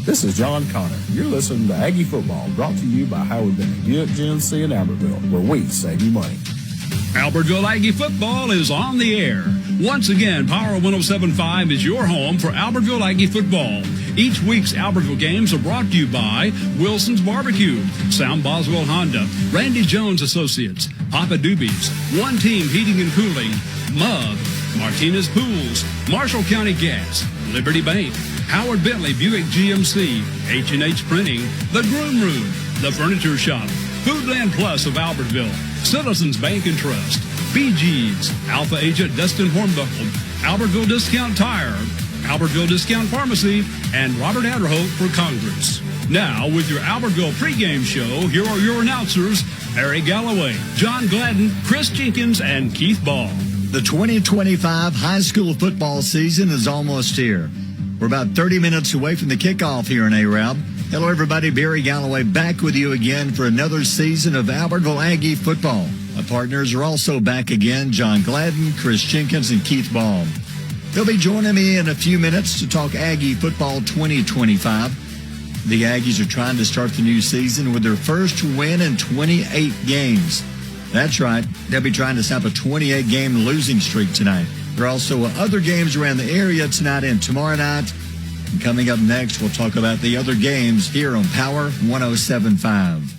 This is John Connor. You're listening to Aggie Football, brought to you by Howard Bentley, Buick GMC in Albertville, where we save you money. Albertville Aggie Football is on the air. Once again, Power 107.5 is your home for Albertville Aggie Football. Each week's Albertville games are brought to you by Wilson's Barbecue, Sam Boswell Honda, Randy Jones Associates, Papa Doobies, One Team Heating and Cooling, Mug, Martinez Pools, Marshall County Gas, Liberty Bank, Howard Bentley Buick GMC, H&H Printing, The Groom Room, The Furniture Shop, Foodland Plus of Albertville, Citizens Bank and Trust, BG's, Alpha Agent Dustin Hornbuckle, Albertville Discount Tire, Albertville Discount Pharmacy, and Robert Adderholt for Congress. Now, with your Albertville pregame show, here are your announcers, Harry Galloway, John Gladden, Chris Jenkins, and Keith Ball. The 2025 high school football season is almost here. We're about 30 minutes away from the kickoff here in Arab. Hello, everybody. Barry Galloway back with you again for another season of Albertville Aggie Football. My partners are also back again, John Gladden, Chris Jenkins, and Keith Ball. They'll be joining me in a few minutes to talk Aggie Football 2025. The Aggies are trying to start the new season with their first win in 28 games. That's right. They'll be trying to stop a 28-game losing streak tonight. There are also other games around the area tonight and tomorrow night. And coming up next, we'll talk about the other games here on Power 107.5.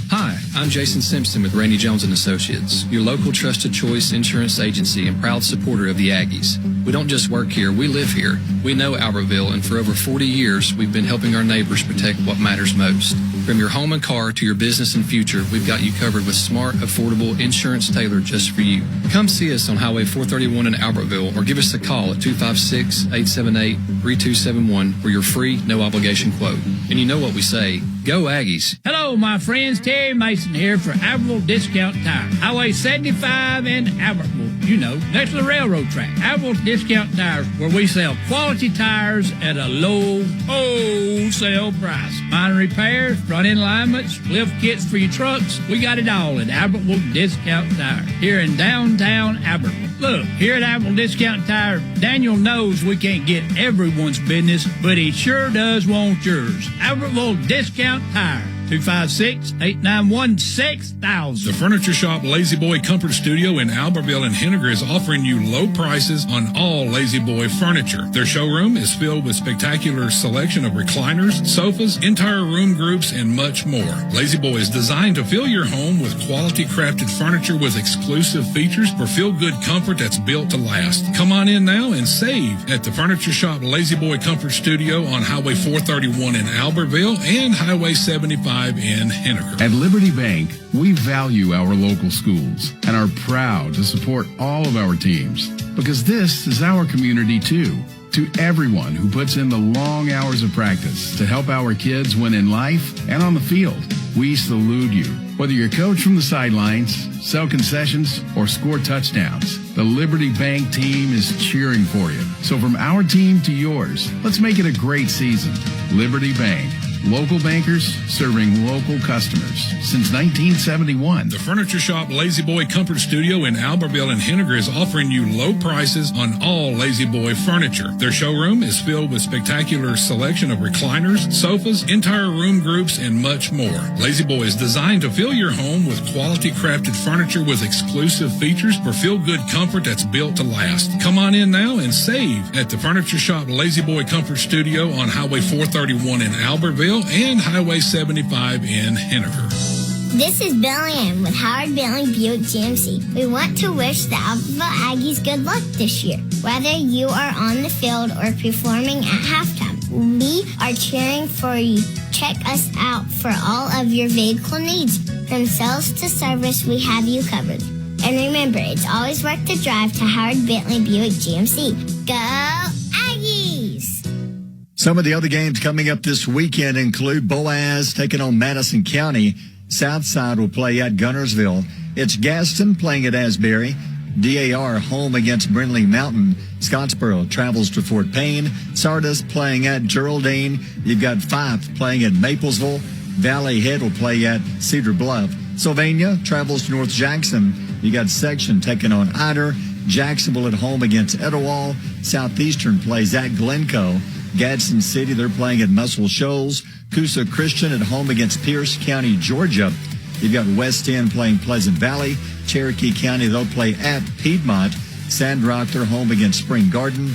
Hi, I'm Jason Simpson with Randy Jones & Associates, your local trusted choice insurance agency and proud supporter of the Aggies. We don't just work here, we live here. We know Albertville, and for over 40 years, we've been helping our neighbors protect what matters most. From your home and car to your business and future, we've got you covered with smart, affordable insurance tailored just for you. Come see us on Highway 431 in Albertville or give us a call at 256-878-3271 for your free, no-obligation quote. And you know what we say, go Aggies. Hello, my friends. Terry Mason here for Albertville Discount Tire. Highway 75 in Albertville, you know, next to the railroad track. Albertville Discount Tires, where we sell quality tires at a low wholesale price. Minor repairs, front-end alignments, lift kits for your trucks. We got it all at Albertville Discount Tire here in downtown Albertville. Look, here at Albertville Discount Tire, Daniel knows we can't get everyone's business, but he sure does want yours. Albertville Discount Tire. 256-891-6000. The Furniture Shop Lazy Boy Comfort Studio in Albertville and Henniger is offering you low prices on all Lazy Boy furniture. Their showroom is filled with spectacular selection of recliners, sofas, entire room groups, and much more. Lazy Boy is designed to fill your home with quality crafted furniture with exclusive features for feel-good comfort that's built to last. Come on in now and save at the Furniture Shop Lazy Boy Comfort Studio on Highway 431 in Albertville and Highway 75 in Henniker. At Liberty Bank, we value our local schools and are proud to support all of our teams because this is our community too. To everyone who puts in the long hours of practice to help our kids win in life and on the field, we salute you. Whether you're coach from the sidelines, sell concessions, or score touchdowns, the Liberty Bank team is cheering for you. So from our team to yours, let's make it a great season. Liberty Bank. Local bankers serving local customers since 1971. The Furniture Shop Lazy Boy Comfort Studio in Albertville and Henniger is offering you low prices on all Lazy Boy furniture. Their showroom is filled with spectacular selection of recliners, sofas, entire room groups, and much more. Lazy Boy is designed to fill your home with quality crafted furniture with exclusive features for feel-good comfort that's built to last. Come on in now and save at the Furniture Shop Lazy Boy Comfort Studio on Highway 431 in Albertville and Highway 75 in Henniker. This is Billy Ann with Howard Bentley Buick GMC. We want to wish the Albertville Aggies good luck this year. Whether you are on the field or performing at halftime, we are cheering for you. Check us out for all of your vehicle needs. From sales to service, we have you covered. And remember, it's always worth the drive to Howard Bentley Buick GMC. Go Aggies! Some of the other games coming up this weekend include Boaz taking on Madison County. Southside will play at Gunnersville. It's Gaston playing at Asbury. DAR home against Brindley Mountain. Scottsboro travels to Fort Payne. Sardis playing at Geraldine. You've got Fife playing at Maplesville. Valley Head will play at Cedar Bluff. Sylvania travels to North Jackson. You got Section taking on Ider. Jacksonville at home against Etowah. Southeastern plays at Glencoe. Gadsden City, they're playing at Muscle Shoals. Coosa Christian at home against Pierce County, Georgia. You've got West End playing Pleasant Valley. Cherokee County, they'll play at Piedmont. Sandrock, they're home against Spring Garden.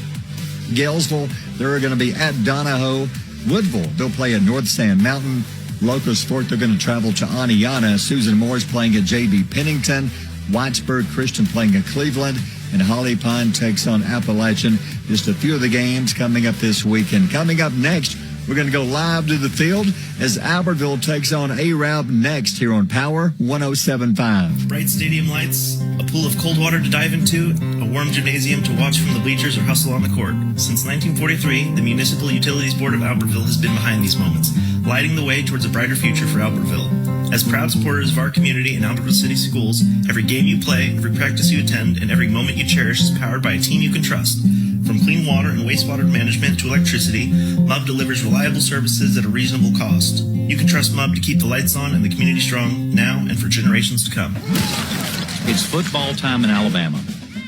Galesville, they're going to be at Donahoe. Woodville, they'll play at North Sand Mountain. Locust Fork, they're going to travel to Aniana. Susan Moore's playing at J.B. Pennington. Whitesburg Christian playing at Cleveland. And Holly Pine takes on Appalachian. Just a few of the games coming up this weekend. Coming up next, we're going to go live to the field as Albertville takes on Arab next here on Power 107.5. Bright stadium lights, a pool of cold water to dive into, a warm gymnasium to watch from the bleachers or hustle on the court. Since 1943, the Municipal Utilities Board of Albertville has been behind these moments, lighting the way towards a brighter future for Albertville. As proud supporters of our community and Albertville City Schools, every game you play, every practice you attend, and every moment you cherish is powered by a team you can trust. From clean water and wastewater management to electricity, MUB delivers reliable services at a reasonable cost. You can trust MUB to keep the lights on and the community strong now and for generations to come. It's football time in Alabama.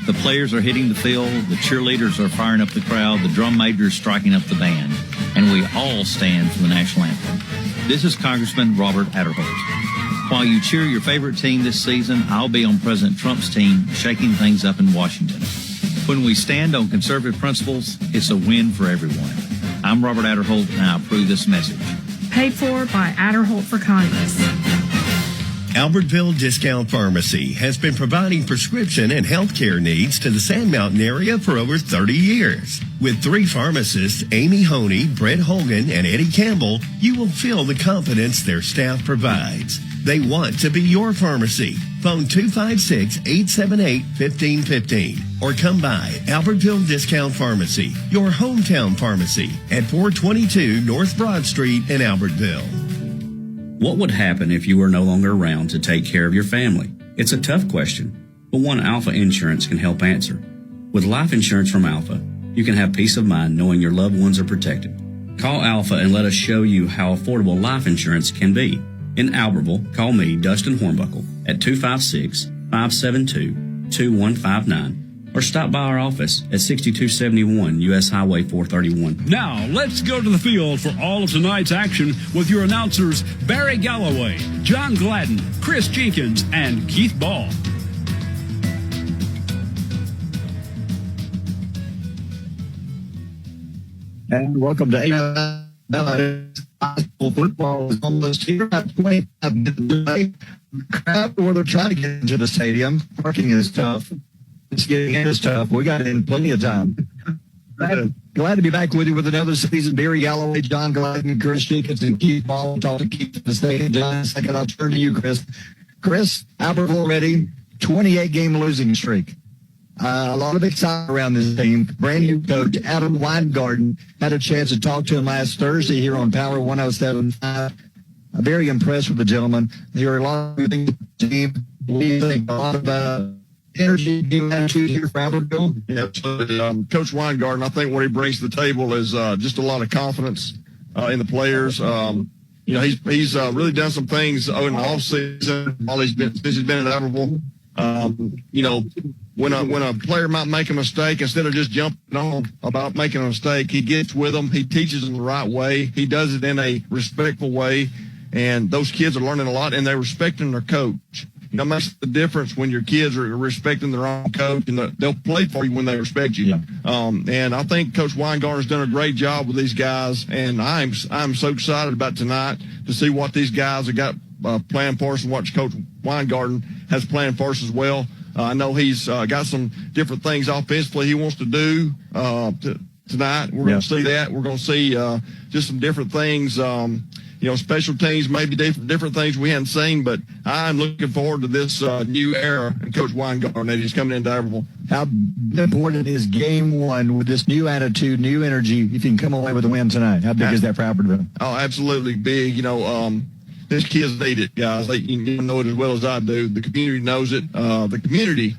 The players are hitting the field, the cheerleaders are firing up the crowd, the drum major is striking up the band, and we all stand for the national anthem. This is Congressman Robert Adderholt. While you cheer your favorite team this season, I'll be on President Trump's team shaking things up in Washington. When we stand on conservative principles, it's a win for everyone. I'm Robert Adderholt, and I approve this message. Paid for by Adderholt for Congress. Albertville Discount Pharmacy has been providing prescription and healthcare needs to the Sand Mountain area for over 30 years. With 3 pharmacists, Amy Honey, Brett Hogan, and Eddie Campbell, you will feel the confidence their staff provides. They want to be your pharmacy. Phone 256-878-1515 or come by Albertville Discount Pharmacy, your hometown pharmacy at 422 North Broad Street in Albertville. What would happen if you were no longer around to take care of your family? It's a tough question, but one Alpha Insurance can help answer. With life insurance from Alpha, you can have peace of mind knowing your loved ones are protected. Call Alpha and let us show you how affordable life insurance can be. In Albertville, call me, Dustin Hornbuckle, at 256-572-2159 or stop by our office at 6271 U.S. Highway 431. Now, let's go to the field for all of tonight's action with your announcers Barry Galloway, John Gladden, Chris Jenkins, and Keith Ball. And welcome to High School Football is almost here at 25 minutes away. Crowd where they're trying to get into the stadium. Parking is tough. It's getting in is tough. We got in plenty of time. Glad to be back with you with another season. Barry Galloway, John Gladden, Chris Jenkins, and Keith Ball. We'll talk to Keith in the stadium. John, in a second, I'll turn to you, Chris. Chris, Albertville already, 28-game losing streak. A lot of excitement around this team. Brand new coach, Adam Weingarten, had a chance to talk to him last Thursday here on Power 107.5. Very impressed with the gentleman. There are a lot of things with the team. We think a lot of energy, new attitude here for Albertville. Yeah, absolutely. Coach Weingarten, I think what he brings to the table is just a lot of confidence in the players. He's really done some things in the off season while since he's been at Albertville. When a player might make a mistake, instead of just jumping on about making a mistake, he gets with them. He teaches them the right way. He does it in a respectful way, and those kids are learning a lot, and they're respecting their coach. It makes the difference when your kids are respecting their own coach, and they'll play for you when they respect you. Yeah. And I think Coach Weingarten's done a great job with these guys, and I'm so excited about tonight to see what these guys have got planned for us and what Coach Weingarten has planned for us as well. I know he's got some different things offensively he wants to do tonight. We're going to see that. We're going to see just some different things. Special teams, maybe different things we hadn't seen, but I'm looking forward to this new era and Coach Weingarten that he's coming into Albertville. How important is game one with this new attitude, new energy, if you can come away with a win tonight? How big is that for Albertville? Oh, absolutely big. These kids need it, guys. You know it as well as I do. The community knows it. The community,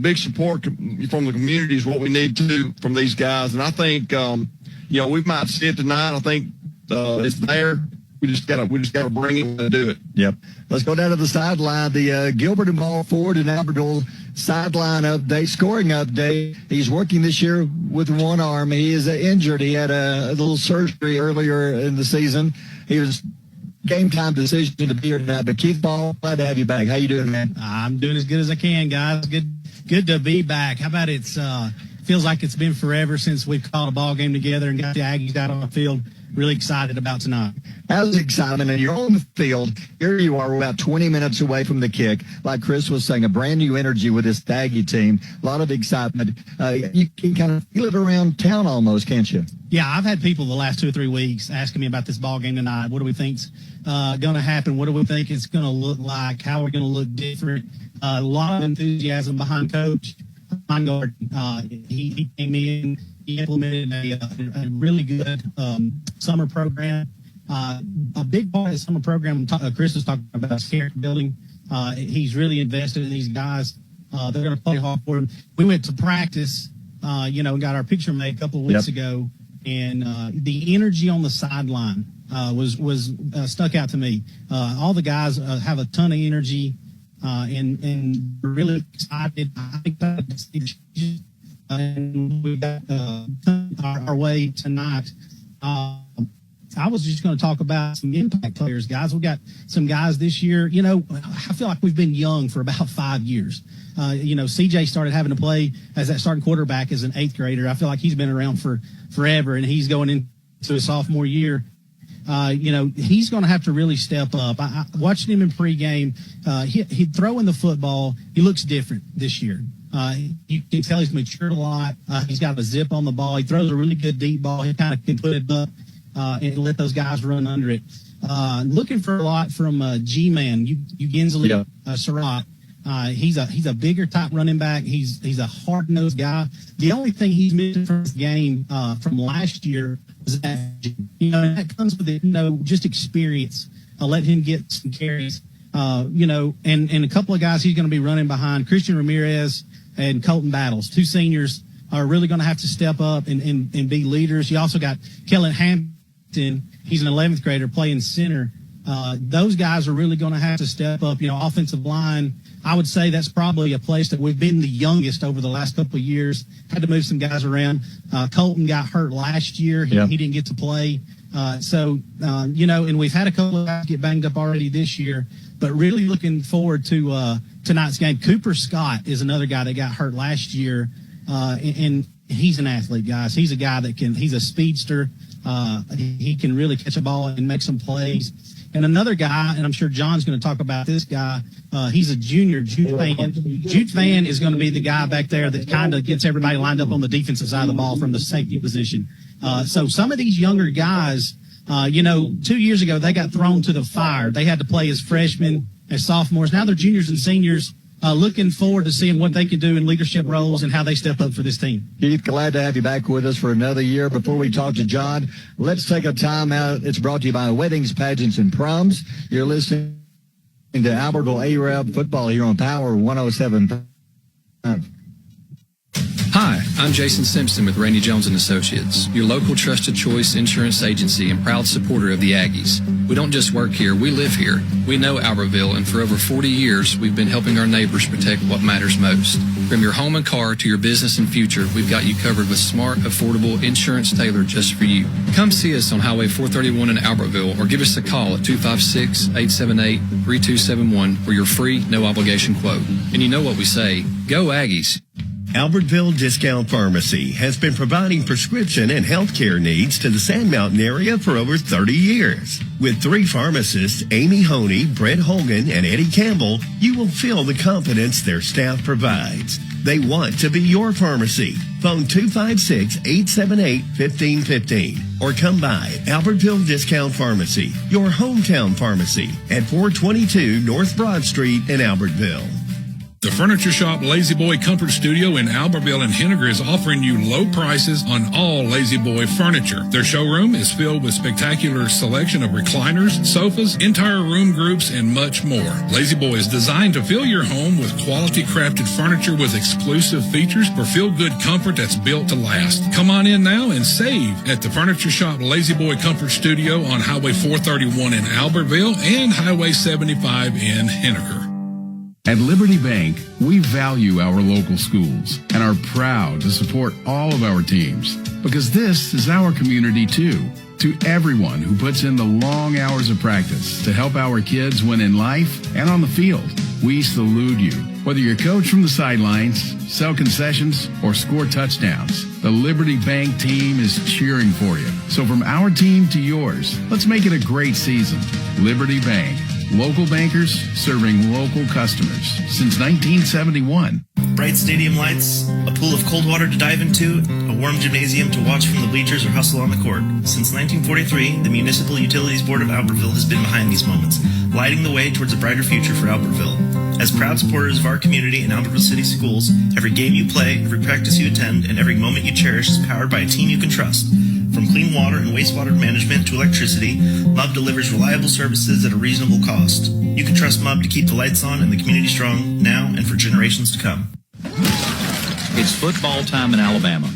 big support from the community is what we need from these guys. And I think, we might see it tonight. I think it's there. we just gotta bring it and do it. Yep. Let's go down to the sideline. The Gilbert and Ball Ford and Albertville sideline update, scoring update. He's working this year with one arm. He is injured. He had a little surgery earlier in the season. He was game time decision to be here tonight. But Keith Ball, glad to have you back. How you doing, man? I'm doing as good as I can, guys. Good to be back. How about feels like it's been forever since we've called a ball game together and got the Aggies out on the field. Really excited about tonight. How's the excitement? And you're on the field. Here you are. We're about 20 minutes away from the kick. Like Chris was saying, a brand new energy with this Aggie team. A lot of excitement. You can kind of feel it around town almost, can't you? Yeah, I've had people the last 2 or 3 weeks asking me about this ball game tonight. What do we think's going to happen? What do we think it's going to look like? How are we going to look different? A lot of enthusiasm behind Coach Heingard. He came in. He implemented a really good summer program. A big part of the summer program Chris was talking about is character building. He's really invested in these guys. They're going to play hard for him. We went to practice, and got our picture made a couple of weeks ago, and the energy on the sideline was stuck out to me. All the guys have a ton of energy and we're really excited. I think and we got our way tonight. I was just going to talk about some impact players, guys. We got some guys this year. I feel like we've been young for about 5 years. CJ started having to play as that starting quarterback as an 8th grader. I feel like he's been around for forever, and he's going into his sophomore year. He's going to have to really step up. I watching him in pregame. He throwing the football. He looks different this year. You can tell he's matured a lot. He's got a zip on the ball. He throws a really good deep ball. He kind of can put it up and let those guys run under it. Looking for a lot from G-Man, Ugensly Surratt. He's a bigger type running back. He's a hard-nosed guy. The only thing he's missing from his game from last year was that, and that comes with it, just experience. Let him get some carries, and a couple of guys he's going to be running behind. Christian Ramirez and Colton Battles, 2 seniors, are really going to have to step up and be leaders. You also got Kellen Hampton. He's an 11th grader playing center. Those guys are really going to have to step up. Offensive line, I would say that's probably a place that we've been the youngest over the last couple of years. Had to move some guys around. Colton got hurt last year. He didn't get to play. And we've had a couple of guys get banged up already this year, but really looking forward to tonight's game. Cooper Scott is another guy that got hurt last year, and he's an athlete, guys. He's a guy he's a speedster. He can really catch a ball and make some plays. And another guy, and I'm sure John's going to talk about this guy, he's a junior, Jude Van. Jude Van is going to be the guy back there that kind of gets everybody lined up on the defensive side of the ball from the safety position. So some of these younger guys, 2 years ago, they got thrown to the fire. They had to play as freshmen, as sophomores. Now they're juniors and seniors. Looking forward to seeing what they can do in leadership roles and how they step up for this team. Keith, glad to have you back with us for another year. Before we talk to John, let's take a time out. It's brought to you by Weddings, Pageants, and Proms. You're listening to Albertville Aggies Football here on Power 107.5. Hi, I'm Jason Simpson with Randy Jones and Associates, your local trusted choice insurance agency and proud supporter of the Aggies. We don't just work here, we live here. We know Albertville, and for over 40 years, we've been helping our neighbors protect what matters most. From your home and car to your business and future, we've got you covered with smart, affordable insurance tailored just for you. Come see us on Highway 431 in Albertville or give us a call at 256-878-3271 for your free, no obligation quote. And you know what we say, go Aggies. Albertville Discount Pharmacy has been providing prescription and healthcare needs to the Sand Mountain area for over 30 years. With 3 pharmacists, Amy Honey, Brett Hogan, and Eddie Campbell, you will feel the confidence their staff provides. They want to be your pharmacy. Phone 256-878-1515 or come by Albertville Discount Pharmacy, your hometown pharmacy at 422 North Broad Street in Albertville. The Furniture Shop Lazy Boy Comfort Studio in Albertville and Henniger is offering you low prices on all Lazy Boy furniture. Their showroom is filled with spectacular selection of recliners, sofas, entire room groups, and much more. Lazy Boy is designed to fill your home with quality crafted furniture with exclusive features for feel-good comfort that's built to last. Come on in now and save at the Furniture Shop Lazy Boy Comfort Studio on Highway 431 in Albertville and Highway 75 in Henniger. At Liberty Bank, we value our local schools and are proud to support all of our teams because this is our community too. To everyone who puts in the long hours of practice to help our kids win in life and on the field, we salute you. Whether you're coach from the sidelines, sell concessions, or score touchdowns, the Liberty Bank team is cheering for you. So from our team to yours, let's make it a great season. Liberty Bank. Local bankers serving local customers since 1971. Bright stadium lights, a pool of cold water to dive into, a warm gymnasium to watch from the bleachers or hustle on the court. Since 1943, the Municipal Utilities Board of Albertville has been behind these moments, lighting the way towards a brighter future for Albertville. As proud supporters of our community and Albertville City Schools, every game you play, every practice you attend, and every moment you cherish is powered by a team you can trust. From clean water and wastewater management to electricity, MUB delivers reliable services at a reasonable cost. You can trust MUB to keep the lights on and the community strong now and for generations to come. It's football time in Alabama.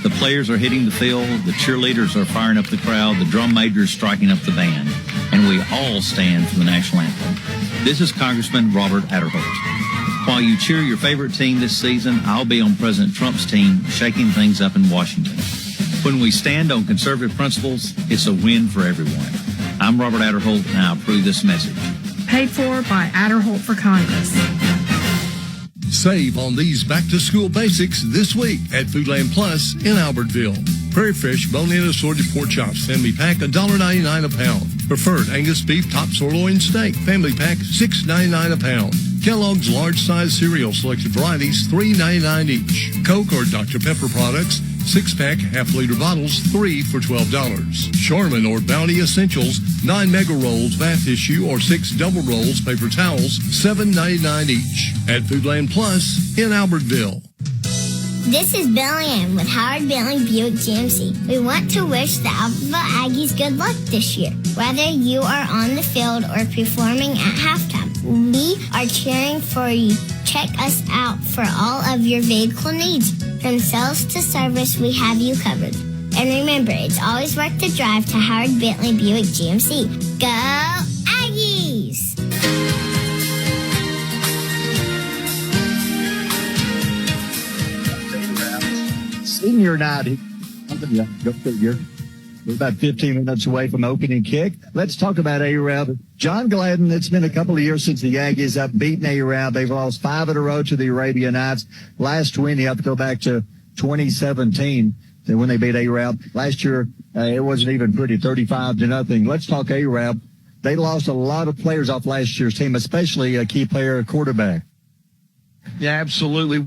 The players are hitting the field, the cheerleaders are firing up the crowd, the drum major is striking up the band, and we all stand for the national anthem. This is Congressman Robert Adderholt. While you cheer your favorite team this season, I'll be on President Trump's team shaking things up in Washington. When we stand on conservative principles, it's a win for everyone. I'm Robert Adderholt, and I approve this message. Paid for by Adderholt for Congress. Save on these back-to-school basics this week at Foodland Plus in Albertville. Prairie Fish bone-in assorted pork chops, family pack, $1.99 a pound. Preferred Angus beef top sirloin steak, family pack, $6.99 a pound. Kellogg's large-size cereal selected varieties, $3.99 each. Coke or Dr. Pepper products, 6-pack, half-liter bottles, 3 for $12. Charmin or Bounty Essentials, 9 mega rolls, bath tissue, or 6 double rolls, paper towels, $7.99 each. At Foodland Plus in Albertville. This is Billy Ann with Howard Bentley Buick GMC. We want to wish the Albertville Aggies good luck this year. Whether you are on the field or performing at halftime, we are cheering for you. Check us out for all of your vehicle needs. From sales to service, we have you covered. And remember, it's always worth the drive to Howard Bentley Buick GMC. Go Aggies! Senior night. Go figure. We're about 15 minutes away from opening kick. Let's talk about A-Rab. John Gladden, it's been a couple of years since the Aggies have beaten A-Rab. They've lost 5 in a row to the Arabian Nights. Last win, you have to go back to 2017 when they beat A-Rab. Last year, it wasn't even pretty, 35-0. Let's talk A-Rab. They lost a lot of players off last year's team, especially a key player, a quarterback. Yeah, absolutely.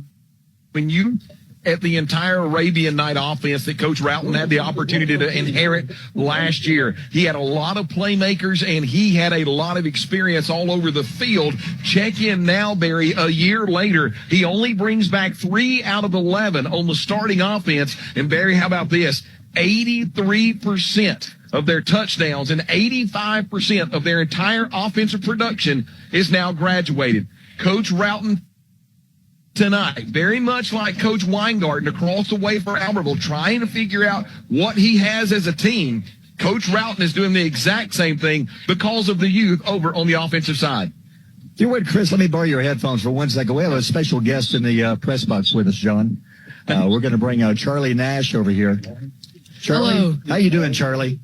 When you at the entire Arabian Night offense that Coach Routon had the opportunity to inherit last year. He had a lot of playmakers, and he had a lot of experience all over the field. Check in now, Barry. A year later, he only brings back 3 out of 11 on the starting offense. And, Barry, how about this? 83% of their touchdowns and 85% of their entire offensive production is now graduated. Coach Routon tonight, very much like Coach Weingarten across the way for Albertville, trying to figure out what he has as a team. Coach Routon is doing the exact same thing because of the youth over on the offensive side. You would, Chris, let me borrow your headphones for 1 second. We have a special guest in the press box with us, John. We're going to bring Charlie Nash over here. Charlie, hello. How you doing, Charlie?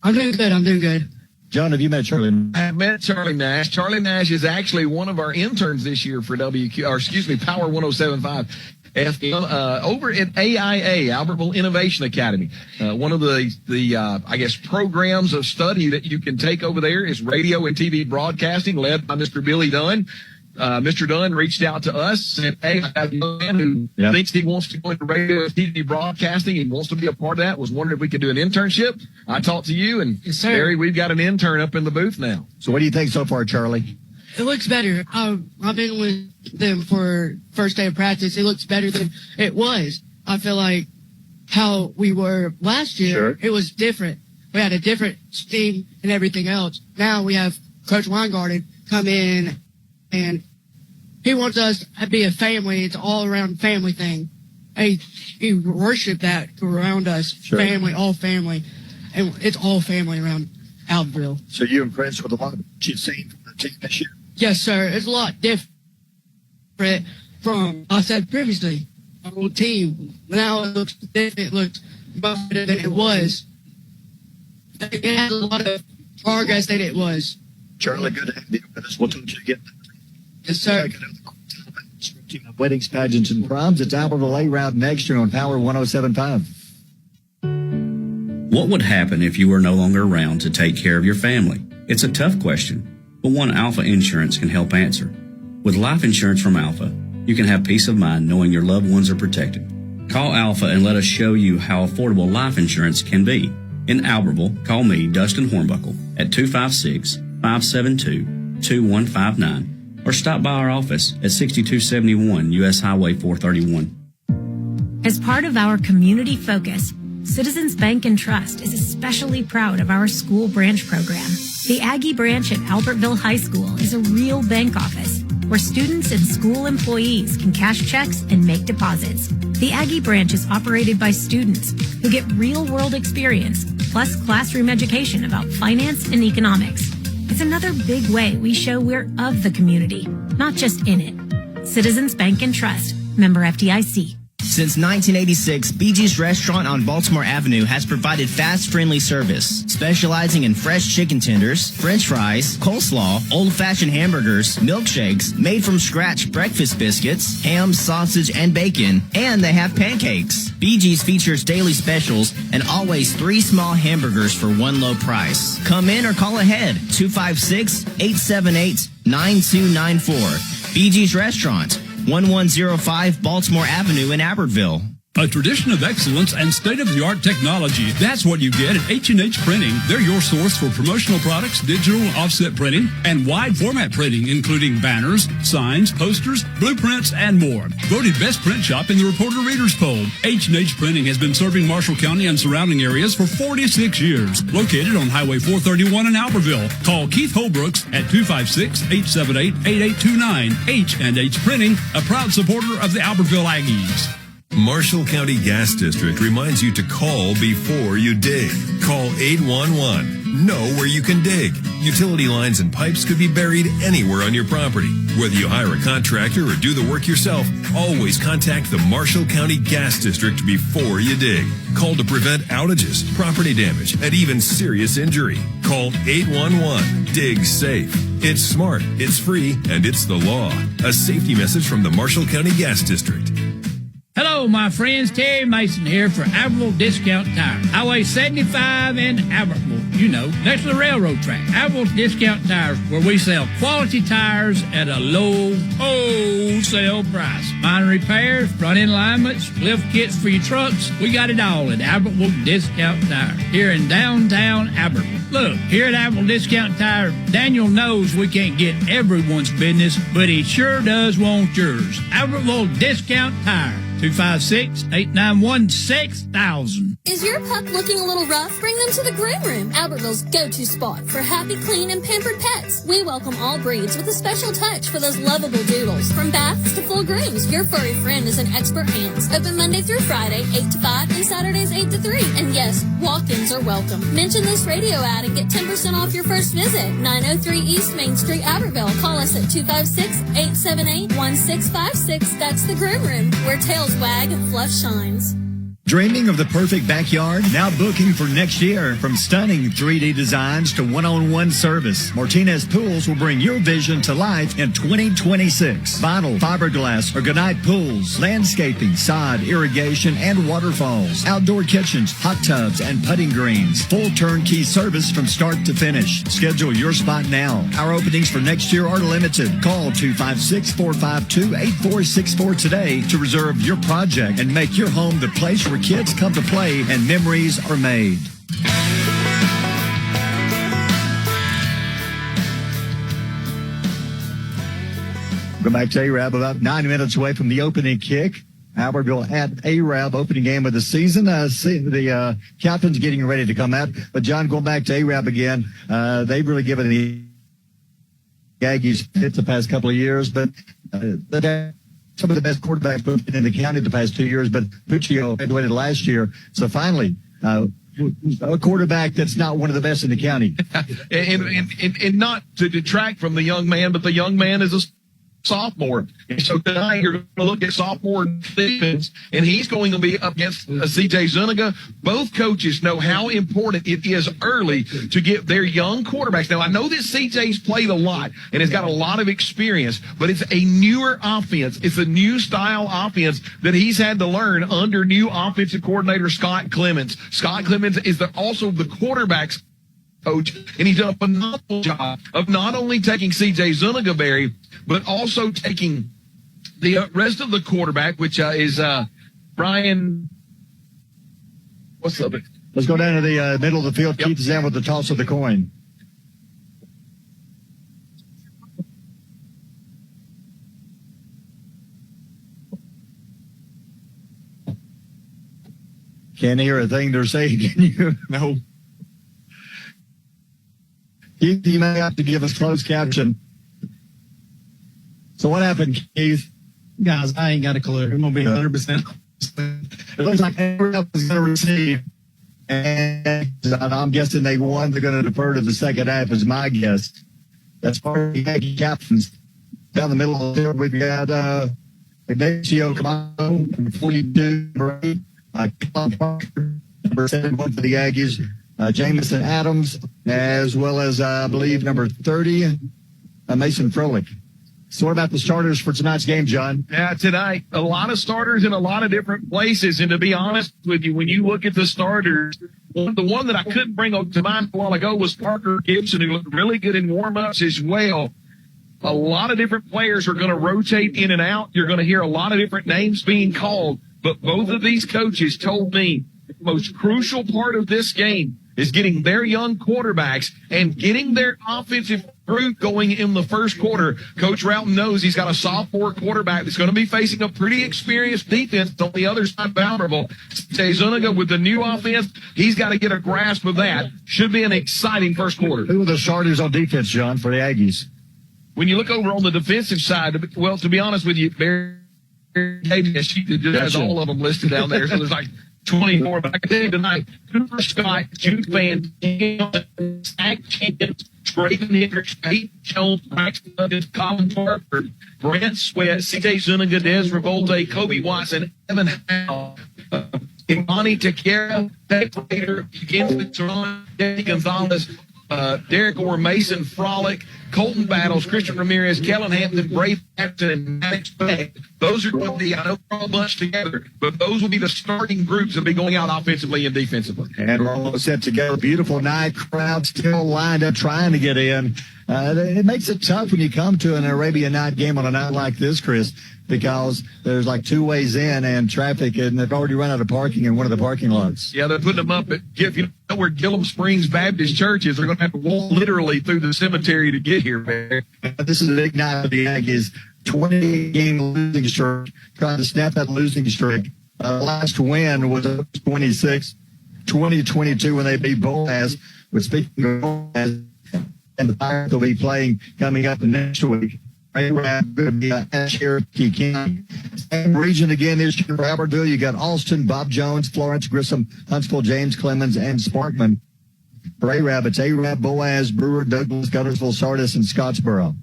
I'm doing good. John, have you met Charlie? I have met Charlie Nash. Charlie Nash is actually one of our interns this year for Power 107.5 FM over at AIA, Albertville Innovation Academy. One of the programs of study that you can take over there is radio and TV broadcasting, led by Mr. Billy Dunn. Mr. Dunn reached out to us and said, hey, I have a young man who thinks he wants to go into radio and TV broadcasting. He wants to be a part of that. Was wondering if we could do an internship. I talked to you, and yes, sir. Barry, we've got an intern up in the booth now. So what do you think so far, Charlie? It looks better. I've been with them for first day of practice. It looks better than it was. I feel like how we were last year, It was different. We had a different team and everything else. Now we have Coach Weingarten come in, and he wants us to be a family. It's all around family thing. He worship that around us, family, all family. And it's all family around Albertville. So you're impressed with a lot of what you've seen from the team this year? Yes, sir. It's a lot different from I said previously. Our whole team now it looks different. It looks much better than it was. It has a lot of progress than it was. Charlie, good to have you with us. We'll talk to you again. Yes, sir. Weddings, pageants, and proms. It's Albertville A-Route next year on Power 107.5. What would happen if you were no longer around to take care of your family? It's a tough question, but one Alpha Insurance can help answer. With life insurance from Alpha, you can have peace of mind knowing your loved ones are protected. Call Alpha and let us show you how affordable life insurance can be. In Albertville, call me, Dustin Hornbuckle, at 256-572-2159 or stop by our office at 6271 U.S. Highway 431. As part of our community focus, Citizens Bank and Trust is especially proud of our school branch program. The Aggie branch at Albertville High School is a real bank office where students and school employees can cash checks and make deposits. The Aggie branch is operated by students who get real-world experience plus classroom education about finance and economics. It's another big way we show we're of the community, not just in it. Citizens Bank and Trust, member FDIC. Since 1986, BG's Restaurant on Baltimore Avenue has provided fast, friendly service, specializing in fresh chicken tenders, french fries, coleslaw, old-fashioned hamburgers, milkshakes, made-from-scratch breakfast biscuits, ham, sausage, and bacon, and they have pancakes. BG's features daily specials and always 3 small hamburgers for one low price. Come in or call ahead, 256-878-9294. BG's Restaurant, 1105 Baltimore Avenue in Albertville. A tradition of excellence and state-of-the-art technology. That's what you get at H&H Printing. They're your source for promotional products, digital offset printing, and wide format printing, including banners, signs, posters, blueprints, and more. Voted best print shop in the Reporter Readers Poll. H&H Printing has been serving Marshall County and surrounding areas for 46 years. Located on Highway 431 in Albertville. Call Keith Holbrooks at 256-878-8829. H&H Printing, a proud supporter of the Albertville Aggies. Marshall County Gas District reminds you to call before you dig. Call 811. Know where you can dig. Utility lines and pipes could be buried anywhere on your property. Whether you hire a contractor or do the work yourself, always contact the Marshall County Gas District before you dig. Call to prevent outages, property damage, and even serious injury. Call 811. Dig safe. It's smart, it's free, and it's the law. A safety message from the Marshall County Gas District. Hello, my friends. Terry Mason here for Albertville Discount Tire. Highway 75 in Albertville. You know, next to the railroad track. Albertville Discount Tires, where we sell quality tires at a low wholesale price. Minor repairs, front-end alignments, lift kits for your trucks. We got it all at Albertville Discount Tire here in downtown Albertville. Look, here at Albertville Discount Tire, Daniel knows we can't get everyone's business, but he sure does want yours. Albertville Discount Tire. 256-891-6000. Is your pup looking a little rough? Bring them to the Groom Room, Albertville's go-to spot for happy, clean, and pampered pets. We welcome all breeds with a special touch for those lovable doodles. From baths to full grooms, your furry friend is in expert hands. Open Monday through Friday, 8 to 5, and Saturdays, 8 to 3. And yes, walk-ins are welcome. Mention this radio ad and get 10% off your first visit. 903 East Main Street, Albertville. Call us at 256-878-1656. That's the Groom Room, where tails wag and fluff shines. Dreaming of the perfect backyard? Now booking for next year. From stunning 3D designs to one-on-one service, Martinez Pools will bring your vision to life in 2026. Vinyl, fiberglass, or Goodnight pools, landscaping, sod, irrigation, and waterfalls, outdoor kitchens, hot tubs, and putting greens. Full turnkey service from start to finish. Schedule your spot now. Our openings for next year are limited. Call 256-452-8464 today to reserve your project and make your home the place where kids come to play and memories are made. Go back to Arab, about 9 minutes away from the opening kick. Albertville at Arab, opening game of the season. The captain's getting ready to come out. But, John, going back to Arab again, they've really given the Aggies hits the past couple of years. But they've had some of the best quarterbacks in the county the past 2 years. But Puccio graduated last year. So, finally, a quarterback that's not one of the best in the county. and not to detract from the young man, but the young man is a sophomore. And so tonight you're going to look at sophomore defense, and he's going to be up against C.J. Zuniga. Both coaches know how important it is early to get their young quarterbacks. Now, I know that C.J.'s played a lot and has got a lot of experience, but it's a newer offense. It's a new style offense that he's had to learn under new offensive coordinator Scott Clemens. Scott Clemens is also the quarterback's coach, and he's done a phenomenal job of not only taking C.J. Zuniga, Barry, but also taking the rest of the quarterback, which is Brian. What's up? Let's go down to the middle of the field. Yep. Keith is in with the toss of the coin. Can't hear a thing they're saying, can you? No. Keith, you may have to give us closed caption. So what happened, Keith? Guys, I ain't got a clue. I'm going to be 100%. It looks like everyone else is going to receive. And I'm guessing they won. They're going to defer to the second half is my guess. That's part of the Aggie captains. Down the middle of the field, we've got Ignacio Camacho, number 42, number 8. Colin Parker, number 71 for the Aggies. Jamison Adams, as well as, I believe, number 30, Mason Froelich. So what about the starters for tonight's game, John? Yeah, tonight, a lot of starters in a lot of different places. And to be honest with you, when you look at the starters, the one that I couldn't bring up to mind a while ago was Parker Gibson, who looked really good in warm-ups as well. A lot of different players are going to rotate in and out. You're going to hear a lot of different names being called. But both of these coaches told me the most crucial part of this game is getting their young quarterbacks and getting their offensive fruit going in the first quarter. Coach Roughton knows he's got a sophomore quarterback that's going to be facing a pretty experienced defense on the other side of Albertville. C.J. Zuniga with the new offense, he's got to get a grasp of that. Should be an exciting first quarter. Who are the starters on defense, John, for the Aggies? When you look over on the defensive side, well, to be honest with you, Barry has all of them listed down there. So there's like 24, but I can tell you tonight, Cooper Scott, Jude Van, Zach Jenkins, Draven Hendricks, Peyton Jones, Max Huggins, Colin Parker, Brent Sweat, C.J. Zuniga, Des Revolte, Kobe Watson, Evan Howe, Imani Takera, Dave Prater, Jens Ron, Danny Gonzalez, Derek Orr, Mason Frolic, Colton Battles, Christian Ramirez, Kellen Hampton, Brave Hampton, and Maddox Beck. Those are going to be, I know they're all bunched together, but those will be the starting groups that will be going out offensively and defensively. And we're all set together. Beautiful night. Crowd still lined up trying to get in. It makes it tough when you come to an Arabian Night game on a night like this, Chris, because there's like two ways in and traffic, and they've already run out of parking in one of the parking lots. Yeah, they're putting them up at, if you know where Gillum Springs Baptist Church is, they're going to have to walk literally through the cemetery to get here, man. This is a big night for the Aggies. 20-game losing streak, trying to snap that losing streak. Last win was 26, 2022 when they beat Boaz. But speaking of Boaz, and the Pirates will be playing coming up next week. Arab going to be at Cherokee County. Same region again this year for Albertville. You got Alston, Bob Jones, Florence, Grissom, Huntsville, James Clemens, and Sparkman. For Arab, it's Arab, Boaz, Brewer, Douglas, Guntersville, Sardis, and Scottsboro.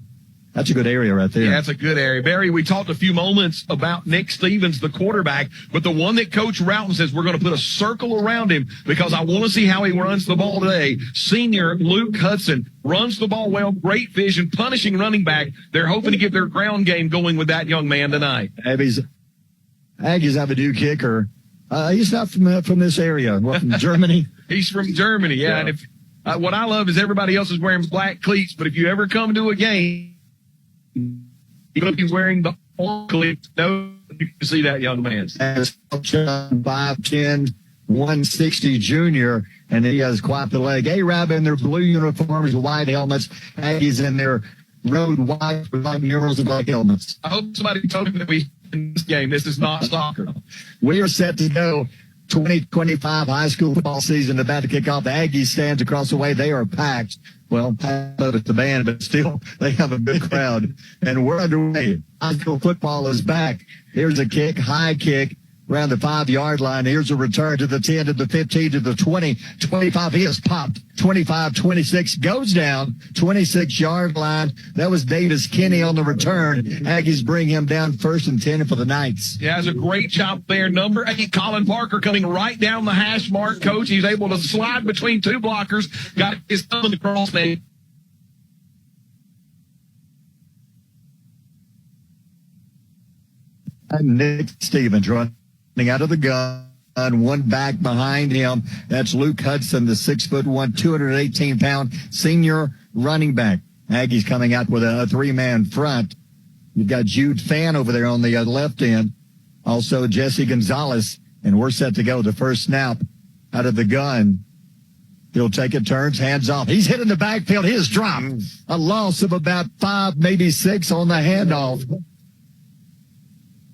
That's a good area right there. Yeah, that's a good area. Barry, we talked a few moments about Nick Stevens, the quarterback, but the one that Coach Roughton says we're going to put a circle around him because I want to see how he runs the ball today. Senior Luke Hudson runs the ball well, great vision, punishing running back. They're hoping to get their ground game going with that young man tonight. Aggies have a new kicker. He's not from this area. What, from Germany? He's from Germany, yeah. And if what I love is everybody else is wearing black cleats, but if you ever come to a game, you're going to be wearing the orange cleats. No, you can see that young man. 5'10", 160 junior, and he has quite the leg. Arab in their blue uniforms, white helmets. Aggies in their road wide for like murals and black helmets. I hope somebody told me that we in this game. This is not soccer. We are set to go. 2025 high school football season about to kick off. The Aggies stands across the way. They are packed. Well, packed at the band, but still they have a big crowd. And we're underway. High school football is back. Here's a kick, high kick. Around the 5-yard line. Here's a return to the 10, to the 15, to the 20, 25. He has popped. 25, 26, goes down. 26-yard line. That was Davis Kinney on the return. Aggies bring him down 1st and 10 for the Knights. Yeah, has a great job there. Number 8, Colin Parker coming right down the hash mark. Coach, he's able to slide between 2 blockers. Got his thumb in the crossface. And Nick Stevens running out of the gun. One back behind him. That's Luke Hudson, the 6'1", 218-pound senior running back. Aggies coming out with a 3-man front. You've got Jude Fan over there on the left end. Also Jesse Gonzalez. And we're set to go. The first snap out of the gun. He'll take it, turns, hands off. He's hit in the backfield. He is dropped. A loss of about 5, maybe 6 on the handoff.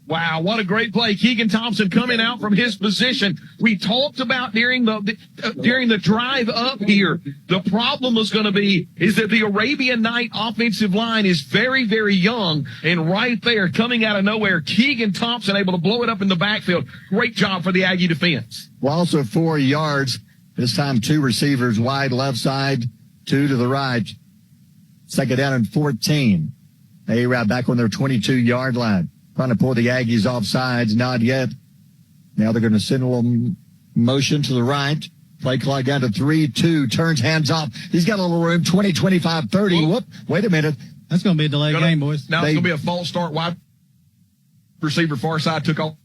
Wow, what a great play. Keegan Thompson coming out from his position. We talked about during the drive up here, the problem was going to be is that the Arabian Night offensive line is very, very young. And right there, coming out of nowhere, Keegan Thompson able to blow it up in the backfield. Great job for the Aggie defense. Well, also 4 yards. This time 2 receivers wide left side, 2 to the right. Second down and 14. A-Rab back on their 22-yard line. Trying to pull the Aggies off sides. Not yet. Now they're going to send a little motion to the right. Play clock down to 3-2. Turns, hands off. He's got a little room. 20, 25, 30. Whoop. Wait a minute. That's going to be a delayed game, boys. Now it's going to be a false start. Wide receiver far side took off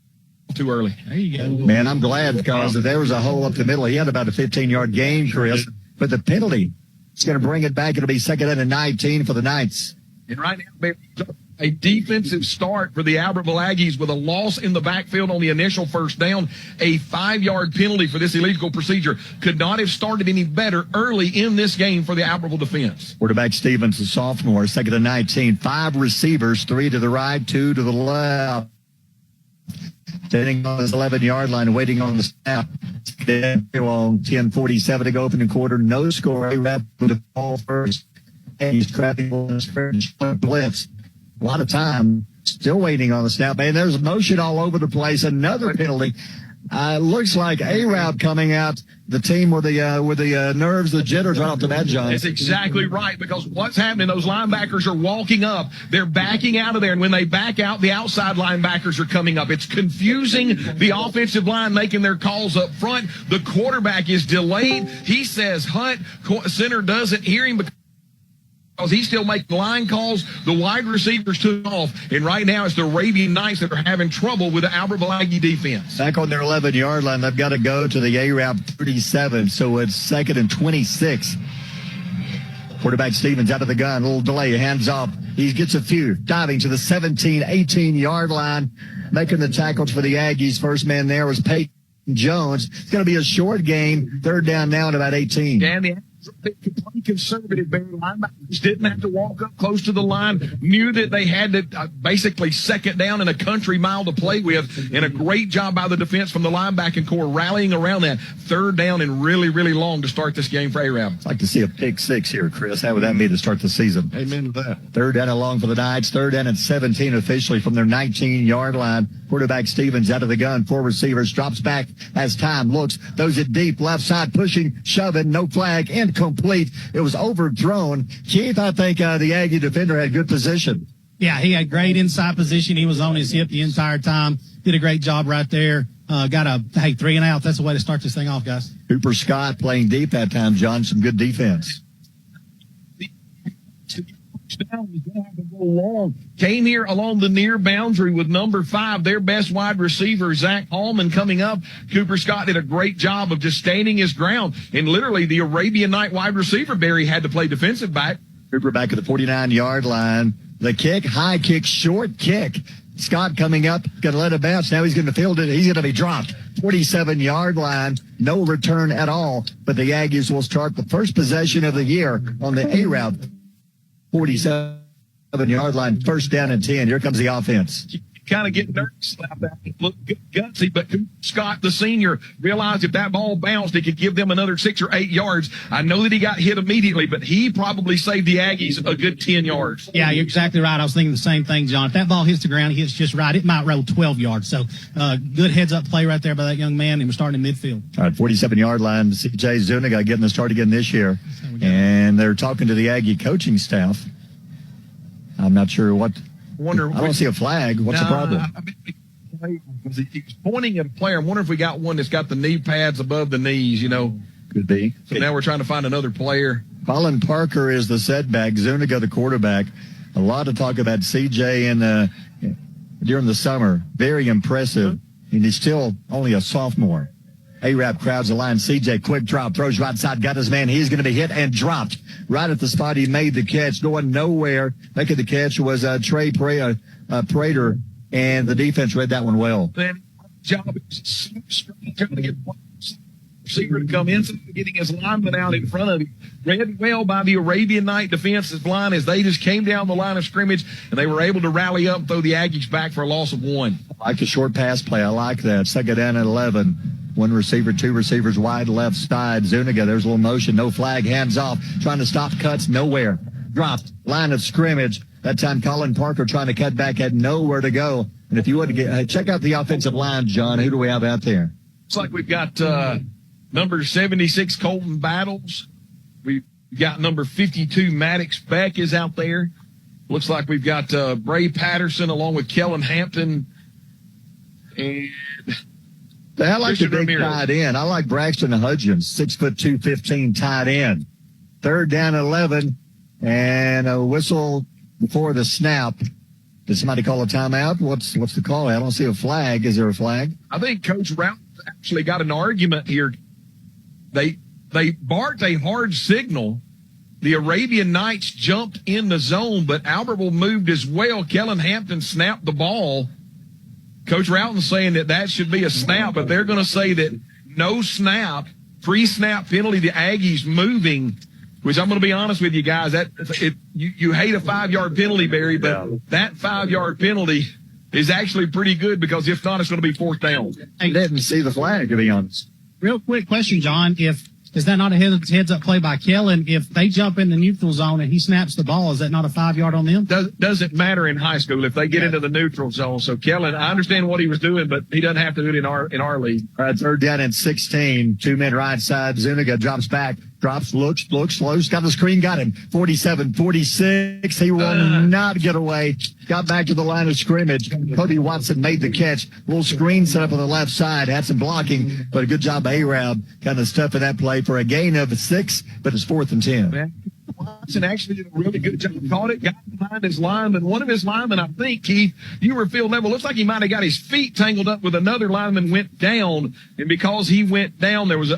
too early. There you go. Man, I'm glad because if there was a hole up the middle, he had about a 15-yard gain, Chris. But the penalty is going to bring it back. It'll be second down and 19 for the Knights. And right now, a defensive start for the Albertville Aggies with a loss in the backfield on the initial first down. A 5-yard penalty for this illegal procedure. Could not have started any better early in this game for the Albertville defense. Quarterback Stevens, the sophomore, second and 19. 5 receivers, 3 to the right, 2 to the left. Standing on his 11-yard line, waiting on the snap. On 10:47 to go, opening quarter. No score. A-Rab with the ball first. And he's trapping on the blitz. A lot of time, still waiting on the snap. Man, there's motion all over the place. Another penalty. Looks like A-Rab coming out. The team with the nerves, the jitters right off the bat, John. That's exactly right, because what's happening, those linebackers are walking up. They're backing out of there, and when they back out, the outside linebackers are coming up. It's confusing the offensive line making their calls up front. The quarterback is delayed. He says Hunt. Center doesn't hear him because he's still making line calls. The wide receivers took off, and right now it's the Arabian Knights that are having trouble with the Albertville Aggie defense. Back on their 11-yard line, they've got to go to the A-Rab 37, so it's second and 26. Quarterback Stevens out of the gun, a little delay, hands off. He gets a few, diving to the 17, 18-yard line, making the tackles for the Aggies. First man there was Peyton Jones. It's going to be a short game, third down now at about 18. And the pretty conservative. Barry linebackers didn't have to walk up close to the line, knew that they had to basically second down and a country mile to play with, and a great job by the defense from the linebacking core rallying around that third down and really, really long to start this game for A-Rab. I'd like to see a pick 6 here, Chris. How would that be to start the season? Amen to that. Third down and long for the Knights. Third down and 17 officially from their 19-yard line. Quarterback Stevens out of the gun. 4 receivers, drops back as time looks. Throws it deep, left side, pushing, shoving, no flag, incomplete. It was overthrown. Keith, I think the Aggie defender had good position. Yeah, he had great inside position. He was on his hip the entire time. Did a great job right there. Got a 3 and out. That's the way to start this thing off, guys. Cooper Scott playing deep that time, John. Some good defense. Came here along the near boundary with number 5, their best wide receiver, Zach Hallman, coming up. Cooper Scott did a great job of just standing his ground. And literally the Arabian Night wide receiver, Barry, had to play defensive back. Cooper back at the 49-yard line. The kick, high kick, short kick. Scott coming up, going to let it bounce. Now he's going to field it. He's going to be dropped. 47-yard line, no return at all. But the Aggies will start the first possession of the year on the A-Rab 47. 7-yard line, first down and 10. Here comes the offense. Kind of get nervous about that. It looked gutsy, but Scott, the senior, realized if that ball bounced, it could give them another 6 or 8 yards. I know that he got hit immediately, but he probably saved the Aggies a good 10 yards. Yeah, you're exactly right. I was thinking the same thing, John. If that ball hits the ground, hits just right, it might roll 12 yards. So good heads-up play right there by that young man. He was starting in midfield. All right, 47-yard line, C.J. Zuniga getting the start again this year. And they're talking to the Aggie coaching staff. I'm not sure what – I don't see a flag. What's the problem? He's pointing at a player. I wonder if we got one that's got the knee pads above the knees, Could be. So now we're trying to find another player. Colin Parker is the setback. Zuniga, the quarterback. A lot of talk about CJ during the summer. Very impressive. And he's still only a sophomore. A-Rap crowds the line. CJ, quick drop, throws right side, got his man. He's going to be hit and dropped right at the spot he made the catch, going nowhere. Making the catch was Trey Prater, and the defense read that one well. Man, job is trying to get one receiver to come in, getting his lineman out in front of him. Read well by the Arabian Night defensive line as they just came down the line of scrimmage, and they were able to rally up and throw the Aggies back for a loss of 1. I like the short pass play. I like that. Second down at 11. 1 receiver, 2 receivers wide left side. Zuniga, there's a little motion, no flag, hands off, trying to stop cuts, nowhere. Dropped, line of scrimmage. That time Colin Parker trying to cut back, had nowhere to go. And if you want to check out the offensive line, John, who do we have out there? Looks like we've got number 76, Colton Battles. We've got number 52, Maddox Beck is out there. Looks like we've got Bray Patterson along with Kellen Hampton. And I like the big tight end. I like Braxton Hudgens, 6'2", 215 tight end. Third down at 11, and a whistle before the snap. Did somebody call a timeout? What's the call? I don't see a flag. Is there a flag? I think Coach Rout actually got an argument here. They barked a hard signal. The Arabian Knights jumped in the zone, but Albertville moved as well. Kellen Hampton snapped the ball. Coach Routen's saying that should be a snap, but they're going to say that no snap, pre-snap penalty, the Aggies moving, which I'm going to be honest with you guys, you hate a 5-yard penalty, Barry, but that 5-yard penalty is actually pretty good because if not, it's going to be 4th down. I didn't see the flag, to be honest. Real quick question, John. Is that not a heads-up play by Kellen? If they jump in the neutral zone and he snaps the ball, is that not a 5-yard on them? Doesn't matter in high school if they get into the neutral zone. So Kellen, I understand what he was doing, but he doesn't have to do it in our league. All right, third down and 16. 2 men right side. Zuniga drops back, looks slow. Got the screen, got him. 47, 46. He will not get away. Got back to the line of scrimmage. Cody Watson made the catch. Little screen set up on the left side. Had some blocking, but a good job by A-Rab kind of stuffing that play for a gain of 6, but it's 4th and 10. Man, Watson actually did a really good job. Caught it, got behind his lineman. One of his linemen, I think, Keith, you were field level. Looks like he might have got his feet tangled up with another lineman, went down. And because he went down, there was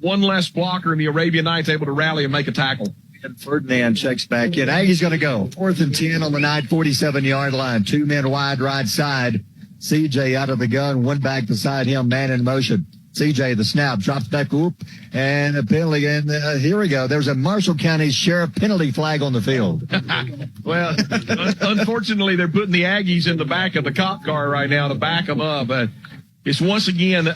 one less blocker, and the Arabian Knights able to rally and make a tackle. And Ferdinand checks back in. Aggie's going to go. 4th and 10 on the night, 47-yard line. 2 men wide right side. CJ out of the gun, 1 back beside him, man in motion. CJ, the snap, drops back, and a penalty. And here we go. There's a Marshall County Sheriff penalty flag on the field. Well, unfortunately, they're putting the Aggies in the back of the cop car right now to back them up. But it's once again,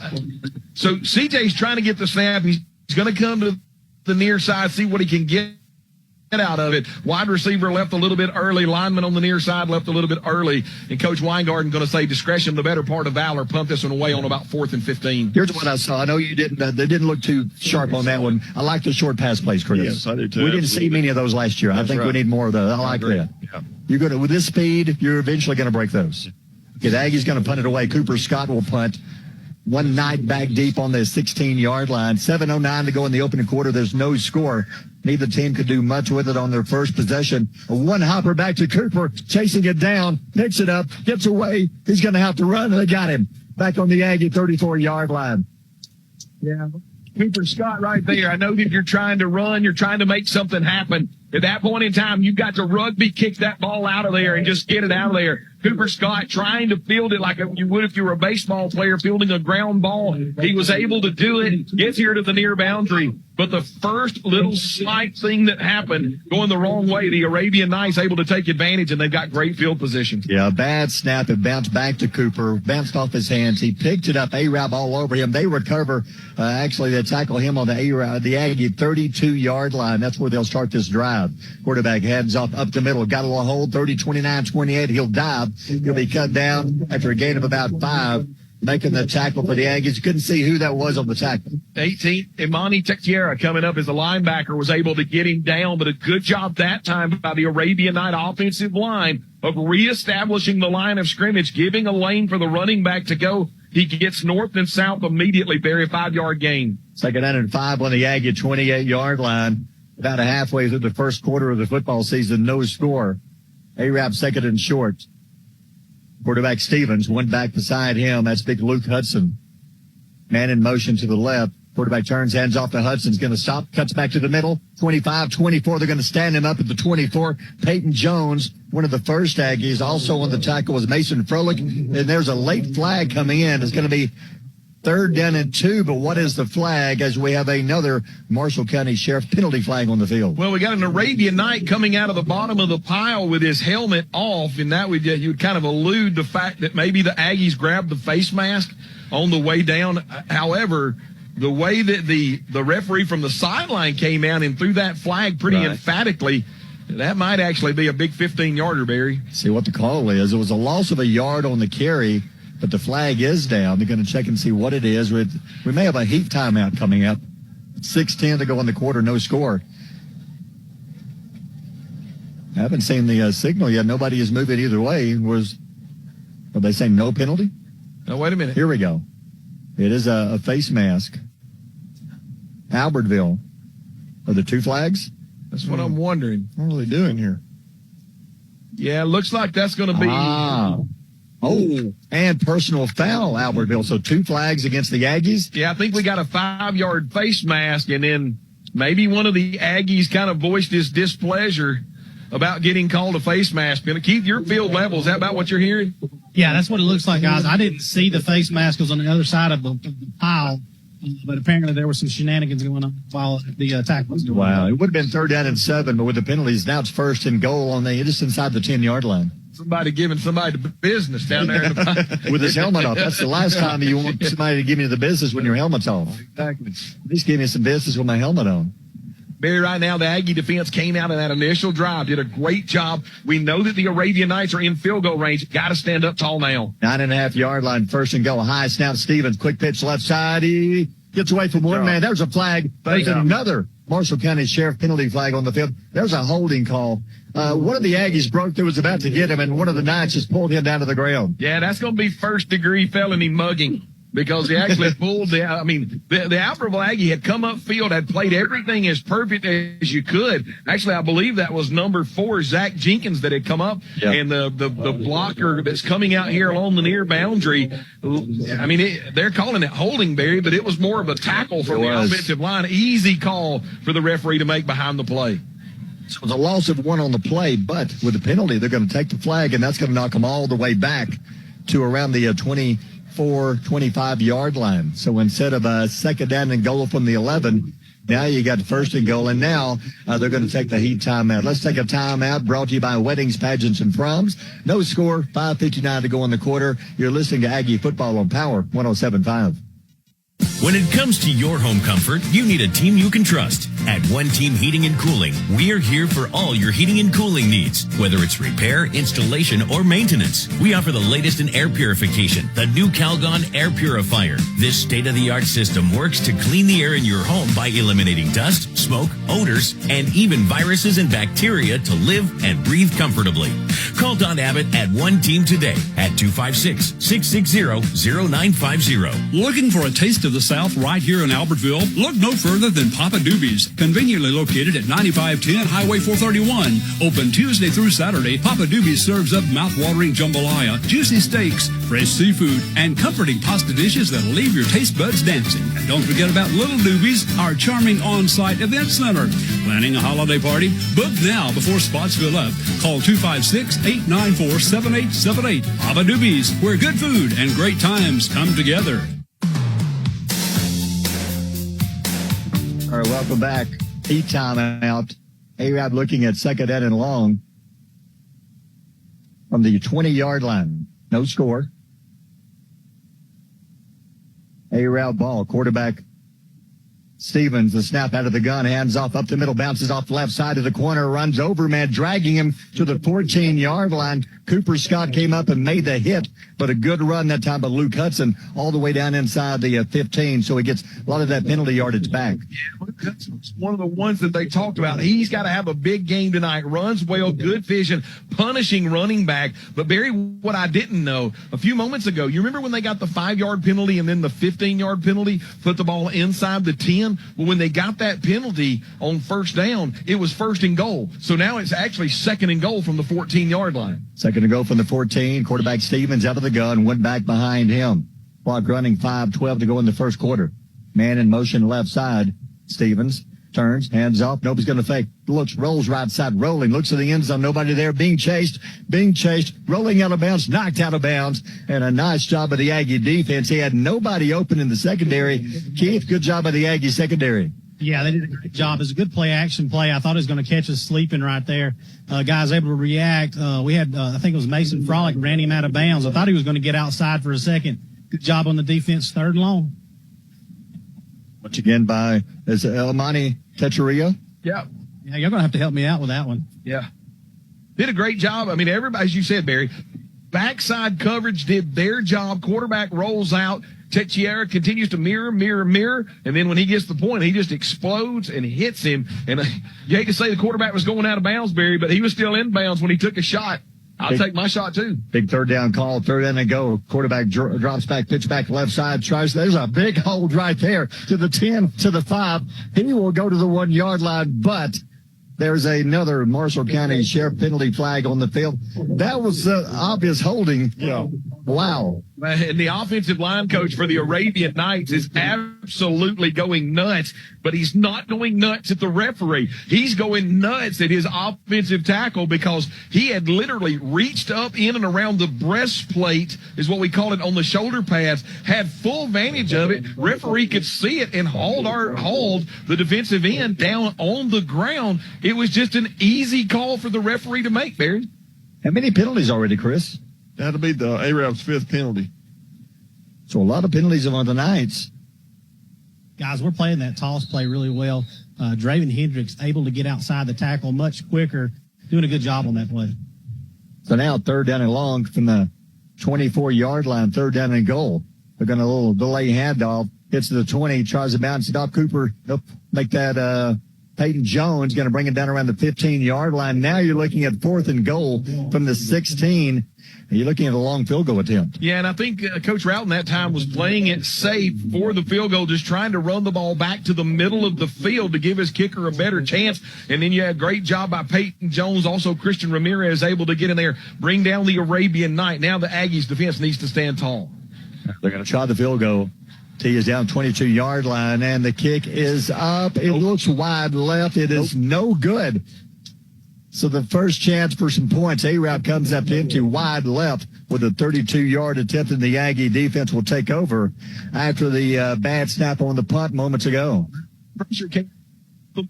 so CJ's trying to get the snap. He's going to come to the near side, see what he can get out of it. Wide receiver left a little bit early. Lineman on the near side left a little bit early. And Coach Weingarten going to say discretion, the better part of valor. Pump this one away on about 4th and 15. Here's what I saw. I know you didn't. They didn't look too sharp on that one. I like the short pass plays, Chris. Yes, I do too. We didn't see many of those last year. I think we need more of those. I like that. Yeah. You're going to, with this speed, you're eventually going to break those. Okay, the Aggie's going to punt it away. Cooper Scott will punt. 1 night back deep on the 16-yard line. 7:09 to go in the opening quarter. There's no score. Neither team could do much with it on their first possession. A 1 hopper back to Cooper, chasing it down, picks it up, gets away. He's going to have to run, and they got him. Back on the Aggie 34-yard line. Yeah, Cooper Scott right there. I know that you're trying to run. You're trying to make something happen. At that point in time, you've got to rugby kick that ball out of there and just get it out of there. Cooper Scott trying to field it like you would if you were a baseball player fielding a ground ball. He was able to do it, gets here to the near boundary. But the first little slight thing that happened going the wrong way, the Arabian Nights able to take advantage, and they've got great field position. Yeah, a bad snap. It bounced back to Cooper, bounced off his hands. He picked it up, Arab all over him. They recover. Actually, they tackle him on the Aggie 32-yard line. That's where they'll start this drive. Quarterback hands off up the middle. Got a little hold, 30, 29, 28. He'll dive. He'll be cut down after a gain of about 5. Making the tackle for the Aggies. You couldn't see who that was on the tackle. 18, Imani Tekiera coming up as a linebacker was able to get him down, but a good job that time by the Arabian Night offensive line of reestablishing the line of scrimmage, giving a lane for the running back to go. He gets north and south immediately, Barry, 5-yard gain. Second down and 5 on the Aggie 28-yard line. About halfway through the first quarter of the football season, no score. Arab second and short. Quarterback Stevens, one back beside him. That's big Luke Hudson. Man in motion to the left. Quarterback turns, hands off to Hudson's going to stop, cuts back to the middle. 25, 24. They're going to stand him up at the 24. Peyton Jones, one of the first Aggies, also on the tackle was Mason Froelich. And there's a late flag coming in. It's going to be 3rd down and 2, but what is the flag as we have another Marshall County Sheriff penalty flag on the field? Well, we got an Arabian Night coming out of the bottom of the pile with his helmet off, and that would you would kind of allude the fact that maybe the Aggies grabbed the face mask on the way down. However, the way that the referee from the sideline came out and threw that flag pretty emphatically, that might actually be a big 15-yarder, Barry. See what the call is. It was a loss of a yard on the carry, but the flag is down. They're going to check and see what it is. We may have a heat timeout coming up. 6:10 to go in the quarter, no score. I haven't seen the signal yet. Nobody is moving either way. Are they saying no penalty? No, wait a minute. Here we go. It is a face mask. Albertville. Are there 2 flags? That's what I'm wondering. What are they doing here? Yeah, looks like that's going to be... and personal foul, Albertville. So 2 flags against the Aggies. Yeah, I think we got a 5-yard face mask, and then maybe one of the Aggies kind of voiced his displeasure about getting called a face mask. Keith, your field level, is that about what you're hearing? Yeah, that's what it looks like, guys. I didn't see the face mask. It was on the other side of the pile, but apparently there were some shenanigans going on while the tackle was going on. Wow, it would have been 3rd down and 7, but with the penalties, now it's 1st and goal on just inside the 10-yard line. Somebody giving somebody the business down there. With his helmet off. That's the last time you want somebody to give you the business when your helmet's off. Exactly. At least give me some business with my helmet on. Barry, right now, the Aggie defense came out in that initial drive, did a great job. We know that the Arabian Nights are in field goal range. Got to stand up tall now. 9.5-yard line, 1st and goal. High snap, Stevens. Quick pitch left side. He gets away from one man. There's a flag. There's another Marshall County Sheriff penalty flag on the field. There's a holding call. One of the Aggies broke through, was about to get him, and one of the Knights just pulled him down to the ground. Yeah, that's going to be 1st-degree felony mugging because he actually pulled the Albertville Aggie had come up field, had played everything as perfect as you could. Actually, I believe that was number 4, Zach Jenkins, that had come up, and the blocker that's coming out here along the near boundary. I mean, they're calling it holding, Barry, but it was more of a tackle from the offensive line. Easy call for the referee to make behind the play. So it was a loss of 1 on the play, but with the penalty, they're going to take the flag, and that's going to knock them all the way back to around the 24, 25-yard line. So instead of a 2nd down and goal from the 11, now you got 1st and goal, and now they're going to take the heat timeout. Let's take a timeout brought to you by Weddings, Pageants, and Proms. No score, 5:59 to go in the quarter. You're listening to Aggie Football on Power 107.5. When it comes to your home comfort, you need a team you can trust. At One Team Heating and Cooling, we're here for all your heating and cooling needs. Whether it's repair, installation, or maintenance, we offer the latest in air purification, the new Calgon Air Purifier. This state-of-the-art system works to clean the air in your home by eliminating dust, smoke, odors, and even viruses and bacteria to live and breathe comfortably. Call Don Abbott at One Team today at 256-660-0950. Looking for a taste of the South right here in Albertville? Look no further than Papa Doobie's, conveniently located at 9510 Highway 431. Open Tuesday through Saturday, Papa Doobie's serves up mouth-watering jambalaya, juicy steaks, fresh seafood, and comforting pasta dishes that'll leave your taste buds dancing. And don't forget about Little Doobie's, our charming on-site event center. Planning a holiday party? Book now before spots fill up. Call 256-894-7878. Papa Doobie's, where good food and great times come together. All right, welcome back. Heat timeout. A-Rab looking at second down and long from the 20-yard line. No score. A-Rab ball. Quarterback Stevens, the snap out of the gun, hands off up the middle, bounces off the left side of the corner, runs over man, dragging him to the 14-yard line. Cooper Scott came up and made the hit, but a good run that time by Luke Hudson all the way down inside the 15, so he gets a lot of that penalty yardage back. Yeah, Luke Hudson's one of the ones that they talked about. He's got to have a big game tonight. Runs well, good vision, punishing running back. But, Barry, what I didn't know, a few moments ago, you remember when they got the 5-yard penalty and then the 15-yard penalty, put the ball inside the 10? Well, when they got that penalty on first down, it was first and goal. So now it's actually second and goal from the 14-yard line. Second to go from the 14. Quarterback Stevens out of the gun, went back behind him. Clock running 5:12 to go in the first quarter. Man in motion left side. Stevens turns, hands off. Nobody's going to fake. Looks, rolls right side, rolling. Looks at the end zone. Nobody there. Being chased. Rolling out of bounds. Knocked out of bounds. And a nice job of the Aggie defense. He had nobody open in the secondary. Keith, good job by the Aggie secondary. Yeah, they did a great job. It was a good action play. I thought it was going to catch us sleeping right there. Guys able to react. We had, I think it was Mason Frolic ran him out of bounds. I thought he was going to get outside for a second. Good job on the defense, third and long. Once again by Elamani Techeria. Yeah. Yeah, you're going to have to help me out with that one. Yeah. Did a great job. I mean, everybody, as you said, Barry, backside coverage did their job. Quarterback rolls out. Techiera continues to mirror. And then when he gets the point, he just explodes and hits him. And you hate to say the quarterback was going out of bounds, Barry, but he was still in bounds when he took a shot. I'll take my shot, too. Big third down call, third down and go. Quarterback drops back, pitch back left side, there's a big hold right there to the 10, to the 5. He will go to the 1-yard line, but there's another Marshall County Sheriff penalty flag on the field. That was obvious holding. Yeah. Wow. And the offensive line coach for the Arabian Knights is absolutely going nuts, but he's not going nuts at the referee. He's going nuts at his offensive tackle because he had literally reached up in and around the breastplate, is what we call it, on the shoulder pads, had full vantage of it. Referee could see it and hauled the defensive end down on the ground. It was just an easy call for the referee to make, Barry. How many penalties already, Chris? That'll be the Arab's 5th penalty. So a lot of penalties on the Knights. Guys, we're playing that toss play really well. Draven Hendricks able to get outside the tackle much quicker, doing a good job on that play. So now third down and long from the 24-yard line, third down and goal. They're going to a little delay handoff. Gets to the 20, tries to bounce it off. Cooper, make that Peyton Jones going to bring it down around the 15-yard line. Now you're looking at fourth and goal from the 16. You're looking at a long field goal attempt. Yeah, and I think Coach Routon that time was playing it safe for the field goal, just trying to run the ball back to the middle of the field to give his kicker a better chance. And then you had a great job by Peyton Jones. Also, Christian Ramirez able to get in there, bring down the Arabian Knight. Now the Aggies defense needs to stand tall. They're going to try the field goal. T is down 22-yard line, and the kick is up. It looks wide left. It is no good. So the first chance for some points, A-Rab comes up empty wide left with a 32-yard attempt, and the Aggie defense will take over after the bad snap on the punt moments ago. Pressure came. The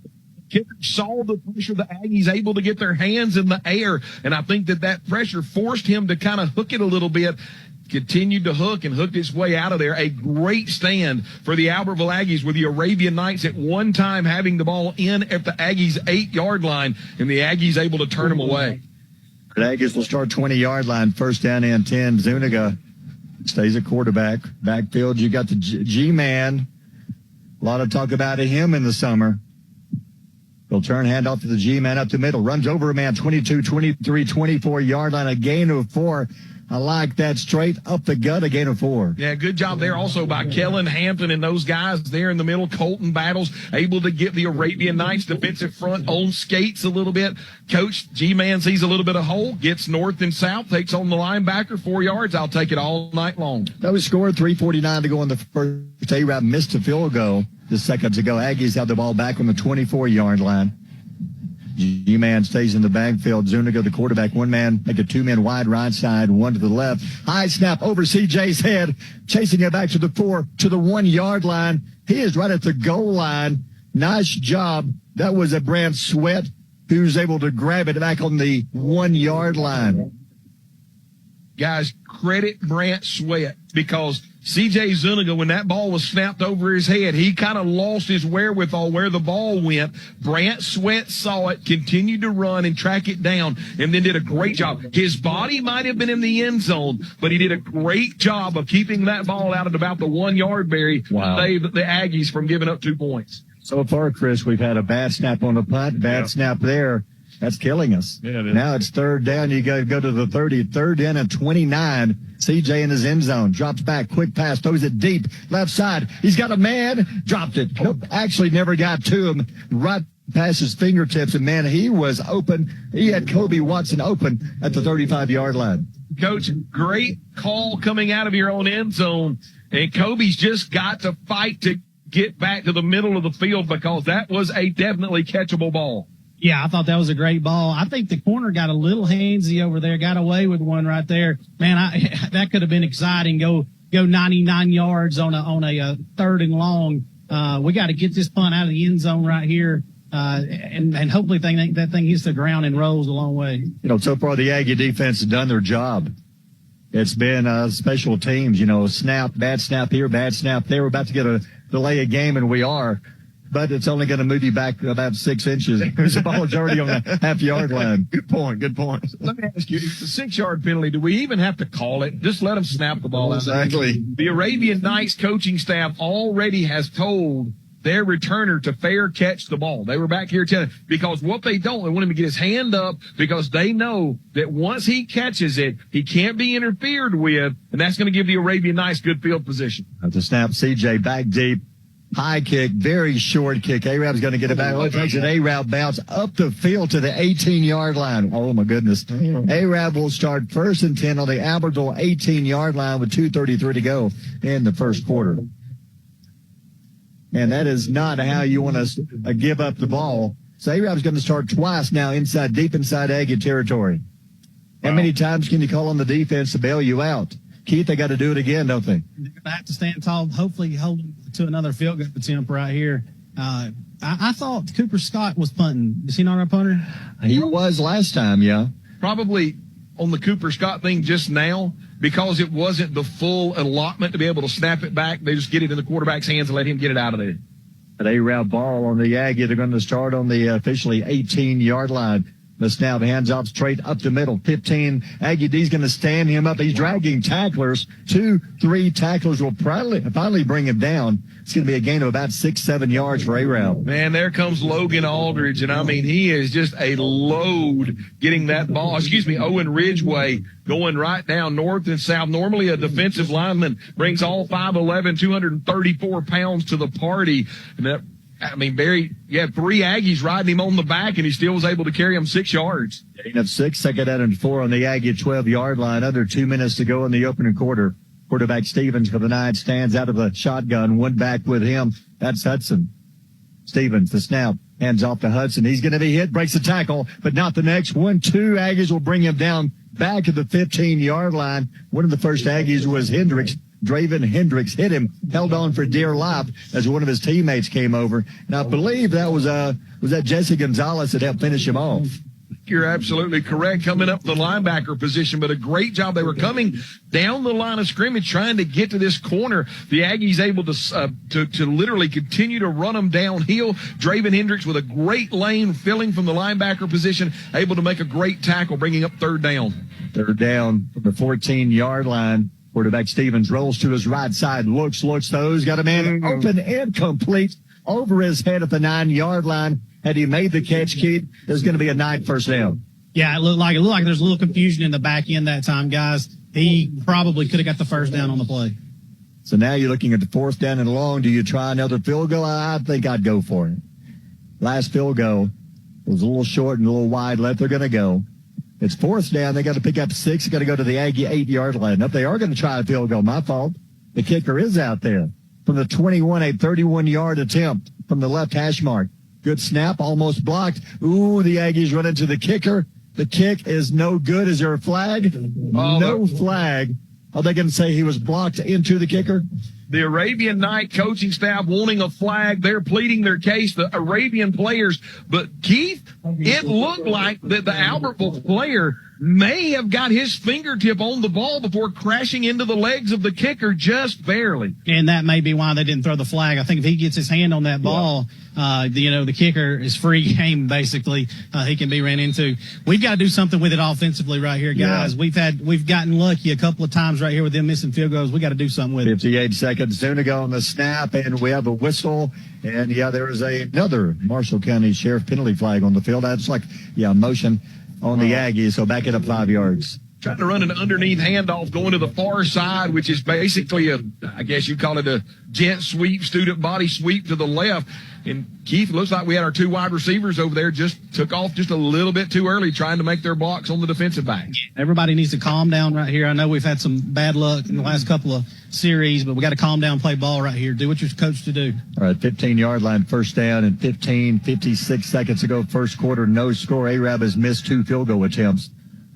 kicker saw the pressure. The Aggies able to get their hands in the air, and I think that pressure forced him to kind of hook it a little bit. Continued to hook and hooked its way out of there. A great stand for the Albertville Aggies with the Arabian Knights at one time having the ball in at the Aggies' 8-yard line, and the Aggies able to turn them away. The Aggies will start 20-yard line, first down and 10. Zuniga stays at quarterback. Backfield, you got the G-Man. A lot of talk about him in the summer. He'll turn, hand off to the G-Man up the middle. Runs over a man, 22, 23, 24-yard line, a gain of 4. I like that, straight up the gut, a gain of 4. Yeah, good job there also by Kellen Hampton and those guys there in the middle. Colton Battles able to get the Arabian Knights defensive front on skates a little bit. Coach G-Man sees a little bit of hole, gets north and south, takes on the linebacker, 4 yards. I'll take it all night long. That was scored, 3:49 to go in the first. A-Rab missed a field goal just seconds ago. Aggies have the ball back on the 24-yard line. G-Man stays in the backfield. Zuniga, the quarterback, one man, make it 2 men wide right side, one to the left. High snap over CJ's head, chasing it back to the 4, to the 1 yard line. He is right at the goal line. Nice job. That was a Brant Sweat who was able to grab it back on the 1 yard line. Guys, credit Brant Sweat, because C.J. Zuniga, when that ball was snapped over his head, he kind of lost his wherewithal where the ball went. Brant Sweat saw it, continued to run and track it down, and then did a great job. His body might have been in the end zone, but he did a great job of keeping that ball out at about the 1 yard barrier to save the Aggies from giving up 2 points. So far, Chris, we've had a bad snap on the punt, bad snap there. That's killing us. Yeah, it is. Now it's third down. You go to the 30, third in and 29. CJ in his end zone. Drops back. Quick pass. Throws it deep. Left side. He's got a man. Dropped it. Nope, actually never got to him. Right past his fingertips. And, man, he was open. He had Kobe Watson open at the 35-yard line. Coach, great call coming out of your own end zone. And Kobe's just got to fight to get back to the middle of the field, because that was a definitely catchable ball. Yeah, I thought that was a great ball. I think the corner got a little handsy over there, got away with one right there. Man, that could have been exciting. Go 99 yards on a third and long. We got to get this punt out of the end zone right here, and hopefully that thing hits the ground and rolls a long way. So far the Aggie defense has done their job. It's been special teams, snap, bad snap here, bad snap there. We're about to get a delay a game, and we are. But it's only going to move you back about 6 inches. The ball is already on the half-yard line. Good point. Let me ask you, if it's a 6-yard penalty, do we even have to call it? Just let them snap the ball out. Exactly. The Arabian Nights coaching staff already has told their returner to fair catch the ball. They were back here telling, because what they want him to get his hand up, because they know that once he catches it, he can't be interfered with, and that's going to give the Arabian Nights good field position. At the snap, CJ back deep. High kick, very short kick. Arab's going to get it back. Oh, it takes an Arab bounce up the field to the 18-yard line. Oh, my goodness. Arab will start 1st and 10 on the Albertville 18-yard line with 2:33 to go in the first quarter. And that is not how you want to give up the ball. So Arab's going to start twice now deep inside Aggie territory. How many times can you call on the defense to bail you out? Keith, they got to do it again, don't they? They're going to have to stand tall, hopefully hold to another field goal attempt right here. I thought Cooper Scott was punting. Is he not our punter? He was last time, yeah. Probably on the Cooper Scott thing just now, because it wasn't the full allotment to be able to snap it back. They just get it in the quarterback's hands and let him get it out of there. An A-route ball on the Aggie. They're going to start on the officially 18-yard line. The snap, hands off straight up the middle. 15. Aggie D's going to stand him up. He's dragging tacklers. 2-3 tacklers will finally bring him down. It's going to be a gain of about 6-7 yards for A-Round. Man, there comes Logan Aldridge, and I mean, he is just a load getting that ball. Owen Ridgeway going right down north and south. Normally a defensive lineman brings all 5'11", 234 pounds to the party. And that, Barry, you had 3 Aggies riding him on the back, and he still was able to carry him 6 yards. Gain of 6, second down and 4 on the Aggie 12-yard line. Under 2 minutes to go in the opening quarter. Quarterback Stevens for the Knights stands out of the shotgun. One back with him. That's Hudson. Stevens, the snap, hands off to Hudson. He's going to be hit, breaks the tackle, but not the next one. 2 Aggies will bring him down back at the 15-yard line. One of the first Aggies was Hendricks. Draven Hendricks hit him, held on for dear life as one of his teammates came over. And I believe that was that Jesse Gonzalez that helped finish him off. You're absolutely correct. Coming up the linebacker position, but a great job. They were coming down the line of scrimmage trying to get to this corner. The Aggies able to literally continue to run them downhill. Draven Hendricks with a great lane filling from the linebacker position, able to make a great tackle, bringing up third down. Third down from the 14-yard line. Quarterback Stevens rolls to his right side, looks, throws, got a man open, incomplete, over his head at the 9-yard line. Had he made the catch, Keith, there's going to be a 9 first down. Yeah, it looked like there's a little confusion in the back end that time, guys. He probably could have got the first down on the play. So now you're looking at the 4th down and long. Do you try another field goal? I think I'd go for it. Last field goal was a little short and a little wide left. They're going to go. It's 4th down. They got to pick up 6. They got to go to the Aggie 8-yard line. If they are going to try a field goal, my fault. The kicker is out there from the 21, a 31-yard attempt from the left hash mark. Good snap, almost blocked. Ooh, the Aggies run into the kicker. The kick is no good. Is there a flag? No flag Are they going to say he was blocked into the kicker? The Arabian Night coaching staff wanting a flag. They're pleading their case, the Arabian players. But, Keith, it looked like that the Albertville player may have got his fingertip on the ball before crashing into the legs of the kicker just barely. And that may be why they didn't throw the flag. I think if he gets his hand on that ball, the kicker is free game, basically. He can be ran into. We've got to do something with it offensively right here, guys. Yeah. We've gotten lucky a couple of times right here with them missing field goals. We got to do something with it. 58 seconds soon to go on the snap, and we have a whistle. And, there is another Marshall County Sheriff penalty flag on the field. That's like, motion on the Aggies, so back it up 5 yards. Trying to run an underneath handoff going to the far side, which is basically I guess you call it a jet sweep, student body sweep to the left. And Keith, looks like we had our two wide receivers over there just took off just a little bit too early trying to make their blocks on the defensive back. Everybody needs to calm down right here. I know we've had some bad luck in the last couple of series, but we got to calm down, play ball right here. Do what you're coached to do. All right, 15-yard line, first down, and 56 seconds ago, first quarter, no score. Arab has missed 2 field goal attempts.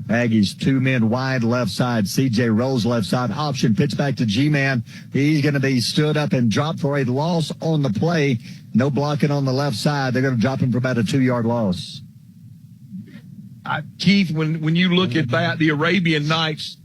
Aggies 2 men wide left side. CJ rolls left side. Option pitch back to G-Man. He's going to be stood up and dropped for a loss on the play. No blocking on the left side. They're going to drop him for about a 2-yard loss. Keith, when you look at that, the Arabian Nights,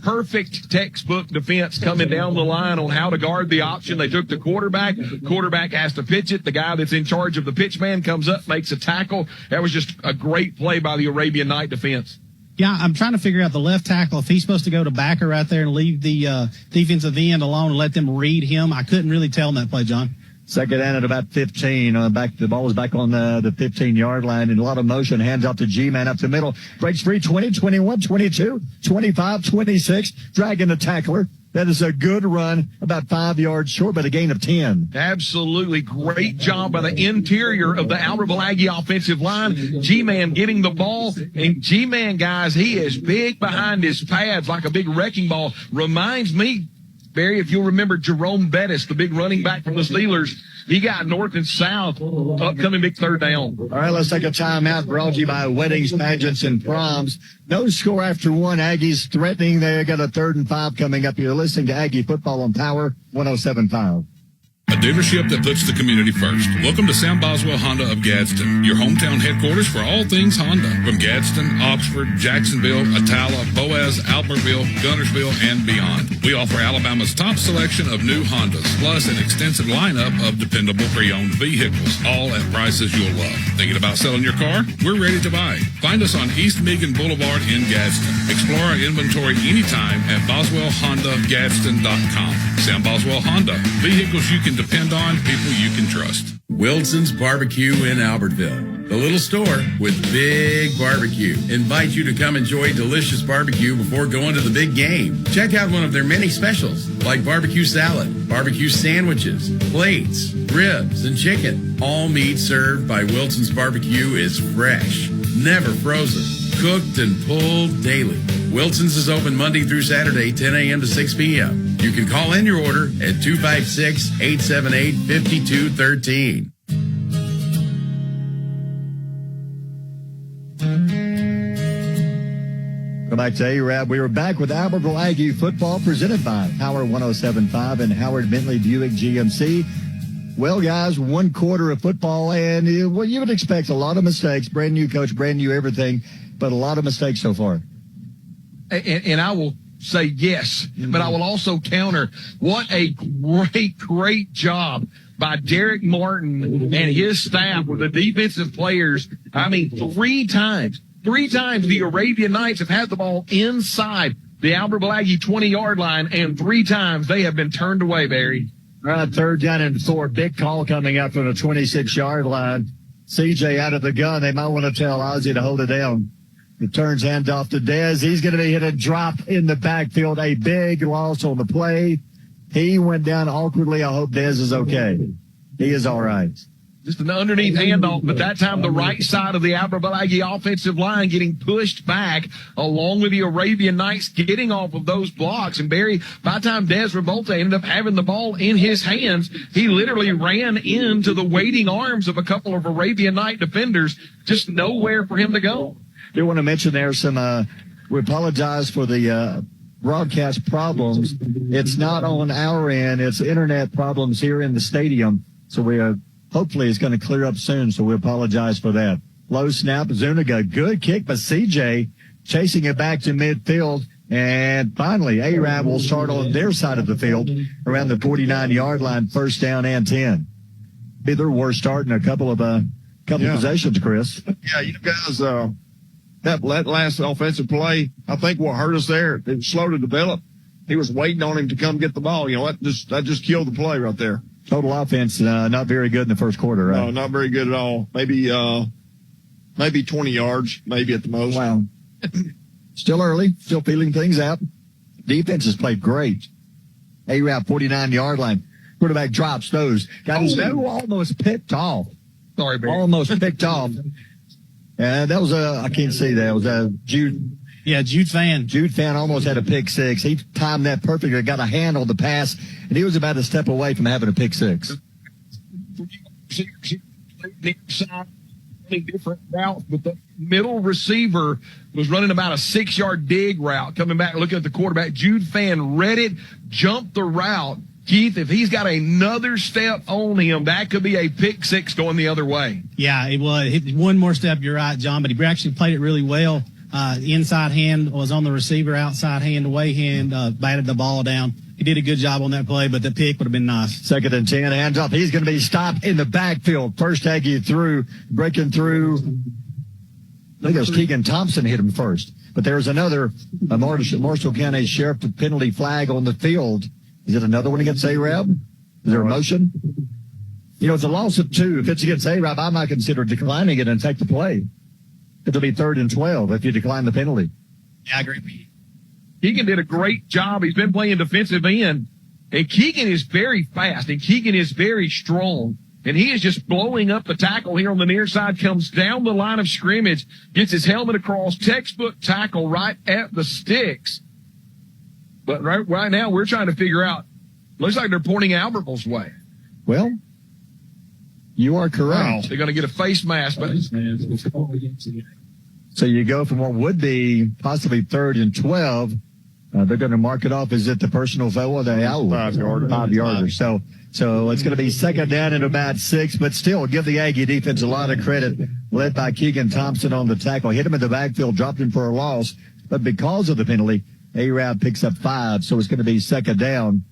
perfect textbook defense coming down the line on how to guard the option. They took the quarterback. Quarterback has to pitch it. The guy that's in charge of the pitch man comes up, makes a tackle. That was just a great play by the Arabian Night defense. Yeah, I'm trying to figure out the left tackle, if he's supposed to go to backer right there and leave the defensive end alone and let them read him. I couldn't really tell in that play, John. Second down at about 15. The ball was back on the 15-yard line, and a lot of motion. Hands off to G-Man up the middle. Breaks free, 20, 21, 22, 25, 26. Dragging the tackler. That is a good run, about 5 yards short, but a gain of 10. Absolutely great job by the interior of the Albertville Aggie offensive line. G-Man getting the ball. And G-Man, guys, he is big behind his pads like a big wrecking ball. Reminds me, Barry, if you'll remember Jerome Bettis, the big running back from the Steelers. He got north and south, upcoming big third down. All right, let's take a timeout brought to you by Weddings, Pageants, and Proms. No score after one. Aggies threatening. They got a 3rd and 5 coming up. You're listening to Aggie Football on Power 107.5. A dealership that puts the community first. Welcome to Sam Boswell Honda of Gadsden, your hometown headquarters for all things Honda. From Gadsden, Oxford, Jacksonville, Attala, Boaz, Albertville, Gunnersville, and beyond. We offer Alabama's top selection of new Hondas, plus an extensive lineup of dependable pre-owned vehicles, all at prices you'll love. Thinking about selling your car? We're ready to buy. Find us on East Meagan Boulevard in Gadsden. Explore our inventory anytime at BoswellHondaGadsden.com. Sam Boswell Honda. Vehicles you can depend on, people you can trust. Wilson's Barbecue in Albertville. The little store with big barbecue. Invite you to come enjoy delicious barbecue before going to the big game. Check out one of their many specials like barbecue salad, barbecue sandwiches, plates, ribs, and chicken. All meat served by Wilson's Barbecue is fresh, never frozen, cooked and pulled daily. Wilson's is open Monday through Saturday, 10 a.m. to 6 p.m. You can call in your order at 256-878-5213. Welcome back to A-Rab. We were back with Albertville Aggie Football presented by Power 107.5 and Howard Bentley Buick GMC. Well, guys, 1 quarter of football, and you would expect a lot of mistakes. Brand new coach, brand new everything, but a lot of mistakes so far. And I will say yes, but I will also counter. What a great job by Derek Martin and his staff with the defensive players. I mean, three times the Arabian Nights have had the ball inside the Albertville Aggie 20-yard line, and 3 times they have been turned away, Barry. All right, 3rd down and 4. Big call coming up from the 26-yard line. CJ out of the gun. They might want to tell Ozzie to hold it down. It turns handoff to Dez. He's going to be hit a drop in the backfield. A big loss on the play. He went down awkwardly. I hope Dez is okay. He is all right. Just an underneath handoff, but that time the right side of the Albertville Aggie offensive line getting pushed back along with the Arabian Nights getting off of those blocks. And Barry, by the time Des Revolte ended up having the ball in his hands, he literally ran into the waiting arms of a couple of Arabian Night defenders. Just nowhere for him to go. I do want to mention there we apologize for the broadcast problems. It's not on our end. It's internet problems here in the stadium. So we hopefully it's going to clear up soon. So we apologize for that. Low snap, Zuniga. Good kick by CJ, chasing it back to midfield. And finally, Arab will start on their side of the field around the 49-yard line, first down and 10. Be their worst start in a couple of possessions, Chris. Yeah, you guys, that last offensive play, I think what hurt us there, it was slow to develop. He was waiting on him to come get the ball. You know, that just killed the play right there. Total offense, not very good in the first quarter, right? No, not very good at all. Maybe 20 yards, maybe at the most. Wow. Still early, still feeling things out. Defense has played great. A-Rap, 49-yard line. Quarterback drops those. Got his nose almost picked off. Sorry, Barry. Almost picked off. And that was I can't see that. It was Jude. Yeah, Jude Fan. Jude Fan almost had a pick six. He timed that perfectly, got a hand on the pass, and he was about a step away from having a pick six. Different routes, but the middle receiver was running about a 6-yard dig route, coming back, looking at the quarterback. Jude Fan read it, jumped the route. Keith, if he's got another step on him, that could be a pick six going the other way. Yeah, it was. One more step, you're right, John, but he actually played it really well. Inside hand was on the receiver, outside hand, away hand, batted the ball down. He did a good job on that play, but the pick would have been nice. 2nd and 10, hands up. He's going to be stopped in the backfield. First Aggie breaking through. I think it was Keegan Thompson hit him first. But there's another Marshall County Sheriff penalty flag on the field. Is it another one against Arab? Is there a motion? You know, it's a loss of 2. If it's against Arab, I might consider declining it and take the play. It'll be 3rd and 12 if you decline the penalty. Yeah, I agree with you. Keegan did a great job. He's been playing defensive end. And Keegan is very fast, and Keegan is very strong. And he is just blowing up the tackle here on the near side, comes down the line of scrimmage, gets his helmet across, textbook tackle right at the sticks. But right now we're trying to figure out, looks like they're pointing Albertville's way. Well, you are correct. They're going to get a face mask. But so you go from what would be possibly 3rd and 12. They're going to mark it off. Is it the personal foul or the 5-yarder? So it's going to be 2nd down and about 6, but still give the Aggie defense a lot of credit, led by Keegan Thompson on the tackle. Hit him in the backfield, dropped him for a loss, but because of the penalty, A-Rab picks up 5, so it's going to be 2nd down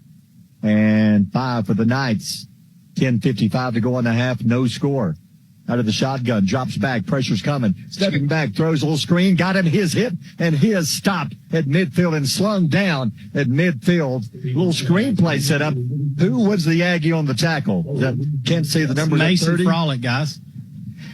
and 5 for the Knights. 10:55 to go in the half, no score. Out of the shotgun, drops back, pressure's coming. Stepping back, throws a little screen, got him his hit, and his stopped at midfield and slung down at midfield. Little screenplay set up. Who was the Aggie on the tackle? Can't see the numbers. Mason Frolic, guys.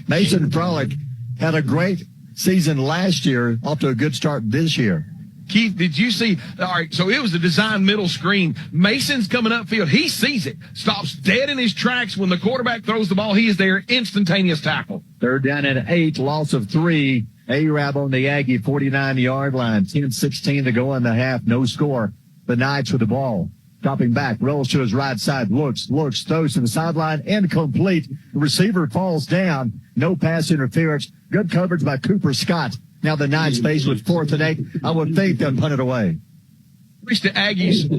Mason Frolic had a great season last year, off to a good start this year. Keith, did you see? All right, so it was a design middle screen. Mason's coming upfield. He sees it, stops dead in his tracks. When the quarterback throws the ball, he is there, instantaneous tackle. 3rd down and 8, loss of 3. A-Rab on the Aggie 49-yard line. 10:16 to go in the half, no score. The Knights with the ball. Dropping back, rolls to his right side, looks, throws to the sideline, incomplete. The receiver falls down. No pass interference. Good coverage by Cooper Scott. Now the Knights faced with 4th and 8. I would think they'll punt it away. Reach the Aggies.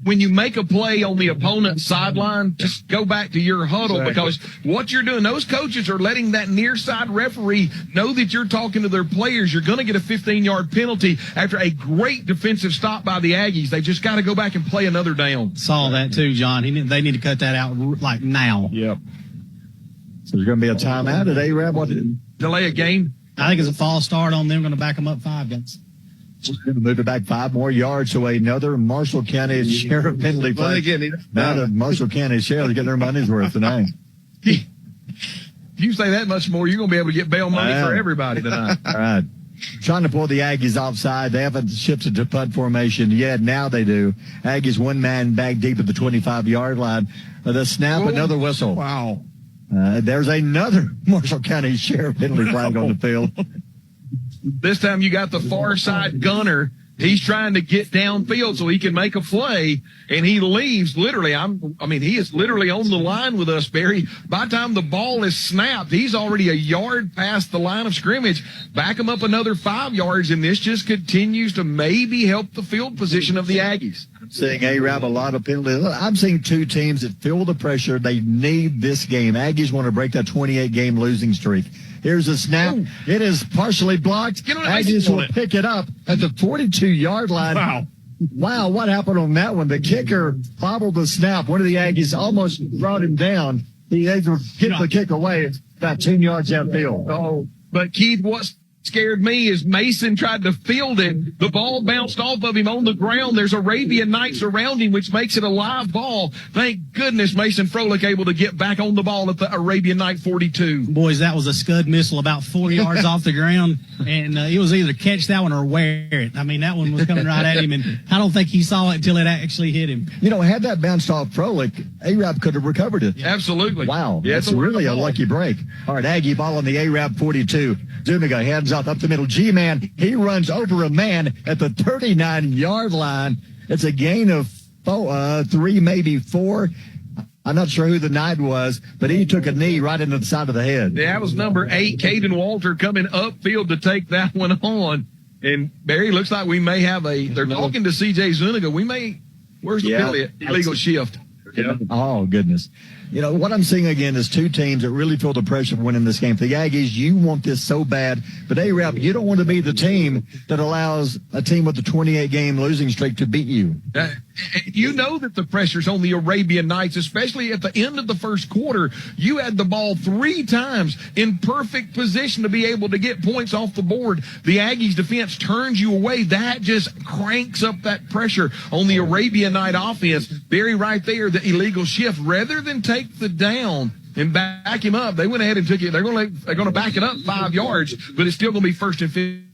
When you make a play on the opponent's sideline, just go back to your huddle, because what you're doing, those coaches are letting that near side referee know that you're talking to their players. You're going to get a 15-yard penalty after a great defensive stop by the Aggies. They just got to go back and play another down. Saw that too, John. They need to cut that out like now. Yep. So there's going to be a timeout at A-Rab. What? Delay a game. I think it's a false start on them. Going to back them up 5, guys. Going to move it back 5 more yards to another Marshall County Sheriff penalty flag. Now the Marshall County Sheriff is getting their money's worth tonight. If you say that much more, you're going to be able to get bail money for everybody tonight. All right. Trying to pull the Aggies offside. They haven't shifted to punt formation yet. Now they do. Aggies one man back deep at the 25-yard line. The snap, another whistle. Wow. There's another Marshall County Sheriff penalty flag on the field. This time you got the far side gunner He's trying to get downfield so he can make a play, and he leaves literally. He is literally on the line with us, Barry. By the time the ball is snapped, he's already a yard past the line of scrimmage. Back him up another 5 yards, and this just continues to maybe help the field position of the Aggies. Seeing A-Rab a lot of penalties. I'm seeing two teams that feel the pressure. They need this game. Aggies want to break that 28-game losing streak. Here's a snap. Ooh. It is partially blocked. Aggies will pick it up at the 42-yard line. Wow, what happened on that one? The kicker bobbled the snap. One of the Aggies almost brought him down. He had to get the kick away. It's about 10 yards downfield. Oh, but Keith, what's scared me is Mason tried to field it. The ball bounced off of him on the ground. There's Arabian Nights around him, which makes it a live ball. Thank goodness Mason Froelich able to get back on the ball at the Arabian Night 42. Boys, that was a scud missile about 4 yards off the ground, and it was either catch that one or wear it. I mean, that one was coming right at him, and I don't think he saw it until it actually hit him. Had that bounced off Froelich, A-Rab could have recovered it. Absolutely. Wow, that's really a lucky break. All right, Aggie ball on the A-Rab 42. Zuniga hands off up the middle. G-Man, he runs over a man at the 39-yard line. It's a gain of 3, maybe 4. I'm not sure who the Knight was, but he took a knee right into the side of the head. Yeah, that was number 8, Caden Walter, coming upfield to take that one on. And Barry, looks like we may have they're talking to C.J. Zuniga. Where's the penalty? Illegal shift. Yeah. Oh, goodness. What I'm seeing again is two teams that really feel the pressure of winning this game. For the Aggies, you want this so bad. But, A-Rab, you don't want to be the team that allows a team with a 28-game losing streak to beat you. You know that the pressure's on the Arabian Nights, especially at the end of the first quarter. You had the ball 3 times in perfect position to be able to get points off the board. The Aggies defense turns you away. That just cranks up that pressure on the Arabian Night offense. Barry, right there, the illegal shift. Rather than take the down and back him up, they went ahead and took it. They're going to back it up 5 yards, but it's still going to be 1st and 15.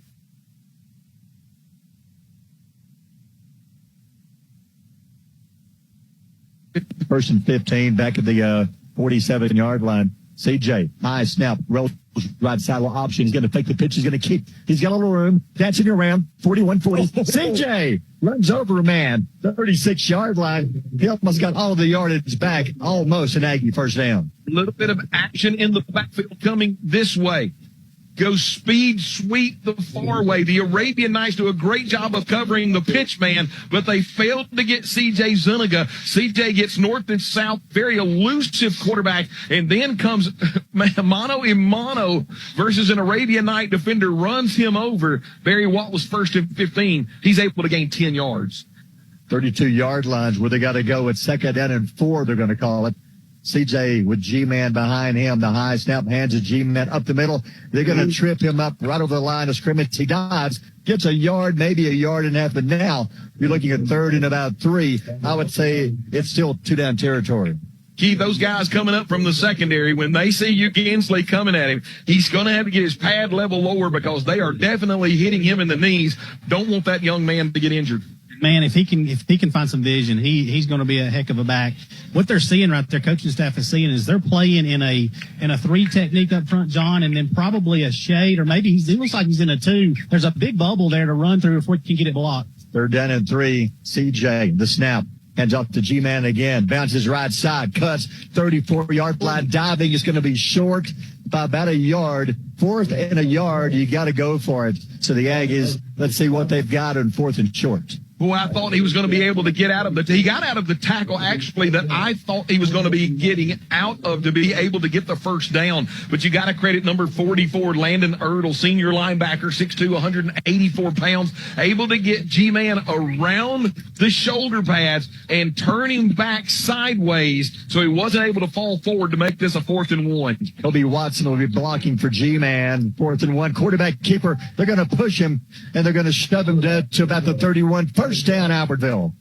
First and 15, back at the 47-yard line. CJ, high snap, rolls right side option. He's going to take the pitch. He's going to keep. He's got a little room. Dancing around. 41-40. CJ runs over a man. 36-yard line. He almost got all of the yardage back. Almost an Aggie first down. A little bit of action in the backfield coming this way. Go speed sweep the far way. The Arabian Nights do a great job of covering the pitch man, but they failed to get C.J. Zuniga. C.J. gets north and south, very elusive quarterback, and then comes mano a mano versus an Arabian Night defender, runs him over. Barry Watt was 1st and 15. He's able to gain 10 yards. 32-yard lines where they got to go. It's 2nd down and 4, they're going to call it. CJ with G-Man behind him. The high snap, hands of G-Man up the middle. They're going to trip him up right over the line of scrimmage. He dives, gets a yard, maybe a yard and a half. But now you're looking at 3rd and about 3. I would say it's still 2-down territory. Keith, those guys coming up from the secondary, when they see you Gensley coming at him, he's going to have to get his pad level lower because they are definitely hitting him in the knees. Don't want that young man to get injured. Man, if he can find some vision, he's going to be a heck of a back. What they're seeing right there, coaching staff is seeing, is they're playing in a 3 technique up front, John, and then probably a shade, or maybe it looks like he's in a 2. There's a big bubble there to run through before he can get it blocked. 3rd down and 3. CJ, the snap. Hands off to G-Man again. Bounces right side. Cuts. 34-yard line. Diving is going to be short by about a yard. 4th and a yard. You got to go for it. So the Aggies, let's see what they've got on 4th and short. Boy, I thought he was going to be able to get out of he got out of the tackle, actually, that I thought he was going to be getting out of to be able to get the first down. But you got to credit number 44, Landon Erdl, senior linebacker, 6'2", 184 pounds, able to get G-Man around the shoulder pads and turn him back sideways so he wasn't able to fall forward to make this a 4th and 1. Kobe Watson will be blocking for G-Man. 4th and 1. Quarterback keeper. They're going to push him, and they're going to shove him to about the 31. First down, Albertville.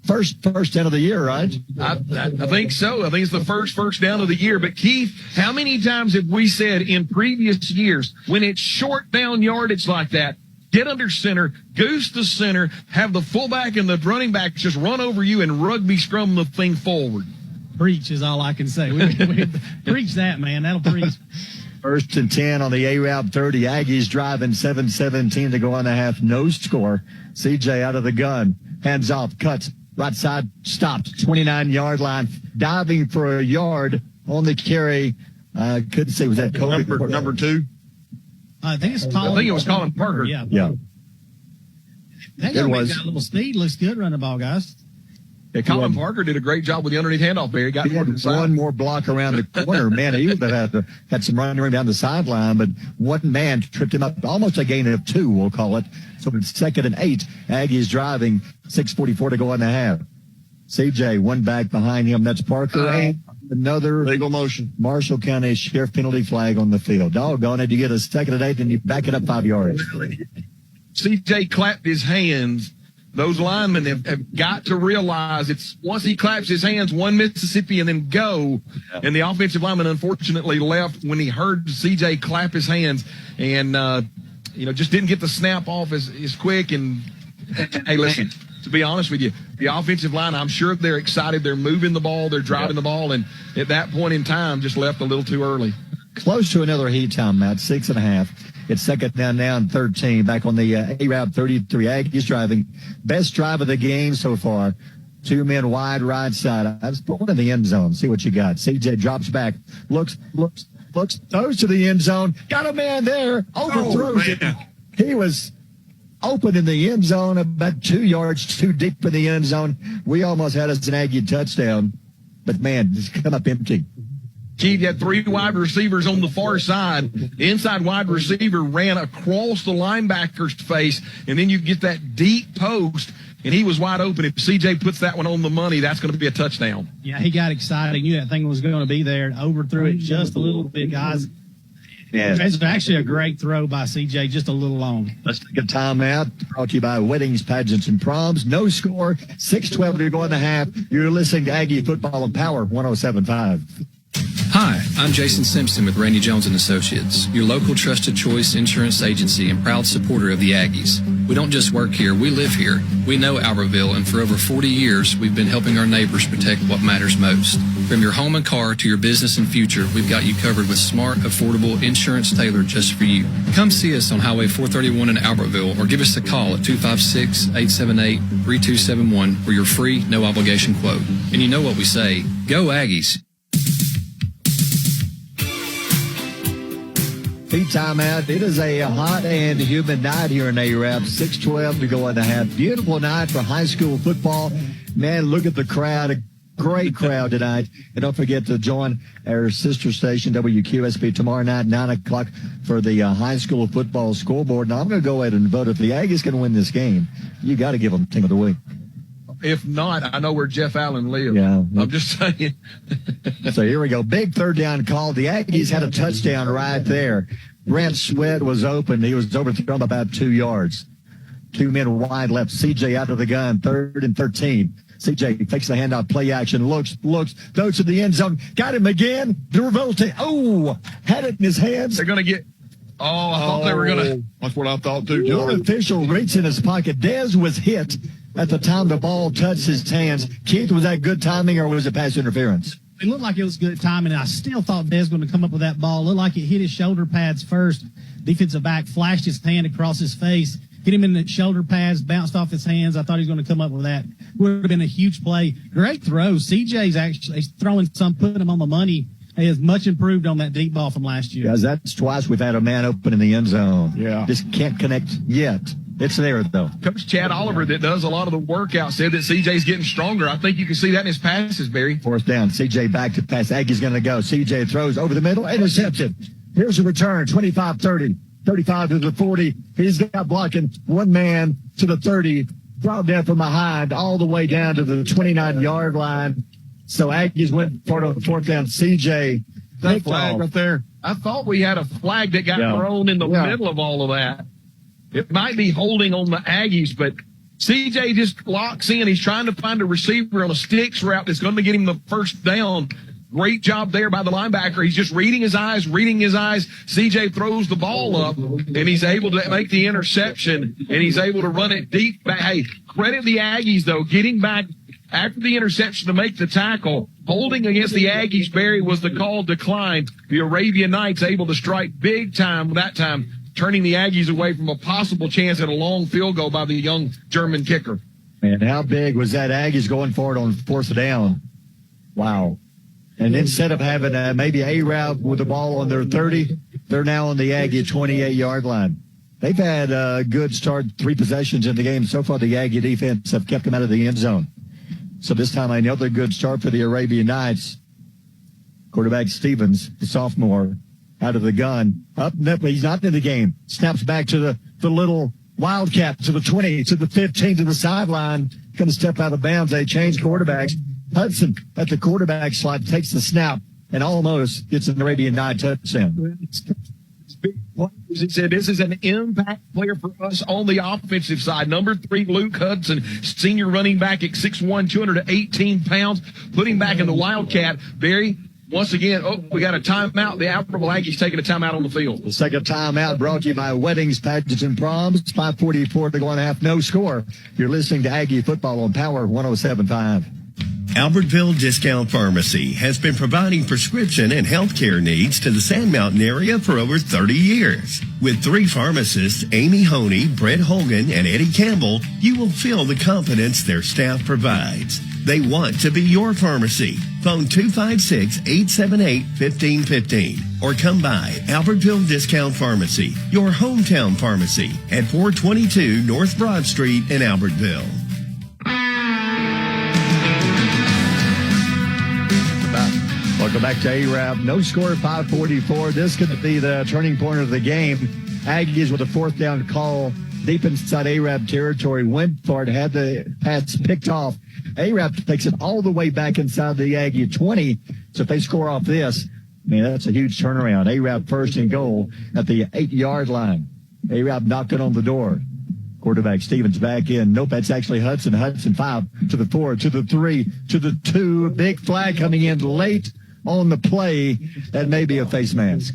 First down of the year, right? I think so. I think it's the first down of the year. But, Keith, how many times have we said in previous years, when it's short down yardage like that, get under center, goose the center, have the fullback and the running back just run over you and rugby scrum the thing forward? Preach is all I can say. We preach that, man. That'll preach. First and 10 on the A-Route 30. Aggies driving 7:17 to go on the half. No score. CJ out of the gun. Hands off. Cuts. Right side. Stopped. 29-yard line. Diving for a yard on the carry. Couldn't see. Was that Kobe? Number 2? I think it's Colin. I think it was Colin Parker. Yeah. That It guy was. got a little speed. Looks good running the ball, guys. Yeah, Colin Parker did a great job with the underneath handoff there. He got He had one more block around the corner. Man, he would have had some running down the sideline, but one man tripped him up. Almost a gain of 2, we'll call it. So it's 2nd and 8. Aggies driving 6:44 to go on the half. CJ, one back behind him. That's Parker. And another legal motion. Marshall County Sheriff penalty flag on the field. Doggone it. You get a 2nd and 8, and you back it up 5 yards. CJ clapped his hands. Those linemen have got to realize it's once he claps his hands, one Mississippi and then go. And the offensive lineman unfortunately left when he heard CJ clap his hands and, just didn't get the snap off as quick. And hey, listen, to be honest with you, the offensive line, I'm sure they're excited. They're moving the ball. They're driving the ball. And at that point in time, just left a little too early. Close to another heat time, Matt. 6.5. It's 2nd down now and 13. Back on the A-Route 33. Aggies driving. Best drive of the game so far. 2 men wide right side. I just put one in the end zone. See what you got. CJ drops back. Looks. Throws to the end zone. Got a man there. Overthrows it. He was open in the end zone, about 2 yards too deep in the end zone. We almost had us an Aggie touchdown. But, man, just come up empty. Keith had 3 wide receivers on the far side. The inside wide receiver ran across the linebacker's face, and then you get that deep post, and he was wide open. If CJ puts that one on the money, that's going to be a touchdown. Yeah, he got excited. He knew that thing was going to be there and overthrew it just a little bit, guys. Yeah. It's actually a great throw by CJ, just a little long. Let's take a timeout. Brought to you by Weddings, Pageants, and Proms. No score. 6:12 to go in the half. You're listening to Aggie Football and Power 107.5. Hi, I'm Jason Simpson with Randy Jones & Associates, your local trusted choice insurance agency and proud supporter of the Aggies. We don't just work here, we live here. We know Albertville, and for over 40 years, we've been helping our neighbors protect what matters most. From your home and car to your business and future, we've got you covered with smart, affordable insurance tailored just for you. Come see us on Highway 431 in Albertville or give us a call at 256-878-3271 for your free, no obligation quote. And you know what we say, go Aggies. Heat timeout. It is a hot and humid night here in A-Rap. 6:12 to go in the half. Beautiful night for high school football. Man, look at the crowd. A great crowd tonight. And don't forget to join our sister station, WQSB, tomorrow night, 9 o'clock, for the high school football scoreboard. Now, I'm going to go ahead and vote. If the Aggies can win this game, you got to give them Team of the Week. If not, I know where Jeff Allen lives. Yeah. I'm just saying. So here we go. Big 3rd down call. The Aggies had a touchdown right there. Brent Sweat was open. He was overthrown by about 2 yards. 2 men wide left. CJ out of the gun. 3rd and 13. CJ takes the handoff, play action, looks, throws to the end zone. Got him again. Dervolte. Oh, had it in his hands. They're going to get. Oh, I thought they were going to. That's what I thought too, John. One official reached in his pocket. Dez was hit at the time the ball touched his hands. Keith, was that good timing or was it pass interference? It looked like it was good timing. I still thought Dez was going to come up with that ball. It looked like it hit his shoulder pads first. Defensive back flashed his hand across his face, hit him in the shoulder pads, bounced off his hands. I thought he was going to come up with that. Would have been a huge play. Great throw. CJ's actually throwing some, putting him on the money. He is much improved on that deep ball from last year. Guys, that's twice we've had a man open in the end zone. Yeah. Just can't connect yet. It's there, though. Coach Chad Oliver, that does a lot of the workout, said that CJ's getting stronger. I think you can see that in his passes, Barry. 4th down. CJ back to pass. Aggie's going to go. CJ throws over the middle. Intercepted. Here's a return. 25-30. 35 to the 40. He's got blocking. One man to the 30. Brought down from behind all the way down to the 29-yard line. So Aggies went for the 4th down. CJ. That flag right there. I thought we had a flag that got thrown in the middle of all of that. It might be holding on the Aggies, but CJ just locks in. He's trying to find a receiver on a sticks route that's going to get him the 1st down. Great job there by the linebacker. He's just reading his eyes. CJ throws the ball up, and he's able to make the interception, and he's able to run it deep back. Hey, credit the Aggies, though, getting back after the interception to make the tackle. Holding against the Aggies, Barry, was the call declined. The Arabian Knights able to strike big time that time, turning the Aggies away from a possible chance at a long field goal by the young German kicker. Man, how big was that? Aggies going for it on 4th down. Wow. And instead of having maybe A-Route with the ball on their 30, they're now on the Aggie 28-yard line. They've had a good start, 3 possessions in the game. So far, the Aggie defense have kept them out of the end zone. So this time, another good start for the Arabian Knights. Quarterback Stevens, the sophomore, out of the gun. Up, he's not in the game. Snaps back to the little Wildcat, to the 20, to the 15, to the sideline. Going to step out of bounds. They change quarterbacks. Hudson at the quarterback slot takes the snap and almost gets an Arabian Knight touchdown. He said this is an impact player for us on the offensive side. Number 3, Luke Hudson, senior running back at 6'1", 218 pounds. Put him back in the Wildcat. Barry, once again, we got a timeout. The Albertville Aggies taking a timeout on the field. The second timeout brought to you by Weddings, Pageants, and Proms. 5:44 to go on half, no score. You're listening to Aggie Football on Power 107.5. Albertville Discount Pharmacy has been providing prescription and healthcare needs to the Sand Mountain area for over 30 years. With 3 pharmacists, Amy Honey, Brett Hogan, and Eddie Campbell, you will feel the confidence their staff provides. They want to be your pharmacy. Phone 256-878-1515 or come by Albertville Discount Pharmacy, your hometown pharmacy at 422 North Broad Street in Albertville. Welcome back to A-Rap. No score, 5:44. This could be the turning point of the game. Aggies with a 4th down call deep inside A-Rap territory. Went for it, had the pass picked off. A-Rap takes it all the way back inside the Aggie 20. So if they score off this, man, that's a huge turnaround. A-Rap 1st and goal at the 8-yard line. A-Rap knocking on the door. Quarterback Stevens back in. Nope, that's actually Hudson. Hudson 5 to the 4, to the 3, to the 2. Big flag coming in late on the play. That may be a face mask.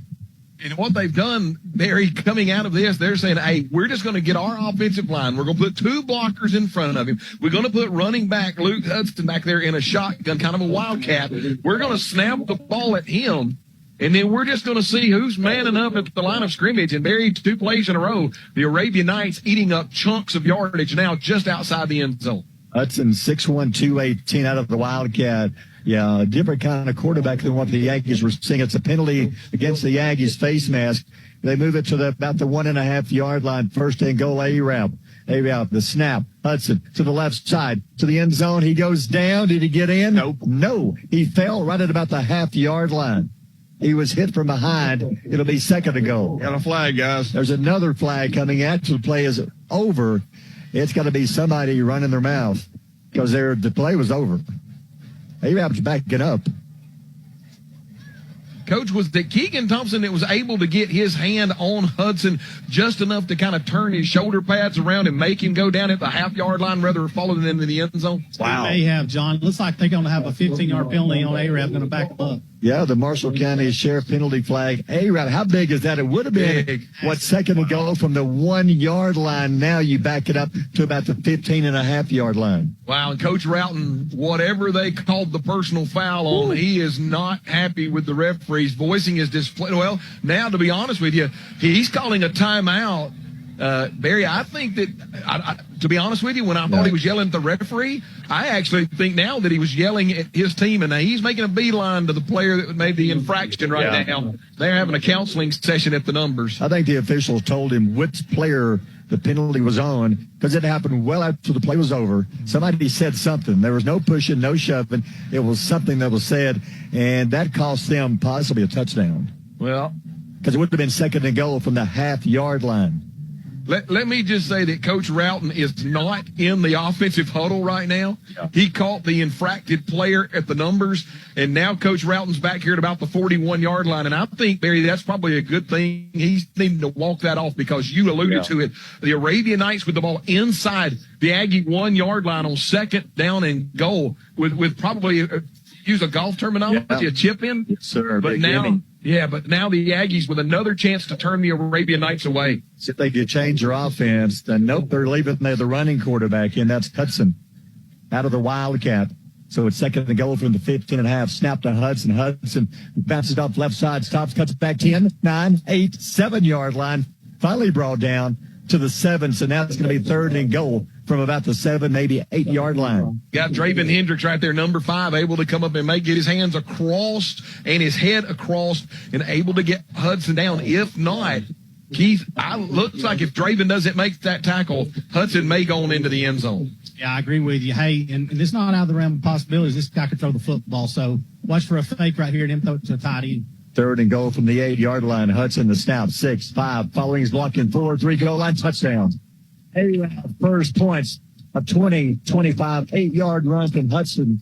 And what they've done, Barry, coming out of this, they're saying, hey, we're just going to get our offensive line. We're going to put 2 blockers in front of him. We're going to put running back Luke Hudson back there in a shotgun, kind of a wildcat. We're going to snap the ball at him, and then we're just going to see who's manning up at the line of scrimmage. And Barry, 2 plays in a row, the Arabian Knights eating up chunks of yardage now just outside the end zone. Hudson, 6'1", 218 out of the Wildcat. Yeah, a different kind of quarterback than what the Aggies were seeing. It's a penalty against the Aggies face mask. They move it to about the 1.5-yard line. 1st and goal, A-Route. A-Route, the snap. Hudson to the left side, to the end zone. He goes down. Did he get in? Nope. No. He fell right at about the half-yard line. He was hit from behind. It'll be 2nd and goal. Got a flag, guys. There's another flag coming after the play is over. It's got to be somebody running their mouth because the play was over. A-Rap's backing up. Coach, was that Keegan Thompson that was able to get his hand on Hudson just enough to kind of turn his shoulder pads around and make him go down at the half-yard line rather than follow them into the end zone? Wow. They may have, John. Looks like they're going to have a 15-yard penalty on A-Rap, going to back them up. Yeah, the Marshall County Sheriff penalty flag. A-Rap, how big is that? It would have been, big. 2nd and goal from the 1-yard line. Now you back it up to about the 15.5-yard line. Wow, and Coach Roughton, whatever they called the personal foul on, he is not happy with the referees, voicing his displeasure. Well, now, to be honest with you, he's calling a timeout. Barry, I think that, to be honest with you, when I thought he was yelling at the referee, I actually think now that he was yelling at his team, and he's making a beeline to the player that made the infraction right now. They're having a counseling session at the numbers. I think the officials told him which player the penalty was on because it happened well after the play was over. Somebody said something. There was no pushing, no shoving. It was something that was said, and that cost them possibly a touchdown. Well, because it would have been 2nd and goal from the half-yard line. Let me just say that Coach Roughton is not in the offensive huddle right now. Yeah. He caught the infracted player at the numbers, and now Coach Roughton's back here at about the 41-yard line. And I think, Barry, that's probably a good thing. He's needing to walk that off because you alluded to it. The Arabian Knights with the ball inside the Aggie 1-yard line on 2nd down and goal with probably use a golf terminology, a chip in. Yes, sir. But now the Aggies with another chance to turn the Arabian Knights away. If they could change their offense, then nope, they're leaving the running quarterback in. That's Hudson. out of the Wildcat. So it's second and goal from the 15.5. Snap to Hudson. Hudson bounces it off left side, stops, cuts it back 10, 9, 8, 7-yard line. Finally brought down to the 7. So now it's going to be third and goal from about the 7, maybe 8-yard line. Got Draven Hendricks right there, number 5, able to come up and get his hands across and his head across and able to get Hudson down. If not, Keith, looks like if Draven doesn't make that tackle, Hudson may go on into the end zone. Yeah, I agree with you. Hey, and it's not out of the realm of possibilities. This guy could throw the football. So watch for a fake right here and him throw it to a tight end. Third and goal from the 8-yard line. Hudson, the snap, 6, 5. Following his blocking 4, 3 goal line touchdown. First points of 20, 25, 8-yard run from Hudson.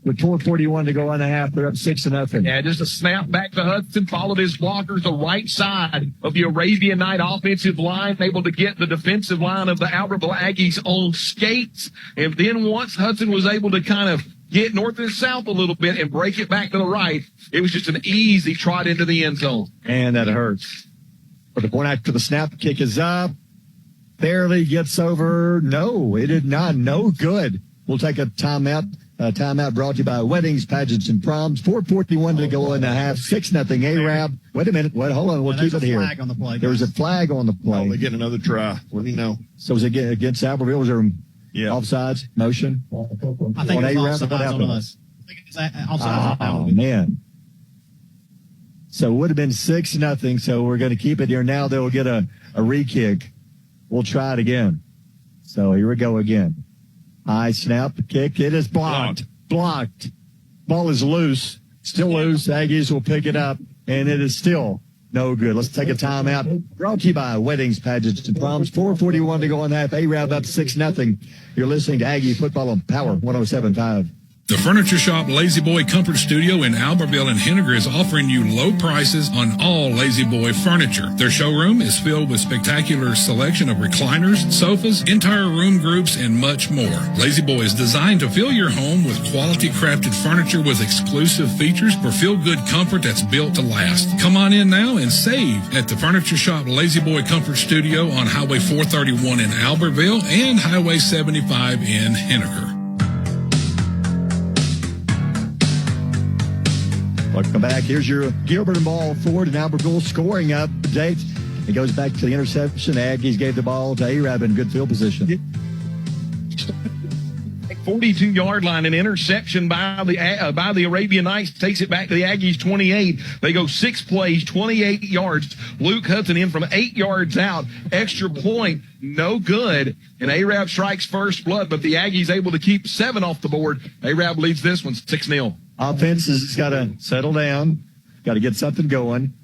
With 4:41 to go on the half, they're up 6-0. Yeah, just a snap back to Hudson, followed his blockers, the right side of the Arabian Night offensive line, able to get the defensive line of the Albertville Aggies on skates. And then once Hudson was able to kind of get north and south a little bit and break it back to the right, it was just an easy trot into the end zone. And that hurts. But the point after the snap, kick is up. Barely gets over. No, it did not. No good. We'll take a timeout. Timeout brought to you by Weddings, Pageants, and Proms. 4:41 to go in the half. 6-0 Arab. Wait a minute. Hold on. We'll keep it here. Flag on the play, there was a flag on the play. Oh, they get another try. What do you know? So was it against Albertville? Was there offsides? Motion? I think it was offsides on us. I think it was offsides. Oh, man. So it would have been 6-0. So we're going to keep it here. Now they'll get a re-kick. We'll try it again. So here we go again. High snap, kick. It is blocked. Blocked. Ball is loose. Still loose. Aggies will pick it up, and it is still no good. Let's take a timeout. Brought to you by Weddings, Pageants, and Proms. 4:41 to go on half. Arab up 6-0. You're listening to Aggie Football on Power 107.5. The Furniture Shop Lazy Boy Comfort Studio in Albertville and Henniger is offering you low prices on all Lazy Boy furniture. Their showroom is filled with spectacular selection of recliners, sofas, entire room groups, and much more. Lazy Boy is designed to fill your home with quality crafted furniture with exclusive features for feel-good comfort that's built to last. Come on in now and save at the Furniture Shop Lazy Boy Comfort Studio on Highway 431 in Albertville and Highway 75 in Henniger. Welcome back. Here's your Gilbert and Ball Ford and Albertville scoring update. It goes back to the interception. Aggies gave the ball to Arab in good field position. 42-yard line, an interception by the Arabian Nights takes it back to the Aggies 28. They go 6 plays, 28 yards. Luke Hudson in from 8 yards out. Extra point, no good. And Arab strikes first blood, but the Aggies able to keep 7 off the board. Arab leads this one 6-0. Offense has got to settle down, got to get something going.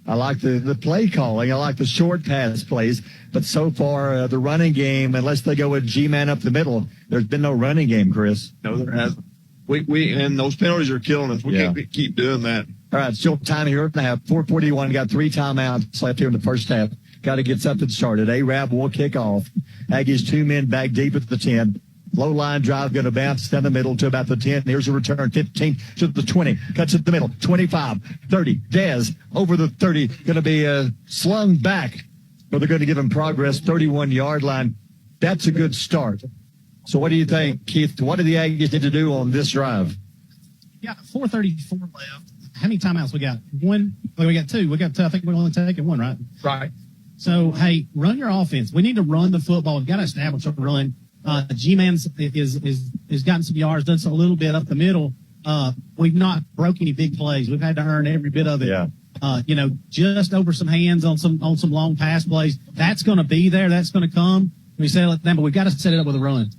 I like the play calling. I like the short pass plays. But so far, the running game, unless they go with G-man up the middle, there's been no running game, Chris. No, there hasn't. And those penalties are killing us. We can't keep doing that. All right, still time here to have 4:41. Got 3 timeouts left here in the first half. Got to get something started. Arab will kick off. Aggies 2 men back deep at the 10. Low line drive going to bounce down the middle to about the 10. Here's a return, 15 to the 20. Cuts it to the middle, 25, 30. Dez over the 30. Going to be slung back. But they're going to give him progress, 31-yard line. That's a good start. So what do you think, Keith? What do the Aggies need to do on this drive? Yeah, 4:34 left. How many timeouts we got? One? Well, we got 2. We got 2. I think we're only taking 1, right? Right. So, hey, run your offense. We need to run the football. We've got to establish a run. G-Man's is gotten some yards, done a little bit up the middle. We've not broke any big plays. We've had to earn every bit of it. Yeah. Just over some hands on some long pass plays. That's going to be there. That's going to come. We say it then, but we've got to set it up with a run.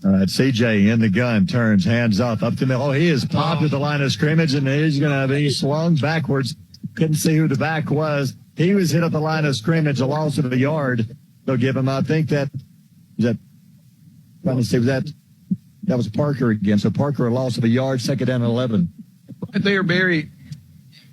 All right, CJ in the gun, turns, hands off, up the middle. Oh, he is popped at the line of scrimmage, and he's going to be swung backwards. Couldn't see who the back was. He was hit at the line of scrimmage, a loss of a yard. They'll give him, I think that was Parker again. So Parker, a loss of a yard, 2nd down and 11. Right there, Barry,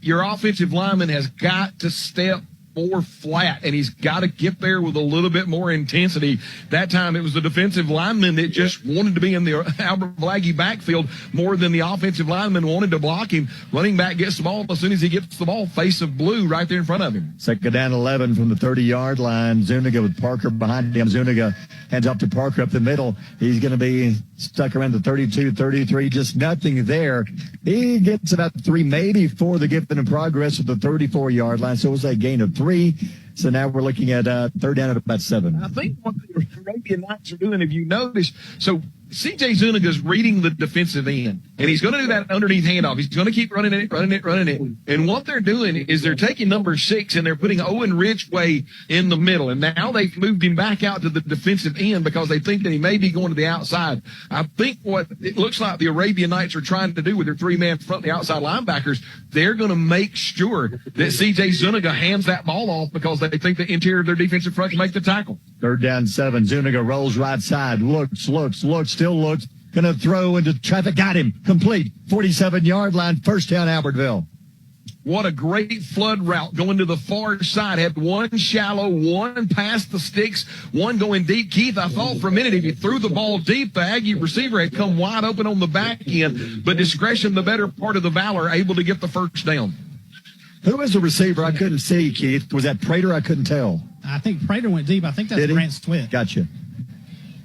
your offensive lineman has got to step more flat, and he's got to get there with a little bit more intensity. That time it was the defensive lineman that just wanted to be in the Albertville Aggie backfield more than the offensive lineman wanted to block him. Running back gets the ball. As soon as he gets the ball, face of blue right there in front of him. Second down 11 from the 30-yard line. Zuniga with Parker behind him. Zuniga hands off to Parker up the middle. He's going to be stuck around the 32, 33, just nothing there. He gets about 3, maybe 4 to get in progress at the 34-yard line. So it was a gain of 3. So now we're looking at third down at about 7. I think what the Arabian Nights are doing, if you notice, so C.J. Zuniga's reading the defensive end, and he's going to do that underneath handoff. He's going to keep running it. And what they're doing is they're taking number 6 and they're putting Owen Ridgway in the middle. And now they've moved him back out to the defensive end because they think that he may be going to the outside. I think what it looks like the Arabian Nights are trying to do with their 3-man front, the outside linebackers, they're going to make sure that C.J. Zuniga hands that ball off because they think the interior of their defensive front can make the tackle. Third down 7. Zuniga rolls right side. Looks, still looks. Going to throw into traffic. Got him. Complete. 47-yard line. First down, Albertville. What a great flood route going to the far side. Had one shallow, one past the sticks, one going deep. Keith, I thought for a minute if he threw the ball deep, the Aggie receiver had come wide open on the back end. But discretion, the better part of the valor, able to get the first down. Who was the receiver? I couldn't see, Keith. Was that Prater? I couldn't tell. I think Prater went deep. I think that's Grant Swift. Gotcha.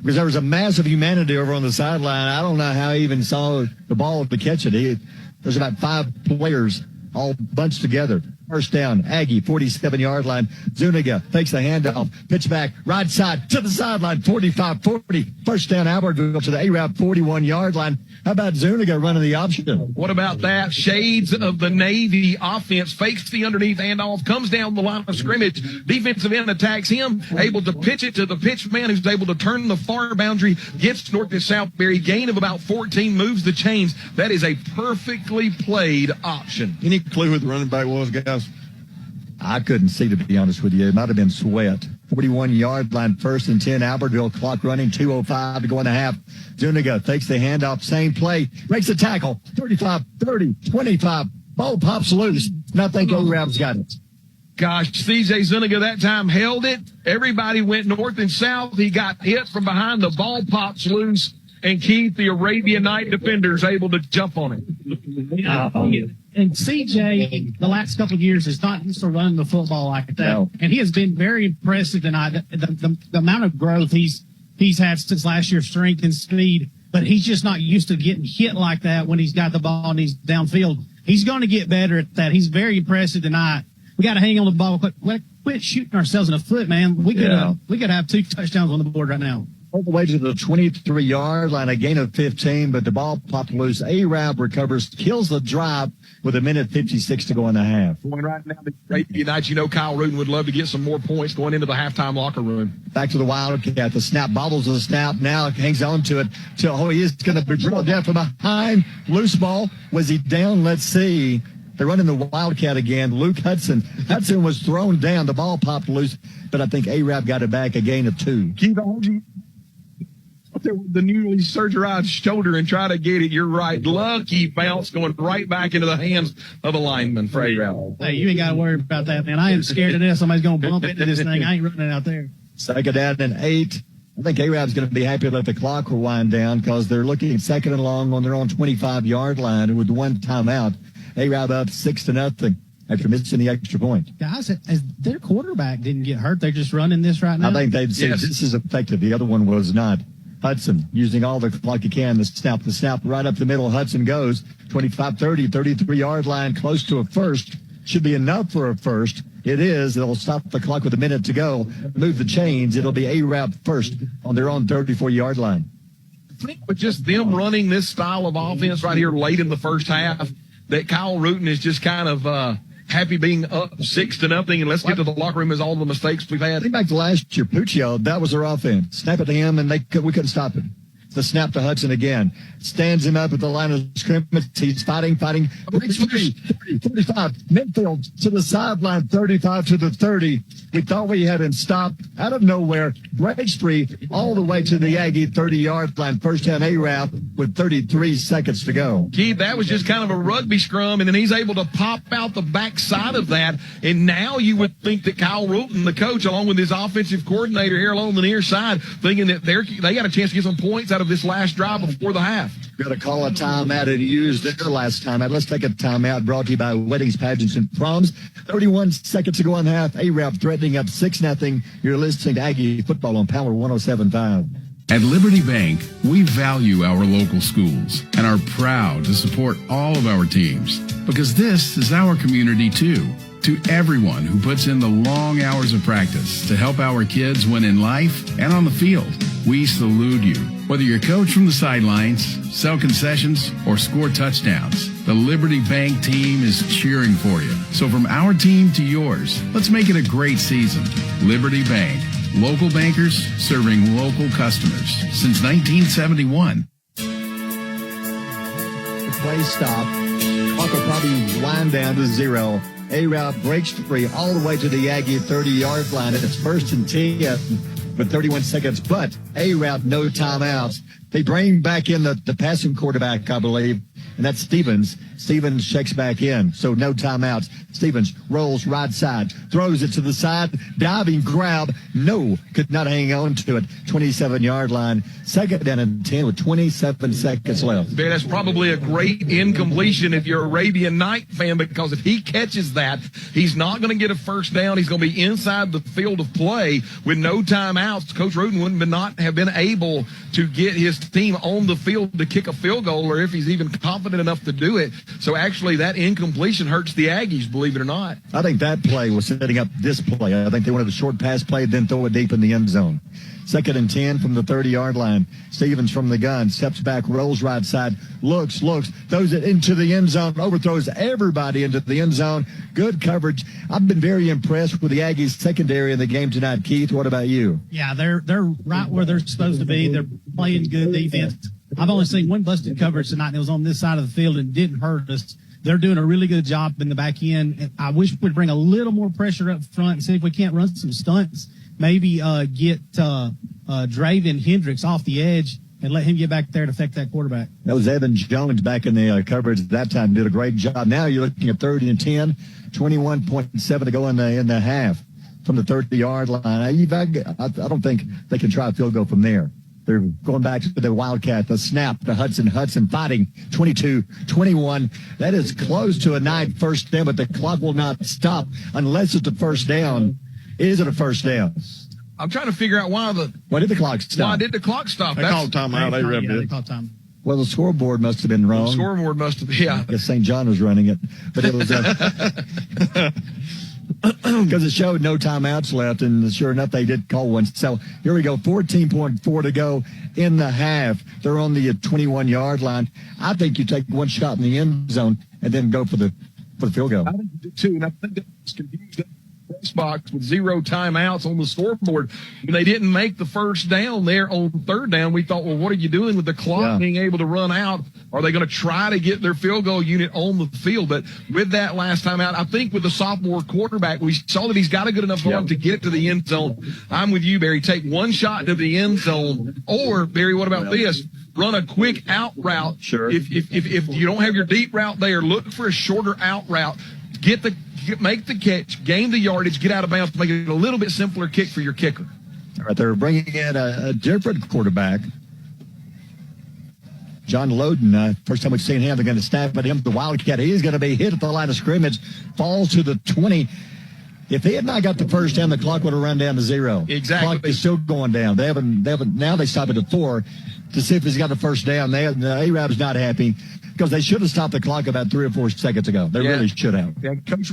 Because there was a massive humanity over on the sideline. I don't know how he even saw the ball to catch it. There's about 5 players all bunched together. First down, Aggie, 47-yard line. Zuniga takes the handoff. Pitch back, right side to the sideline, 45-40. First down, Albertville to the A-Route 41-yard line. How about Zuniga running the option? What about that? Shades of the Navy offense. Fakes the underneath handoff, comes down the line of scrimmage. Defensive end attacks him, able to pitch it to the pitch man who's able to turn the far boundary, gets north to Southbury. Gain of about 14, moves the chains. That is a perfectly played option. Any clue who the running back was, guys? I couldn't see, to be honest with you. It might have been Sweat. 41-yard line, 1st and 10. Albertville clock running, 2:05 to go in the half. Zuniga takes the handoff, same play, breaks the tackle, 35, 30, 25. Ball pops loose. Nothing. O'Rab's got it. Gosh, C.J. Zuniga that time held it. Everybody went north and south. He got hit from behind. The ball pops loose. And Keith, the Arabian Night defenders, able to jump on it. And CJ, the last couple of years, is not used to running the football like that. No. And he has been very impressive tonight. The amount of growth he's had since last year, strength and speed, but he's just not used to getting hit like that when he's got the ball and he's downfield. He's going to get better at that. He's very impressive tonight. We got to hang on the ball. Quit shooting ourselves in the foot, man. We could have 2 touchdowns on the board right now. All the way to the 23-yard line, a gain of 15, but the ball popped loose. A-Rab recovers, kills the drive with 1:56 to go in the half. Going right now, the night, you know, Kyle Rudin would love to get some more points going into the halftime locker room. Back to the Wildcat. The snap bobbles the snap. Now hangs on to it till he is going to be drilled down from behind. Loose ball. Was he down? Let's see. They're running the Wildcat again. Luke Hudson. Hudson was thrown down. The ball popped loose, but I think A-Rab got it back, a gain of 2. Keep on. The newly surgerized shoulder and try to get it. You're right. Lucky bounce going right back into the hands of a lineman. Hey, you ain't got to worry about that, man. I am scared to death somebody's going to bump into this thing. I ain't running out there. Second down and 8. I think A-Rab's going to be happy to let the clock wind down because they're looking second and long on their own 25-yard line with 1 timeout. A-Rab up 6-0 after missing the extra point. Guys, as their quarterback didn't get hurt, they're just running this right now. I think they'd say this is effective. The other one was not. Hudson using all the clock he can. The snap right up the middle. Hudson goes 25, 30, 33-yard line, close to a first. Should be enough for a first. It is. It'll stop the clock with 1 minute to go. Move the chains. It'll be A-Rab first on their own 34-yard line. I think with just them running this style of offense right here late in the first half, that Kyle Rudin is just kind of happy being up 6-0, and let's get to the locker room as all the mistakes we've had. Think back to last year, Puccio, that was their offense. Snap it to him, and we couldn't stop it. The snap to Hudson again. Stands him up at the line of scrimmage. He's fighting. Breaks free. 35. Midfield to the sideline. 35 to the 30. We thought we had him stopped out of nowhere. Breaks free all the way to the Aggie 30-yard line. First down A-Rap with 33 seconds to go. Keith, that was just kind of a rugby scrum, and then he's able to pop out the backside of that. And now you would think that Kyle Rulton, the coach, along with his offensive coordinator here along the near side, thinking that they got a chance to get some points out of this last drive before the half. Got to call a timeout and used their last timeout. Let's take a timeout brought to you by Weddings, Pageants, and Proms. 31 seconds to go in the half. A-Rap threatening up 6-0. You're listening to Aggie Football on Power 107.5. At Liberty Bank, we value our local schools and are proud to support all of our teams because this is our community too. To everyone who puts in the long hours of practice to help our kids win in life and on the field, we salute you. Whether you're coach from the sidelines, sell concessions, or score touchdowns, the Liberty Bank team is cheering for you. So from our team to yours, let's make it a great season. Liberty Bank, local bankers serving local customers since 1971. The play stop. Clock will probably wind down to 0. A-Rap breaks free all the way to the Aggie 30-yard line. It's 1st and 10 with 31 seconds, but A-Rap no timeouts. They bring back in the passing quarterback, I believe, and that's Stevens. Stevens checks back in, so no timeouts. Stevens rolls right side, throws it to the side, diving grab. No, could not hang on to it. 27-yard line, 2nd and 10 with 27 seconds left. Bear, that's probably a great incompletion if you're Arabian Night fan, because if he catches that, he's not going to get a first down. He's going to be inside the field of play with no timeouts. Coach Rudin wouldn't not have been able to get his team on the field to kick a field goal, or if he's even confident enough to do it. So actually that incompletion hurts the Aggies, believe it or not. I think that play was setting up this play. I think they wanted a short pass play, then throw it deep in the end zone. 2nd and 10 from the 30-yard line. Stevens from the gun, steps back, rolls right side, looks, throws it into the end zone, overthrows everybody into the end zone. Good coverage. I've been very impressed with the Aggies secondary in the game tonight. Keith, what about you? Yeah, they're right where they're supposed to be. They're playing good defense. I've only seen one busted coverage tonight, and it was on this side of the field and didn't hurt us. They're doing a really good job in the back end. And I wish we'd bring a little more pressure up front and see if we can't run some stunts. Maybe get Draven Hendricks off the edge and let him get back there to affect that quarterback. That was Evan Jones back in the coverage at that time. Did a great job. Now you're looking at 3rd and 10, 21.7 to go in the half from the 30-yard line. I don't think they can try a field goal from there. They're going back to the Wildcat. The snap to Hudson. Hudson fighting 22-21. That is close to a 9 first down, but the clock will not stop unless it's a first down. Is it a first down? I'm trying to figure out why did the clock stop? Why did the clock stop? They called timeout. They revved it. They called time. Well, the scoreboard must have been wrong. The scoreboard must have, yeah. I guess St. John was running it, but it was because it showed no timeouts left, and sure enough, they did call one. So here we go, 14.4 to go in the half. They're on the 21-yard line. I think you take one shot in the end zone and then go for the field goal. I think you do too, and I think that's confused. Box with 0 timeouts on the scoreboard. When they didn't make the first down there on 3rd down, we thought, well, what are you doing with the clock being able to run out? Are they going to try to get their field goal unit on the field? But with that last time out, I think with the sophomore quarterback, we saw that he's got a good enough arm to get it to the end zone. I'm with you, Barry. Take one shot to the end zone. Or, Barry, what about this? Run a quick out route. Sure. If you don't have your deep route there, look for a shorter out route. Make the catch, gain the yardage, get out of bounds, make it a little bit simpler kick for your kicker. All right, they're bringing in a different quarterback. John Loden, first time we've seen him, they're going to snap at him, the Wildcat. He's going to be hit at the line of scrimmage, falls to the 20. If they had not got the first down, the clock would have run down to 0. Exactly. The clock is still going down. They haven't. Now they stop it at 4 to see if he's got the first down. The A-Rab is not happy because they should have stopped the clock about 3 or 4 seconds ago. They really should have. Yeah, Coach,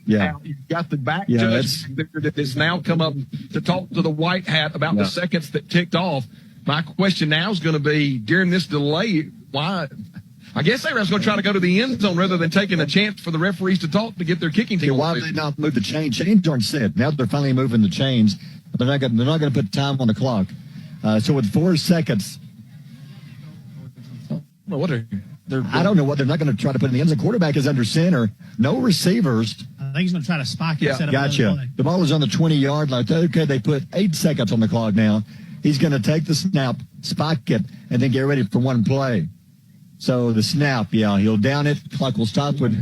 you've got the back judge that has now come up to talk to the white hat about the seconds that ticked off. My question now is going to be, during this delay, why? I guess A-Rab's going to try to go to the end zone rather than taking a chance for the referees to talk to get their kicking team. Why did they not move the chains? Chains aren't set. Now they're finally moving the chains. They're not going to put time on the clock. So with 4 seconds, I don't know what they're not going to try to put in the end zone. The quarterback is under center. No receivers. I think he's going to try to spike it. Set up another Gotcha. play. The ball is on the 20-yard line. Okay, they put 8 seconds on the clock now. He's going to take the snap, spike it, and then get ready for one play. So the snap, he'll down it. Clock will stop with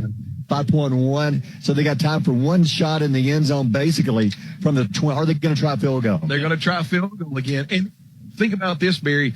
5.1. So they got time for one shot in the end zone, basically, from the 20. Are they going to try a field goal? They're going to try a field goal again. And think about this, Barry.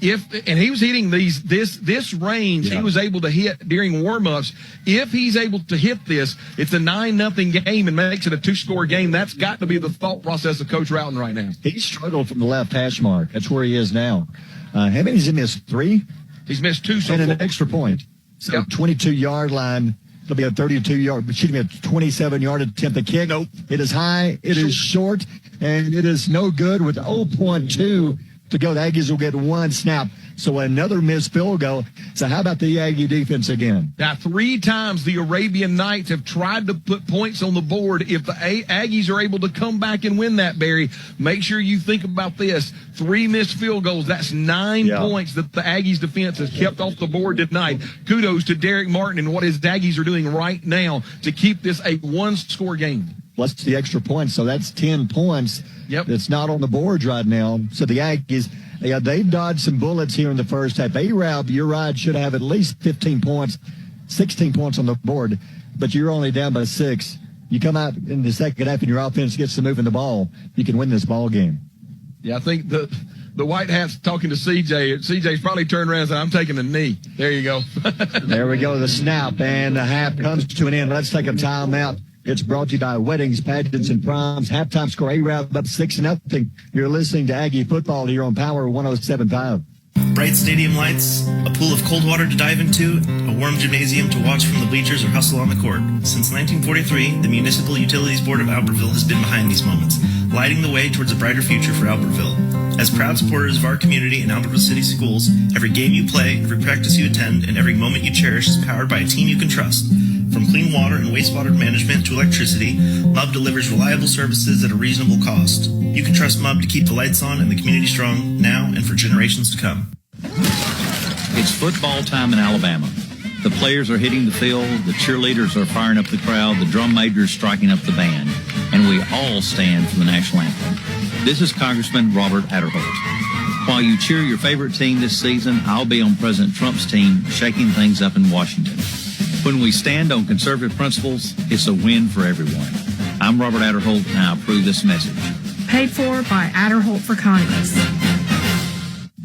And he was hitting this range, he was able to hit during warmups. If he's able to hit this, it's a 9-0 game and makes it a 2-score game. That's got to be the thought process of Coach Routon right now. He struggled from the left hash mark. That's where he is now. How many has he missed? 3? He's missed 2 so far. And an extra point. So 22-yard line. It'll be a 27-yard attempt to kick. Nope. It is high. It is short. And it is no good with 0.2 to go. The Aggies will get one snap. So another missed field goal. So how about the Aggie defense again? Now, 3 times the Arabian Knights have tried to put points on the board. If the Aggies are able to come back and win that, Barry, make sure you think about this. 3 missed field goals. That's 9 points that the Aggies defense has kept off the board tonight. Kudos to Derek Martin and what his Aggies are doing right now to keep this a 1-score game. Plus the extra points. So that's 10 points. That's not on the board right now. So the Aggies, they've dodged some bullets here in the first half. A-Rab, you're right, should have at least 15 points, 16 points on the board, but you're only down by 6. You come out in the second half and your offense gets to moving the ball, you can win this ball game. Yeah, I think the White Hat's talking to CJ. CJ's probably turned around and said, I'm taking a knee. There you go. There we go, the snap, and the half comes to an end. Let's take a timeout. It's brought to you by Weddings, Pageants, and Proms. Halftime score, A-Rab up 6-0. You're listening to Aggie Football here on Power 107.5. Bright stadium lights, a pool of cold water to dive into, a warm gymnasium to watch from the bleachers or hustle on the court. Since 1943, the Municipal Utilities Board of Albertville has been behind these moments, lighting the way towards a brighter future for Albertville. As proud supporters of our community and Albertville City Schools, every game you play, every practice you attend, and every moment you cherish is powered by a team you can trust. From clean water and wastewater management to electricity, MUB delivers reliable services at a reasonable cost. You can trust MUB to keep the lights on and the community strong now and for generations to come. It's football time in Alabama. The players are hitting the field, the cheerleaders are firing up the crowd, the drum major's striking up the band, and we all stand for the national anthem. This is Congressman Robert Adderholt. While you cheer your favorite team this season, I'll be on President Trump's team shaking things up in Washington. When we stand on conservative principles, it's a win for everyone. I'm Robert Adderholt, and I approve this message. Paid for by Adderholt for Congress.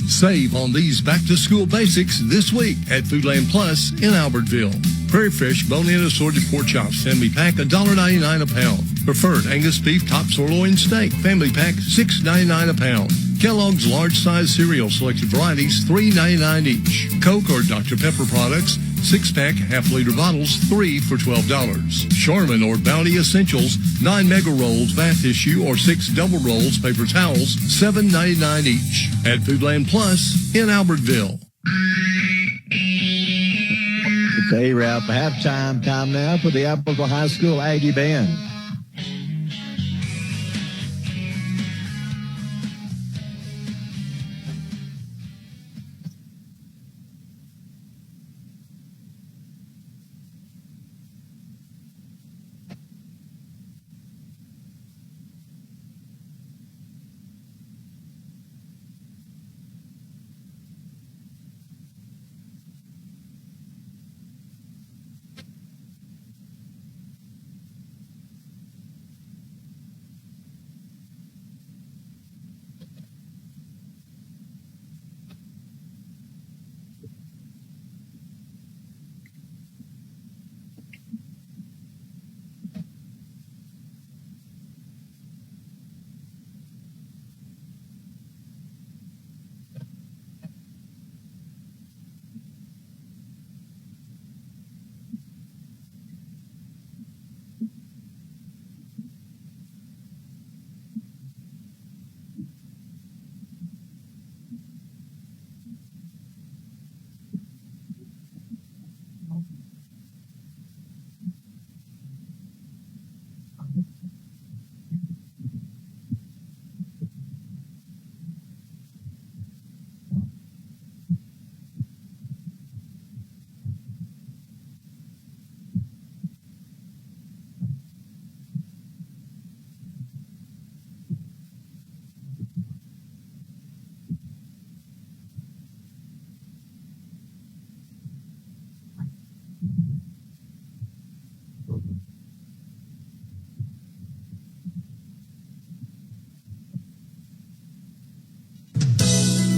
Save on these back-to-school basics this week at Foodland Plus in Albertville. Prairie Fresh bone-in assorted pork chops, family pack, $1.99 a pound. Preferred Angus beef top sirloin steak, family pack, $6.99 a pound. Kellogg's large-size cereal selected varieties, $3.99 each. Coke or Dr. Pepper products, 6-pack, half-liter bottles, 3 for $12. Charmin or Bounty Essentials, 9 mega rolls, bath tissue, or 6 double rolls, paper towels, $7.99 each. At Foodland Plus in Albertville. It's A-Rab halftime time now for the Albertville High School Aggie Band.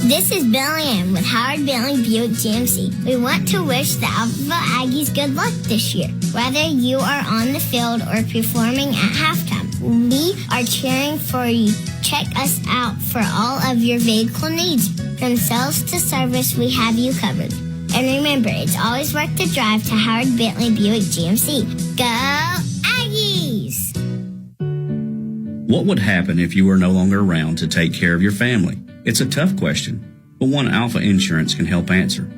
This is Billy Ann with Howard Bentley Buick GMC. We want to wish the Albertville Aggies good luck this year. Whether you are on the field or performing at halftime, we are cheering for you. Check us out for all of your vehicle needs. From sales to service, we have you covered. And remember, it's always worth the drive to Howard Bentley Buick GMC. Go Aggies! What would happen if you were no longer around to take care of your family? It's a tough question, but one Alpha Insurance can help answer.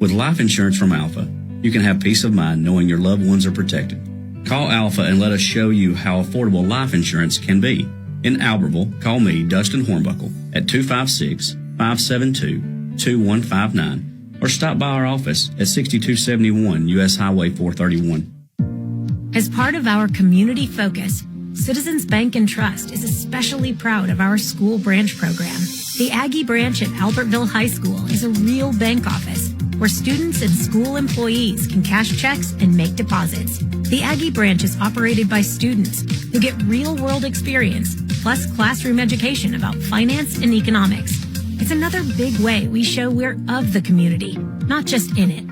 With life insurance from Alpha, you can have peace of mind knowing your loved ones are protected. Call Alpha and let us show you how affordable life insurance can be. In Albertville, call me, Dustin Hornbuckle, at 256-572-2159 or stop by our office at 6271 U.S. Highway 431. As part of our community focus, Citizens Bank and Trust is especially proud of our school branch program. The Aggie branch at Albertville High School is a real bank office where students and school employees can cash checks and make deposits. The Aggie branch is operated by students who get real-world experience plus classroom education about finance and economics. It's another big way we show we're of the community, not just in it.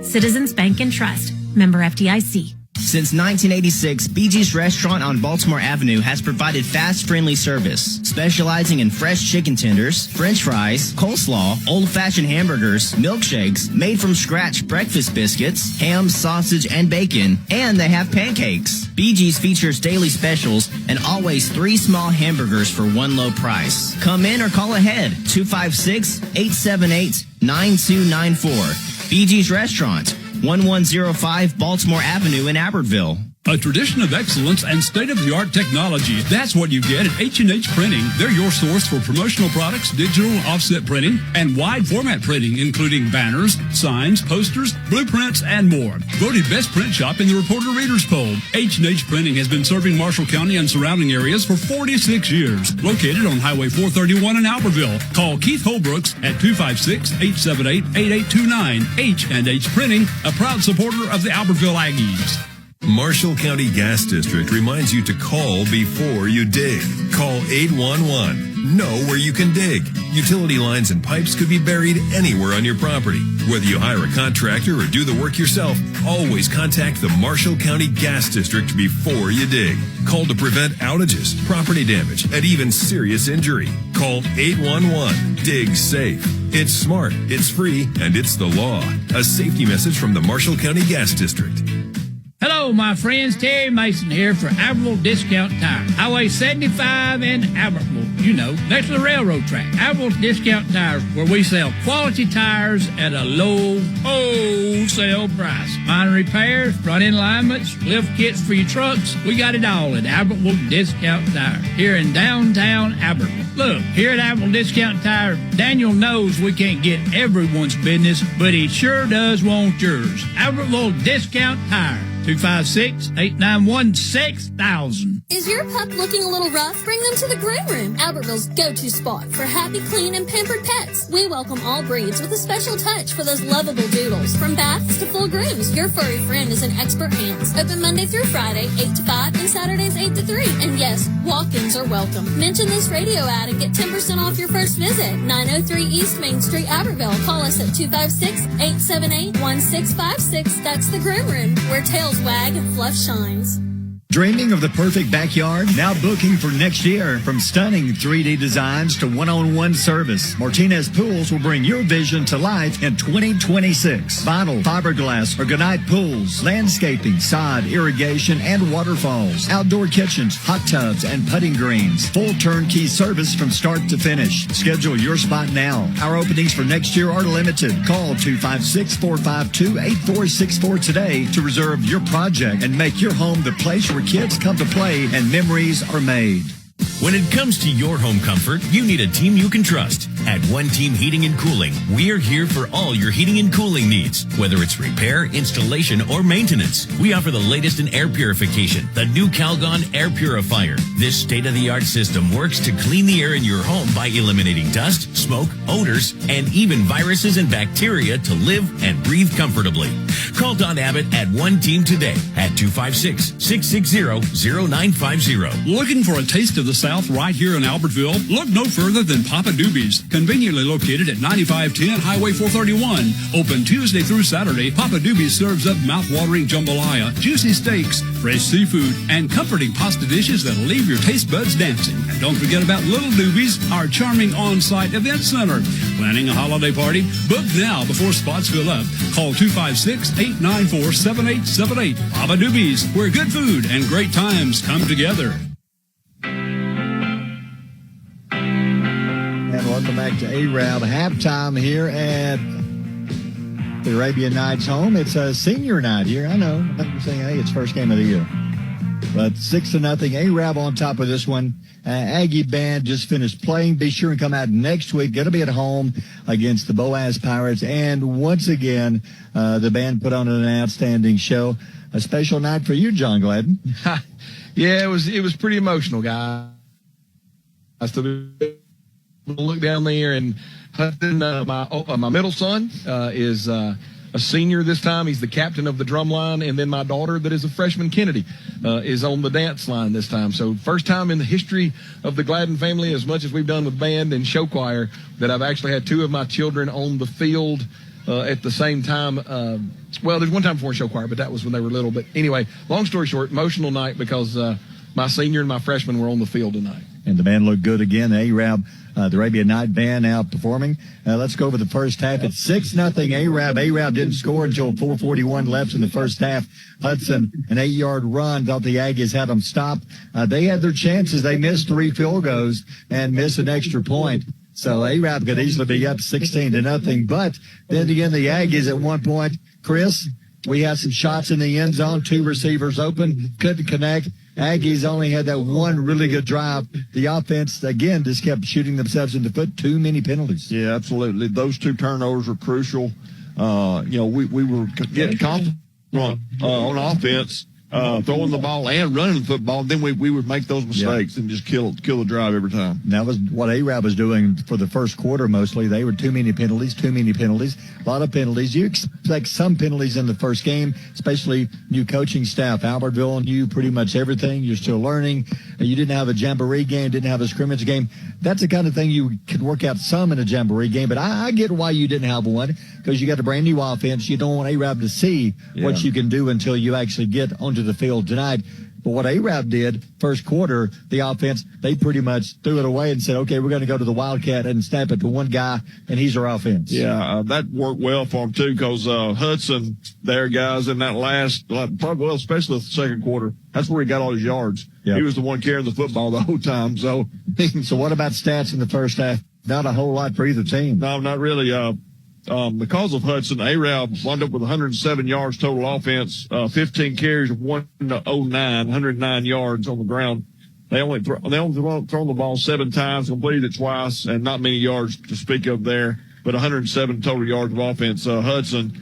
Citizens Bank and Trust, member FDIC. Since 1986, BG's Restaurant on Baltimore Avenue has provided fast, friendly service, specializing in fresh chicken tenders, french fries, coleslaw, old-fashioned hamburgers, milkshakes, made-from-scratch breakfast biscuits, ham, sausage, and bacon, and they have pancakes. BG's features daily specials and always 3 small hamburgers for one low price. Come in or call ahead, 256-878-9294. BG's Restaurant, 1105 Baltimore Avenue in Albertville. A tradition of excellence and state-of-the-art technology. That's what you get at H&H Printing. They're your source for promotional products, digital offset printing, and wide format printing, including banners, signs, posters, blueprints, and more. Voted best print shop in the Reporter Readers Poll. H&H Printing has been serving Marshall County and surrounding areas for 46 years. Located on Highway 431 in Albertville. Call Keith Holbrooks at 256-878-8829. H&H Printing, a proud supporter of the Albertville Aggies. Marshall County Gas District reminds you to call before you dig. Call 811. Know where you can dig. Utility lines and pipes could be buried anywhere on your property. Whether you hire a contractor or do the work yourself, always contact the Marshall County Gas District before you dig. Call to prevent outages, property damage, and even serious injury. Call 811. Dig safe. It's smart, it's free, and it's the law. A safety message from the Marshall County Gas District. Hello, my friends. Terry Mason here for Albertville Discount Tire. Highway 75 in Albertville. You know, next to the railroad track. Albertville Discount Tires, where we sell quality tires at a low wholesale price. Minor repairs, front-end alignments, lift kits for your trucks. We got it all at Albertville Discount Tire here in downtown Albertville. Look, here at Albertville Discount Tire, Daniel knows we can't get everyone's business, but he sure does want yours. Albertville Discount Tire. 256-891-6000. Is your pup looking a little rough? Bring them to the Groom Room, Albertville's go-to spot for happy, clean, and pampered pets. We welcome all breeds with a special touch for those lovable doodles. From baths to full grooms, your furry friend is in expert hands. Open Monday through Friday, 8 to 5, and Saturdays, 8 to 3. And yes, walk-ins are welcome. Mention this radio ad and get 10% off your first visit. 903 East Main Street, Albertville. Call us at 256-878-1656. That's the Groom Room, where tails wag and fluff shines. Dreaming of the perfect backyard? Now booking for next year. From stunning 3D designs to one-on-one service, Martinez Pools will bring your vision to life in 2026. Vinyl, fiberglass, or Gunite pools, landscaping, sod, irrigation, and waterfalls, outdoor kitchens, hot tubs, and putting greens. Full turnkey service from start to finish. Schedule your spot now. Our openings for next year are limited. Call 256-452-8464 today to reserve your project and make your home the place where kids come to play and memories are made. When it comes to your home comfort, you need a team you can trust. At One Team Heating and Cooling, we're here for all your heating and cooling needs. Whether it's repair, installation, or maintenance, we offer the latest in air purification, the new Calgon Air Purifier. This state-of-the-art system works to clean the air in your home by eliminating dust, smoke, odors, and even viruses and bacteria to live and breathe comfortably. Call Don Abbott at One Team today at 256-660-0950. Looking for a taste of the south right here in Albertville? Look no further than Papa Doobie's, conveniently located at 9510 Highway 431. Open Tuesday through Saturday, Papa Doobie's serves up mouth-watering jambalaya, juicy steaks, fresh seafood, and comforting pasta dishes that'll leave your taste buds dancing. And don't forget about Little Doobie's, our charming on-site event center. Planning a holiday party? Book now before spots fill up. Call 256-894-7878. Papa Doobie's, where good food and great times come together. And welcome back to ARAB halftime here at the Arabian Nights home. It's a senior night here. I know. I'm saying, hey, it's first game of the year. But 6-0, ARAB on top of this one. Aggie band just finished playing. Be sure and come out next week. Going to be at home against the Boaz Pirates. And once again, the band put on an outstanding show. A special night for you, John Gladden. Yeah, it was pretty emotional, guys. I still look down there, and Hudson, my middle son, is a senior this time. He's the captain of the drum line, and then my daughter, that is a freshman, Kennedy, is on the dance line this time. So first time in the history of the Gladden family, as much as we've done with band and show choir, that I've actually had two of my children on the field at the same time. Well, there's one time before show choir, but that was when they were little. But anyway, long story short, emotional night because my senior and my freshman were on the field tonight. And the band looked good again. ARAB, the Arabian Night band out performing. Let's go over the first half. It's 6-0 ARAB. ARAB didn't score until 4:41 left in the first half. Hudson, an 8-yard run, thought the Aggies had them stopped. They had their chances. They missed 3 field goals and missed an extra point. So ARAB could easily be up 16-0. But then again, the Aggies at one point, Chris, we had some shots in the end zone, 2 receivers open, couldn't connect. Aggies only had that one really good drive. The offense, again, just kept shooting themselves in the foot. Too many penalties. Yeah, absolutely. Those 2 turnovers were crucial. We were getting confident on offense, throwing the ball and running the football. Then we would make those mistakes and just kill the drive every time. And that was what ARAB was doing for the first quarter mostly. They were too many penalties. A lot of penalties. You expect some penalties in the first game, especially new coaching staff. Albertville knew pretty much everything. You're still learning. You didn't have a jamboree game, didn't have a scrimmage game. That's the kind of thing you could work out some in a jamboree game, but I get why you didn't have one, because you got a brand new offense. You don't want ARAB to see what you can do until you actually get onto the field tonight. But what ARAB did, first quarter, the offense, they pretty much threw it away and said, okay, we're going to go to the Wildcat and snap it to one guy, and he's our offense. Yeah, that worked well for him, too, because Hudson, their guys, in that last, especially the second quarter, that's where he got all his yards. Yep. He was the one carrying the football the whole time. So what about stats in the first half? Not a whole lot for either team. No, not really. Because of Hudson, ARAB wound up with 107 yards total offense, 15 carries of 109 yards on the ground. They only thrown the ball 7 times, completed it twice, and not many yards to speak of there, but 107 total yards of offense. Hudson,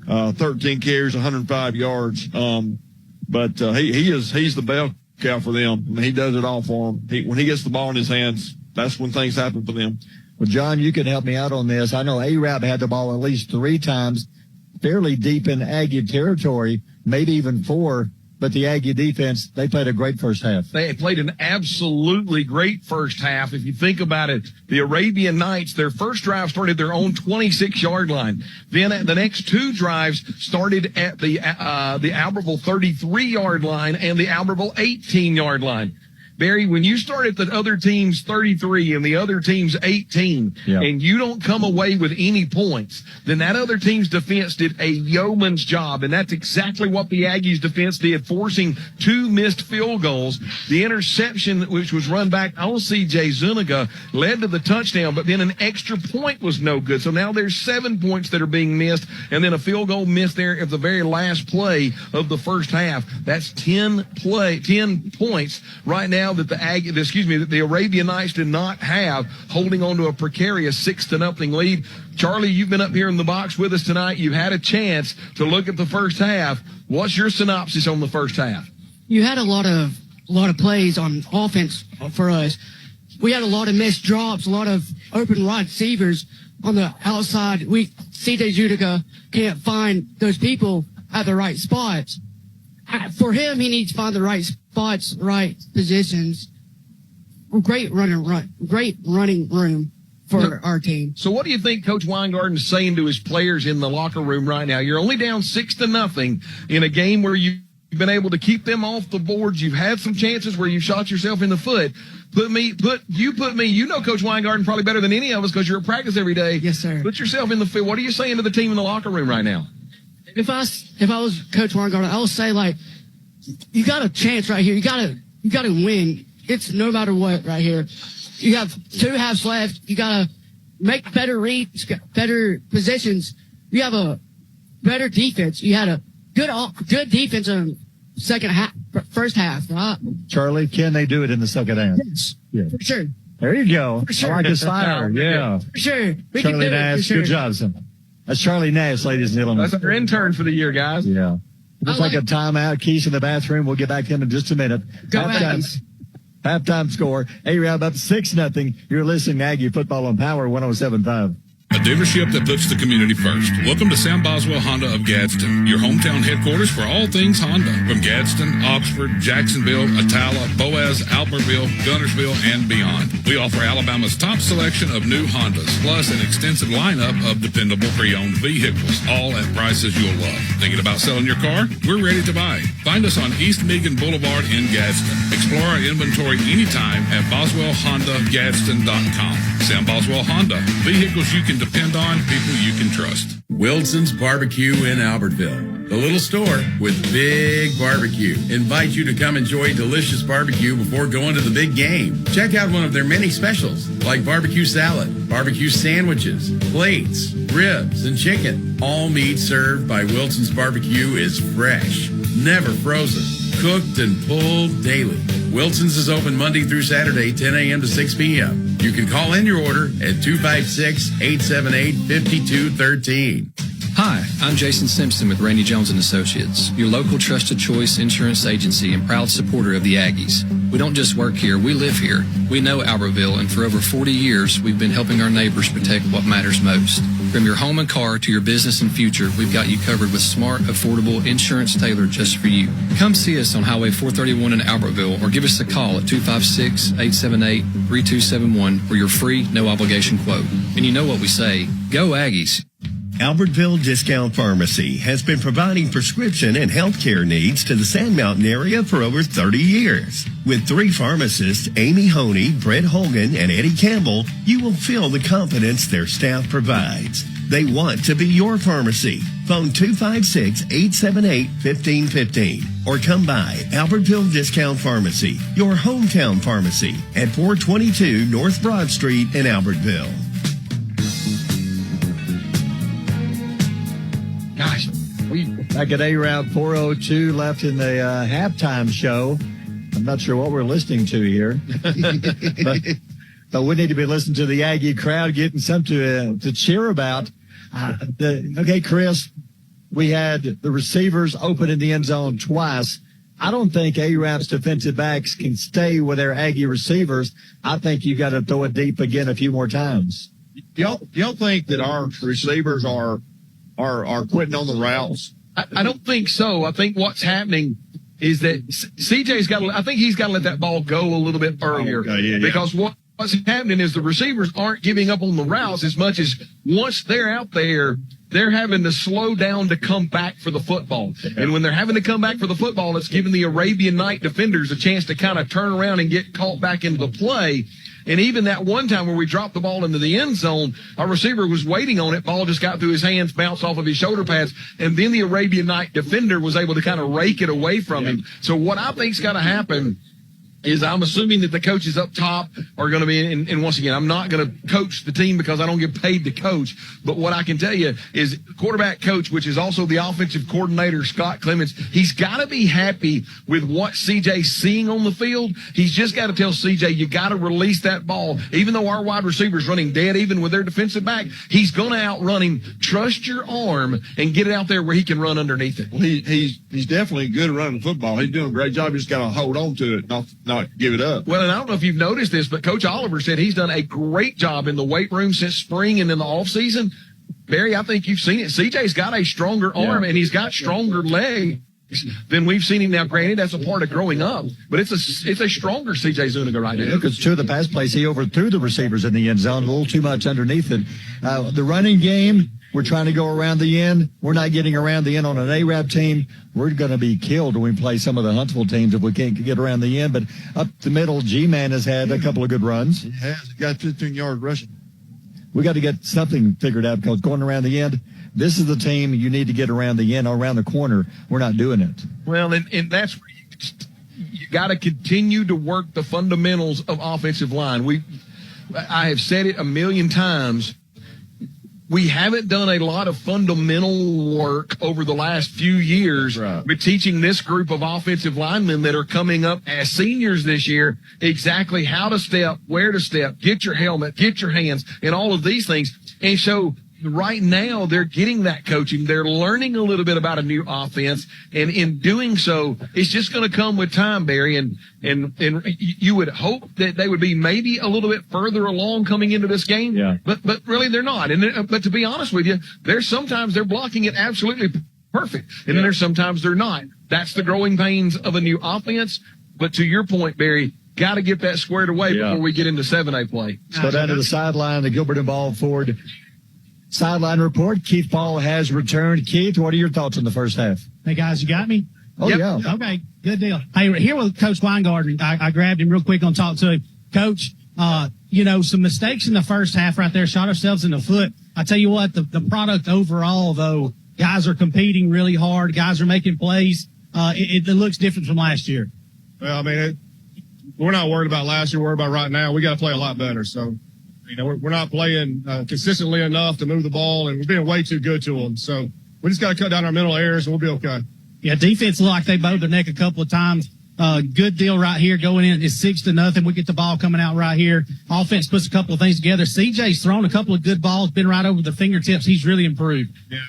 13 carries, 105 yards. But he's the bell cow for them. I mean, he does it all for them. When he gets the ball in his hands, that's when things happen for them. Well, John, you can help me out on this. I know ARAB had the ball at least 3 times, fairly deep in Aggie territory, maybe even 4. But the Aggie defense, they played a great first half. They played an absolutely great first half. If you think about it, the Arabian Nights, their first drive started their own 26-yard line. Then the next 2 drives started at the Albertville 33-yard line and the Albertville 18-yard line. Barry, when you start at the other team's 33 and the other team's 18, and you don't come away with any points, then that other team's defense did a yeoman's job, and that's exactly what the Aggies' defense did, forcing 2 missed field goals. The interception, which was run back on C.J. Zuniga, led to the touchdown, but then an extra point was no good. So now there's 7 points that are being missed, and then a field goal missed there at the very last play of the first half. That's 10 points right now that the Arabian Nights did not have, holding on to a precarious 6-0 lead. Charlie, you've been up here in the box with us tonight. You've had a chance to look at the first half. What's your synopsis on the first half? You had a lot of plays on offense for us. We had a lot of missed drops, a lot of open wide receivers on the outside. C.J. Zuniga can't find those people at the right spots. For him, he needs to find the right spots, right positions. great running room for our team. So what do you think Coach Weingarten's saying to his players in the locker room right now? You're only down 6-0 in a game where you've been able to keep them off the boards. You've had some chances where you shot yourself in the foot. You know Coach Weingarten probably better than any of us because you're at practice every day. Yes, sir. Put yourself in the field. What are you saying to the team in the locker room right now? If I was Coach Weingarten, I would say, like, you got a chance right here. You got to win. It's no matter what right here. You have 2 halves left. You got to make better reads, better positions. You have a better defense. You had a good defense in first half, right? Charlie, can they do it in the second half? Yes. Yeah. For sure. There you go. For sure. I like his fire. Yeah. For sure. We Charlie can do it, Nash, for sure. good job, son. That's Charlie Nash, ladies and gentlemen. That's our intern for the year, guys. Yeah. Looks like a timeout. Keys in the bathroom. We'll get back to him in just a minute. Go Aggies. Halftime score. A-Rab up 6-0. You're listening to Aggie Football on Power 107.5. A dealership that puts the community first. Welcome to Sam Boswell Honda of Gadsden, your hometown headquarters for all things Honda. From Gadsden, Oxford, Jacksonville, Attala, Boaz, Albertville, Gunnersville, and beyond. We offer Alabama's top selection of new Hondas, plus an extensive lineup of dependable pre-owned vehicles, all at prices you'll love. Thinking about selling your car? We're ready to buy. Find us on East Meagan Boulevard in Gadsden. Explore our inventory anytime at BoswellHondaGadsden.com. Sam Boswell Honda. Vehicles you can depend on, people you can trust. Wilson's Barbecue in Albertville. The little store with big barbecue. Invite you to come enjoy delicious barbecue before going to the big game. Check out one of their many specials like barbecue salad, barbecue sandwiches, plates, ribs, and chicken. All meat served by Wilson's Barbecue is fresh, never frozen, cooked and pulled daily. Wilson's is open Monday through Saturday, 10 a.m. to 6 p.m. You can call in your order at 256-878-5213. Hi, I'm Jason Simpson with Randy Jones & Associates, your local trusted choice insurance agency and proud supporter of the Aggies. We don't just work here, we live here. We know Albertville, and for over 40 years, we've been helping our neighbors protect what matters most. From your home and car to your business and future, we've got you covered with smart, affordable insurance tailored just for you. Come see us on Highway 431 in Albertville or give us a call at 256-878-3271 for your free, no-obligation quote. And you know what we say, go Aggies. Albertville Discount Pharmacy has been providing prescription and healthcare needs to the Sand Mountain area for over 30 years. With 3 pharmacists, Amy Honey, Brett Hogan, and Eddie Campbell, you will feel the confidence their staff provides. They want to be your pharmacy. Phone 256-878-1515 or come by Albertville Discount Pharmacy, your hometown pharmacy at 422 North Broad Street in Albertville. Gosh, back at A-Route 4:02 left in the halftime show. I'm not sure what we're listening to here, but we need to be listening to the Aggie crowd getting something to cheer about. Okay, Chris, we had the receivers open in the end zone twice. I don't think A-Rap's defensive backs can stay with their Aggie receivers. I think you got to throw it deep again a few more times. Y'all think that our receivers are quitting on the routes? I don't think so. I think what's happening is that CJ's got to, I think he's got to let that ball go a little bit earlier. Because what's happening is the receivers aren't giving up on the routes as much as once they're out there, they're having to slow down to come back for the football. And when they're having to come back for the football, it's giving the Arabian Night defenders a chance to kind of turn around and get caught back into the play. And even that one time where we dropped the ball into the end zone, our receiver was waiting on it. Ball just got through his hands, bounced off of his shoulder pads, and then the Arabian Night defender was able to kind of rake it away from him. So what I think's got to happen is I'm assuming that the coaches up top are going to be, and once again, I'm not going to coach the team because I don't get paid to coach. But what I can tell you is quarterback coach, which is also the offensive coordinator, Scott Clements, he's got to be happy with what CJ's seeing on the field. He's just got to tell CJ, you got to release that ball. Even though our wide receiver's running dead, even with their defensive back, he's going to outrun him. Trust your arm and get it out there where he can run underneath it. Well, he's definitely good at running football. He's doing a great job. He's got to hold on to it, not give it up. Well, and I don't know if you've noticed this, but Coach Oliver said he's done a great job in the weight room since spring and in the off season. Barry, I think you've seen it. CJ's got a stronger arm and he's got stronger leg. than we've seen him now. Granted, that's a part of growing up, but it's a stronger C.J. Zuniga right now. Because two of the pass plays, he overthrew the receivers in the end zone, a little too much underneath it. The running game, we're trying to go around the end. We're not getting around the end on an Arab team. We're going to be killed when we play some of the Huntsville teams if we can't get around the end. But up the middle, G-Man has had a couple of good runs. He has. He got 15 yards rushing. We got to get something figured out because going around the end, this is the team you need to get around the end, around the corner. We're not doing it. Well, and that's where you got to continue to work the fundamentals of offensive line. I have said it a million times. We haven't done a lot of fundamental work over the last few years with teaching this group of offensive linemen that are coming up as seniors this year exactly how to step, where to step, get your helmet, get your hands, and all of these things. And so right now they're getting that coaching. They're learning a little bit about a new offense. And in doing so, it's just going to come with time, Barry. And you would hope that they would be maybe a little bit further along coming into this game. Yeah. But really they're not. But to be honest with you, there's sometimes they're blocking it absolutely perfect. And then there's sometimes they're not. That's the growing pains of a new offense. But to your point, Barry, got to get that squared away before we get into 7A play. Let's go down to the sideline, the Gilbert and Ball Ford sideline report. Keith Ball has returned. Keith, what are your thoughts on the first half? Hey, guys, you got me? Oh, yeah. Okay, good deal. Hey, here with Coach Weingarten, I grabbed him real quick on talk to him. Coach, some mistakes in the first half right there, shot ourselves in the foot. I tell you what, the product overall, though, guys are competing really hard. Guys are making plays. It looks different from last year. Well, I mean, we're not worried about last year. We're worried about right now. We got to play a lot better. So, we're not playing consistently enough to move the ball, and we're being way too good to them. So we just got to cut down our mental errors, and we'll be okay. Yeah, defense looked like they bowed their neck a couple of times. Good deal right here going in. It's 6-0. We get the ball coming out right here. Offense puts a couple of things together. CJ's thrown a couple of good balls, been right over the fingertips. He's really improved. Yeah.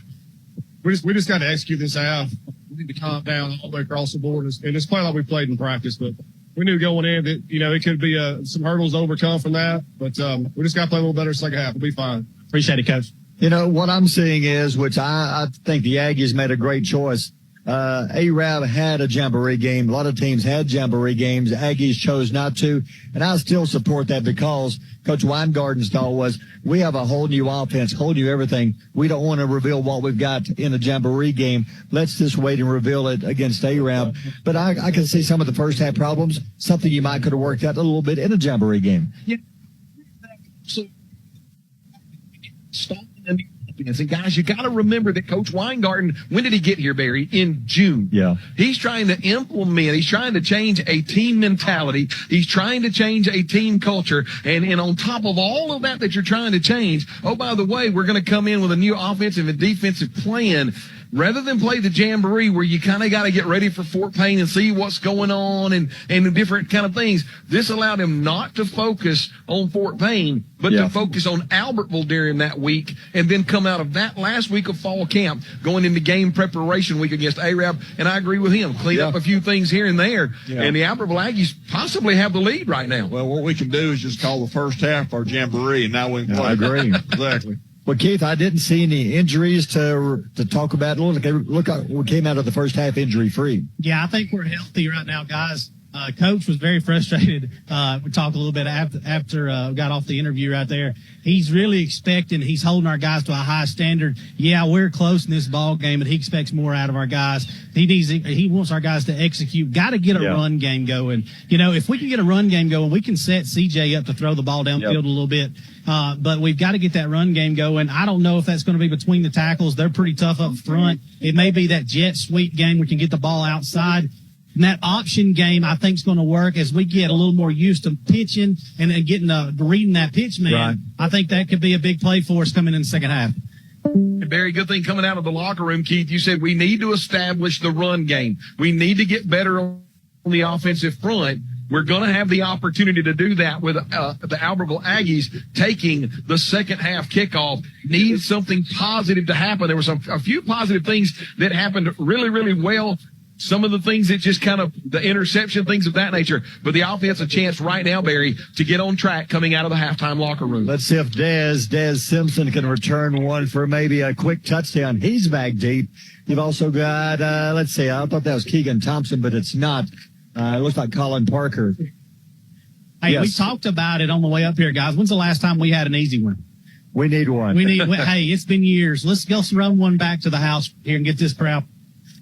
We just got to execute this half. We need to calm down all the way across the board. And it's playing like we played in practice, but we knew going in that, it could be some hurdles to overcome from that. But we just got to play a little better second half. We'll be fine. Appreciate it, Coach. What I'm seeing is, which I think the Aggies made a great choice. Arab had a jamboree game. A lot of teams had jamboree games. Aggies chose not to. And I still support that because Coach Weingarten's thought was, we have a whole new offense, whole new everything. We don't want to reveal what we've got in a jamboree game. Let's just wait and reveal it against Arab. But I can see some of the first half problems, something you might could have worked out a little bit in a jamboree game. Yeah. So, stop. And guys, you got to remember that Coach Weingarten, when did he get here, Barry? In June. Yeah. He's trying to implement, he's trying to change a team mentality. He's trying to change a team culture. And on top of all of that you're trying to change, oh, by the way, we're going to come in with a new offensive and defensive plan. Rather than play the jamboree where you kind of got to get ready for Fort Payne and see what's going on and different kind of things, this allowed him not to focus on Fort Payne, but to focus on Albertville during that week and then come out of that last week of fall camp going into game preparation week against Arab. And I agree with him. Clean up a few things here and there. Yeah. And the Albertville Aggies possibly have the lead right now. Well, what we can do is just call the first half our jamboree, and now we can play. I agree. Exactly. Well, Keith, I didn't see any injuries to talk about. Look, we came out of the first half injury-free. Yeah, I think we're healthy right now, guys. Coach was very frustrated. We talked a little bit after we got off the interview right there. He's really expecting, he's holding our guys to a high standard. Yeah, we're close in this ball game, but he expects more out of our guys. He wants our guys to execute. Got to get a run game going. If we can get a run game going, we can set CJ up to throw the ball downfield a little bit. But we've got to get that run game going. I don't know if that's going to be between the tackles. They're pretty tough up front. It may be that jet sweep game we can get the ball outside. And that option game, I think, is going to work as we get a little more used to pitching and getting reading that pitch man. Right. I think that could be a big play for us coming in the second half. Very good thing coming out of the locker room, Keith. You said we need to establish the run game. We need to get better on the offensive front. We're going to have the opportunity to do that with the Albertville Aggies taking the second half kickoff. Need something positive to happen. There were a few positive things that happened really, really well. Some of the things that just kind of the interception, things of that nature. But the offense a chance right now, Barry, to get on track coming out of the halftime locker room. Let's see if Dez Simpson can return one for maybe a quick touchdown. He's back deep. You've also got, let's see, I thought that was Keegan Thompson, but it's not. It looks like Colin Parker. Hey, Yes. we talked about it on the way up here, guys. When's the last time we had an easy one? We need one. Hey, it's been years. Let's go run one back to the house here and get this crowd.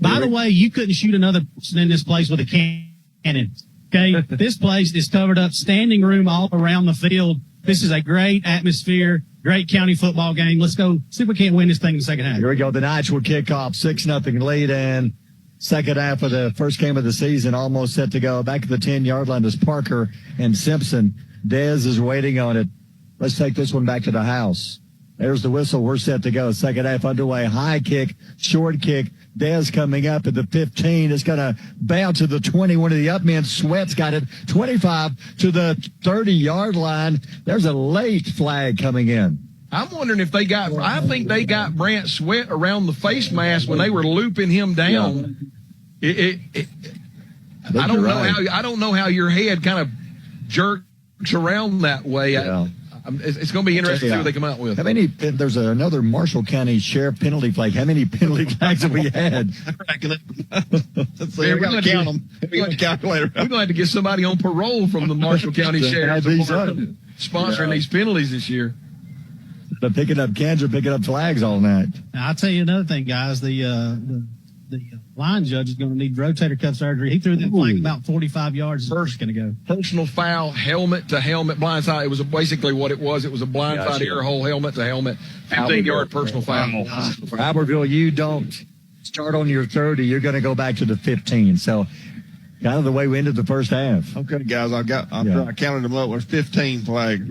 By the way, you couldn't shoot another person in this place with a cannon. Okay. This place is covered up, standing room all around the field. This is a great atmosphere, great county football game. Let's go see if we can't win this thing in the second half. Here we go. The Knights will kick off 6-0 lead, and second half of the first game of the season almost set to go. Back to the 10-yard line is Parker and Simpson. Dez is waiting on it. Let's take this one back to the house. There's the whistle. We're set to go. Second half underway. High kick, short kick. Dez coming up at the 15. It's going to bounce to the 20. One of the up men, Sweat's got it. 25 to the 30-yard line. There's a late flag coming in. I'm wondering if I think they got Brant Sweat around the face mask when they were looping him down. Yeah. I don't know how your head kind of jerks around that way. Yeah. It's going to be interesting to see what they come out with. How many? There's another Marshall County Sheriff penalty flag. How many penalty flags have we had? Let's see. We're going to count them. We're going to have to get somebody on parole from the Marshall County Sheriff sponsoring these penalties this year. But picking up cans or picking up flags all night. Now, I'll tell you another thing, guys. The line judge is going to need rotator cuff surgery. He threw that flag about 45 yards. First going to go. Personal foul, helmet to helmet, blindside. It was basically what it was. It was a blindside ear hole, helmet to helmet, 15-yard personal foul. For Albertville, you don't start on your 30. You're going to go back to the 15. So kind of the way we ended the first half. Okay, guys, I counted them up. There's 15 flags.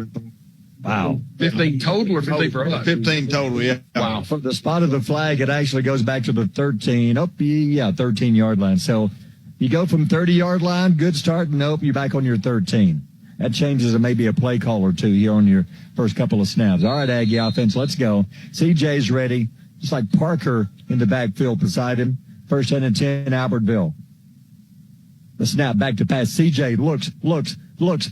Wow. 15 total or 15 for us? 15 total, yeah. Wow. From the spot of the flag, it actually goes back to the 13. 13-yard line. So you go from 30-yard line, good start. Nope, you're back on your 13. That changes to maybe a play call or two here on your first couple of snaps. All right, Aggie offense, let's go. CJ's ready, just like Parker in the backfield beside him. First and 10, Albertville. The snap back to pass. CJ looks,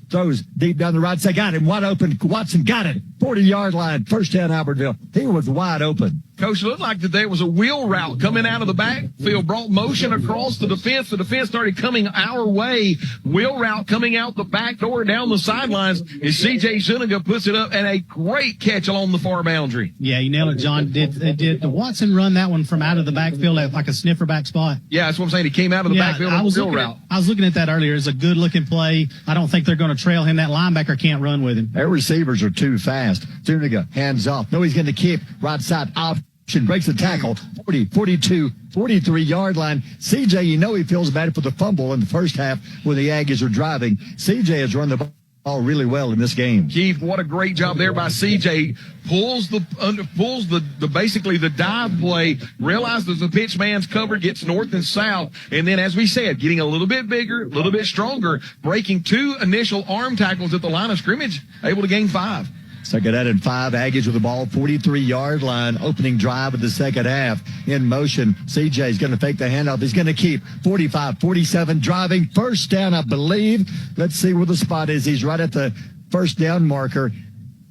throws deep down the right side. Got him wide open. Watson got it. 40-yard line. First down, Albertville. He was wide open. Coach, it looked like that there was a wheel route coming out of the backfield, brought motion across the defense. The defense started coming our way. Wheel route coming out the back door down the sidelines. And C.J. Zuniga puts it up, and a great catch along the far boundary. Yeah, you nailed it, John. Did Watson run that one from out of the backfield at like a sniffer back spot? Yeah, that's what I'm saying. He came out of the backfield on the wheel route. I was looking at that earlier. It's a good-looking play. I don't think they're going to trail him. That linebacker can't run with him. Their receivers are too fast. Zuniga, hands off. No, he's going to keep right side option. Breaks the tackle. 40, 42, 43-yard line. CJ, you know he feels bad for the fumble in the first half when the Aggies are driving. CJ has run the ball really well in this game. Keith, what a great job there by CJ. Pulls the basically the dive play, realizes the pitch man's covered, gets north and south, and then, as we said, getting a little bit bigger, a little bit stronger, breaking two initial arm tackles at the line of scrimmage, able to gain 5. Second out and 5. Aggies with the ball, 43-yard line. Opening drive of the second half. In motion. CJ's going to fake the handoff. He's going to keep 45, 47 driving. First down, I believe. Let's see where the spot is. He's right at the first down marker.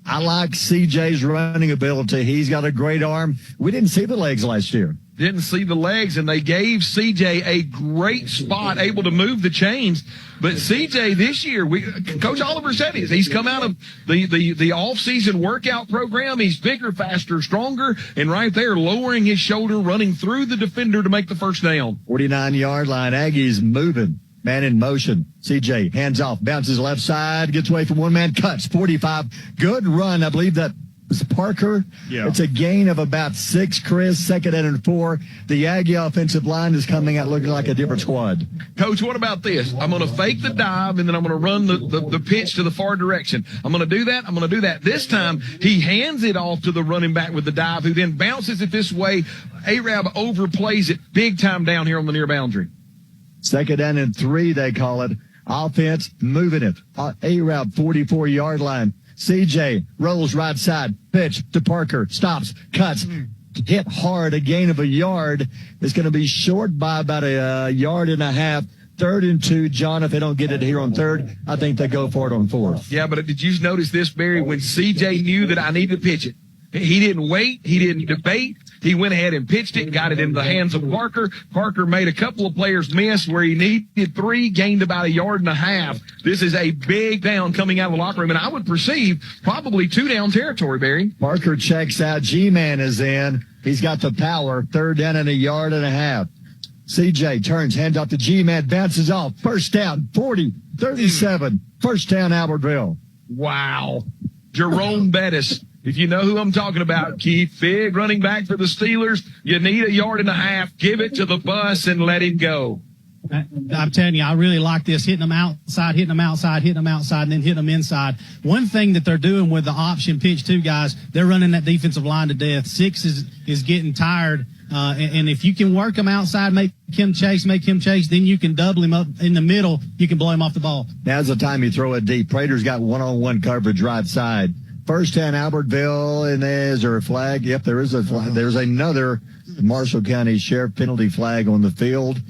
I like CJ's running ability. He's got a great arm. We didn't see the legs last year. Didn't see the legs, and they gave CJ a great spot, able to move the chains. But CJ this year, Coach Oliver said he's come out of the off-season workout program. He's bigger, faster, stronger, and right there lowering his shoulder, running through the defender to make the first down. 49-yard line. Aggies moving. Man in motion. CJ hands off, bounces left side, gets away from one man, cuts 45. Good run. I believe that was Parker. Yeah. It's a gain of about 6, Chris. Second and 4. The Aggie offensive line is coming out looking like a different squad. Coach, what about this? I'm going to fake the dive, and then I'm going to run the pitch to the far direction. I'm going to do that. I'm going to do that. This time, he hands it off to the running back with the dive, who then bounces it this way. Arab overplays it big time down here on the near boundary. Second down and 3, they call it. Offense moving it. Arab 44-yard line. CJ rolls right side. Pitch to Parker. Stops. Cuts. Hit hard. A gain of a yard. It's going to be short by about a yard and a half. 3rd and 2. John, if they don't get it here on 3rd, I think they go for it on 4th. Yeah, but did you notice this, Barry? When CJ knew that I needed to pitch it, he didn't wait. He didn't debate. He went ahead and pitched it, got it into the hands of Parker. Parker made a couple of players miss where he needed 3, gained about 1.5 yards. This is a big down coming out of the locker room, and I would perceive probably 2 down territory, Barry. Parker checks out. G-Man is in. He's got the power. 3rd down and 1.5 yards. CJ turns, hands off to G-Man, bounces off. First down, 40, 37. First down, Albertville. Wow. Jerome Bettis. If you know who I'm talking about, Keith, big running back for the Steelers. You need 1.5 yards. Give it to the bus and let him go. I'm telling you, I really like this, hitting them outside, and then hitting them inside. One thing that they're doing with the option pitch too, guys, they're running that defensive line to death. 6 is getting tired. And if you can work him outside, make him chase, then you can double him up in the middle. You can blow him off the ball. Now's the time you throw it deep. Prater's got one-on-one coverage right side. First down, Albertville, and is there a flag? Yep, there is a flag. There's another Marshall County Sheriff penalty flag on the field.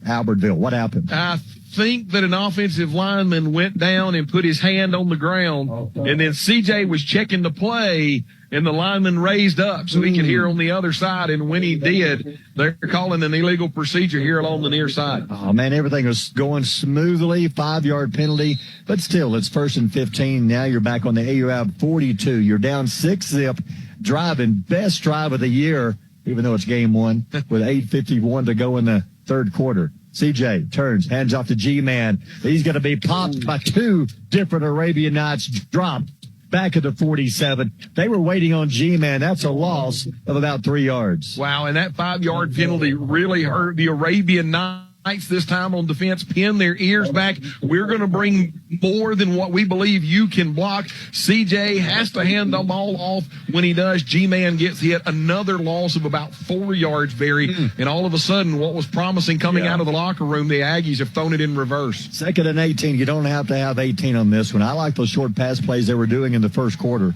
Albertville, what happened? I think that an offensive lineman went down and put his hand on the ground, and then CJ was checking the play, and the lineman raised up so he could hear on the other side, and when he did, they're calling an illegal procedure here along the near side. Oh, man, everything was going smoothly, 5-yard penalty, but still, it's 1st and 15. Now you're back on the AUAB 42. You're down 6-zip, driving, best drive of the year, even though it's game 1, with 8:51 to go in the 3rd quarter. CJ turns, hands off to G-Man. He's going to be popped by 2 different Arabian Nights, dropped back at the 47. They were waiting on G-Man. That's a loss of about 3 yards. Wow, and that 5-yard penalty really hurt the Arabian Nights this time on defense. Pin their ears back. We're going to bring more than what we believe you can block. CJ has to hand the ball off. When he does, G-Man gets hit. Another loss of about 4 yards, Barry. And all of a sudden, what was promising coming out of the locker room, the Aggies have thrown it in reverse. 2nd and 18. You don't have to have 18 on this one. I like those short pass plays they were doing in the 1st quarter.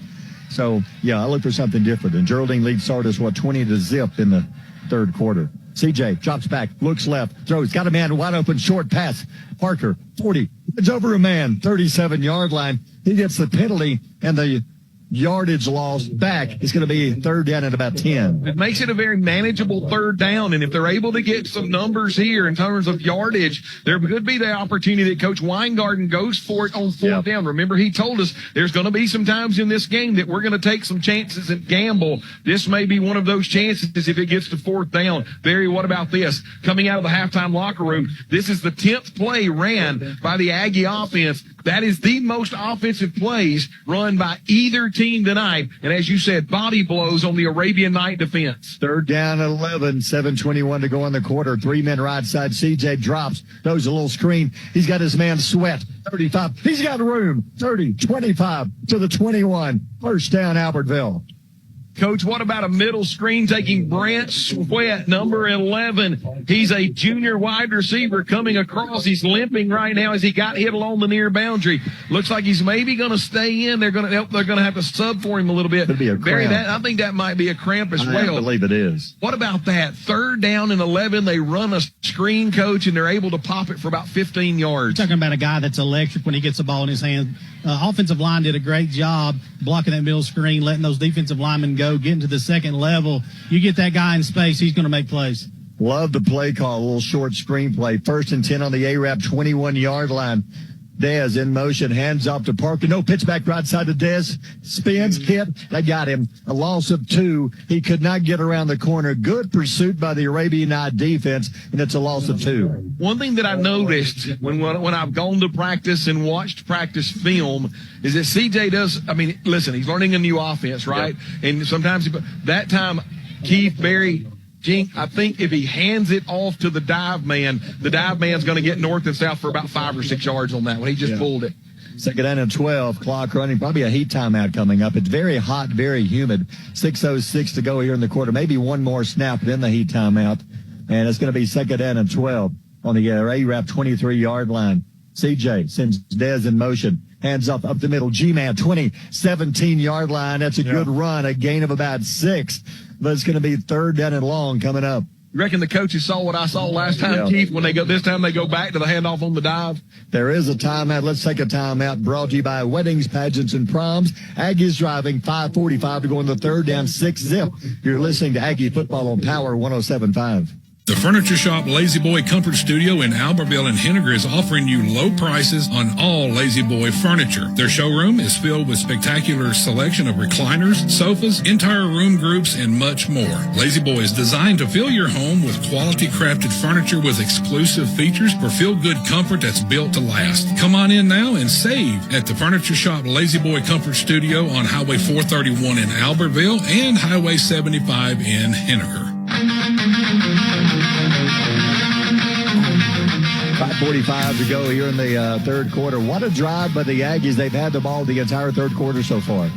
So, yeah, I look for something different. And Geraldine leads Sardis, 20-0 in the 3rd quarter. CJ drops back, looks left, throws, got a man wide open, short pass. Parker, 40, it's over a man, 37-yard line. He gets the penalty, and the yardage loss back. It's going to be 3rd down at about 10. It makes it a very manageable 3rd down, and if they're able to get some numbers here in terms of yardage, there could be the opportunity that Coach Weingarten goes for it on 4th down. Remember, he told us there's going to be some times in this game that we're going to take some chances and gamble. This may be one of those chances if it gets to 4th down. Barry, what about this? Coming out of the halftime locker room, this is the 10th play ran by the Aggie offense. That is the most offensive plays run by either team tonight. And as you said, body blows on the Arabian Night defense. 3rd down at 11, 7:21 to go in the quarter. 3 men right side. CJ drops, throws a little screen. He's got his man Sweat, 35. He's got room, 30, 25 to the 21. First down, Albertville. Coach, what about a middle screen taking Brant Sweat, number 11? He's a junior wide receiver coming across. He's limping right now as he got hit along the near boundary. Looks like he's maybe going to stay in. They're going to have to sub for him a little bit. Could be a cramp. Barry, I think that might be a cramp as well. I believe it is. What about that? 3rd down and 11. They run a screen, Coach, and they're able to pop it for about 15 yards. You're talking about a guy that's electric when he gets the ball in his hand. Offensive line did a great job blocking that middle screen, letting those defensive linemen go, getting to the 2nd level. You get that guy in space, he's going to make plays. Love the play call, a little short screen play. 1st and 10 on the ARAP 21-yard line. Dez in motion, hands off to Parker. No, pitch back right side to Dez. Spins, hit. They got him. A loss of 2. He could not get around the corner. Good pursuit by the Arabian Night defense, and it's a loss of 2. One thing that I noticed when I've gone to practice and watched practice film is that CJ does, listen, he's learning a new offense, right? Yep. And sometimes that time, Keith, Barry, Jink, I think if he hands it off to the dive man's going to get north and south for about 5 or 6 yards on that one. He just pulled it. 2nd down and 12, clock running, probably a heat timeout coming up. It's very hot, very humid. 6:06 to go here in the quarter. Maybe one more snap, then the heat timeout. And it's going to be 2nd down and 12 on the ARAP 23-yard line. CJ sends Dez in motion. Hands up the middle. G-Man, 17-yard line. That's a good run, a gain of about 6. But it's going to be 3rd down and long coming up. You reckon the coaches saw what I saw last time, Keith, when this time they go back to the handoff on the dive? There is a timeout. Let's take a timeout brought to you by Weddings, Pageants, and Proms. Aggies driving 5:45 to go in the third, down 6-zip. You're listening to Aggie Football on Power 107.5. The Furniture Shop Lazy Boy Comfort Studio in Albertville and Henniger is offering you low prices on all Lazy Boy furniture. Their showroom is filled with spectacular selection of recliners, sofas, entire room groups, and much more. Lazy Boy is designed to fill your home with quality crafted furniture with exclusive features for feel-good comfort that's built to last. Come on in now and save at the Furniture Shop Lazy Boy Comfort Studio on Highway 431 in Albertville and Highway 75 in Henniger. 5:45 to go here in the third quarter. What a drive by the Aggies. They've had the ball the entire third quarter so far.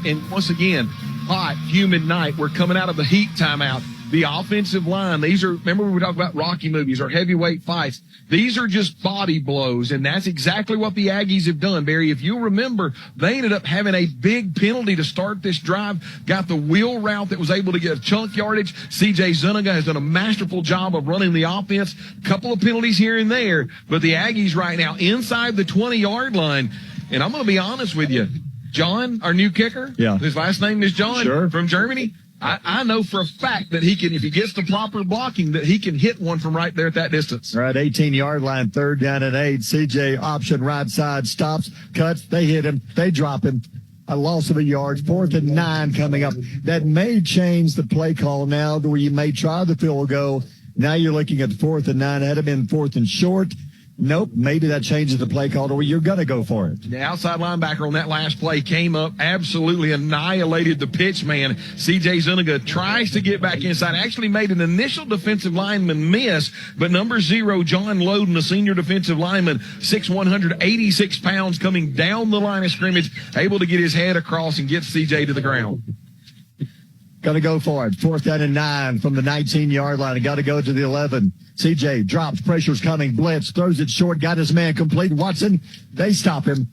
And once again, hot, humid night. We're coming out of the heat timeout. The offensive line, remember we talked about Rocky movies or heavyweight fights. These are just body blows, and that's exactly what the Aggies have done, Barry. If you remember, they ended up having a big penalty to start this drive, got the wheel route that was able to get a chunk yardage. C.J. Zuniga has done a masterful job of running the offense. A couple of penalties here and there, but the Aggies right now inside the 20-yard line. And I'm going to be honest with you. John, our new kicker, his last name is John from Germany. I know for a fact that he can, if he gets the proper blocking, that he can hit one from right there at that distance. Right, 18-yard line, third down and 8. CJ option right side, stops, cuts, they hit him, they drop him. A loss of a yard, 4th and 9 coming up. That may change the play call now to where you may try the field goal. Now you're looking at 4th and 9. Had it been 4th and short, nope, maybe that changes the play call to where you're going to go for it. The outside linebacker on that last play came up, absolutely annihilated the pitch man. C.J. Zuniga tries to get back inside, actually made an initial defensive lineman miss, but number 0, John Loden, a senior defensive lineman, 6'1", 186 pounds, coming down the line of scrimmage, able to get his head across and get C.J. to the ground. Got to go for it. 4th down and 9 from the 19-yard line. Got to go to the 11. CJ drops. Pressure's coming. Blitz. Throws it short. Got his man complete. Watson. They stop him.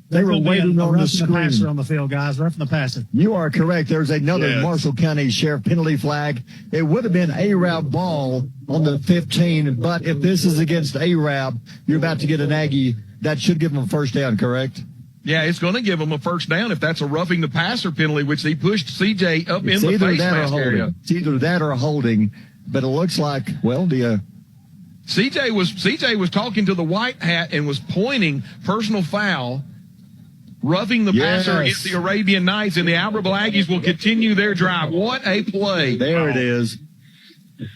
They were waiting on the screen. Passer on the field, guys. Roughing the passer. You are correct. There's another Marshall County Sheriff penalty flag. It would have been Arab ball on the 15, but if this is against Arab, you're about to get an Aggie. That should give them a first down, correct? Yeah, it's going to give him a first down if that's a roughing the passer penalty, which he pushed CJ up in the face mask area. It's either that or a holding, but it looks like, CJ was talking to the white hat and was pointing personal foul, roughing the passer against the Arabian Nights, and the Albertville Aggies will continue their drive. What a play. There it is.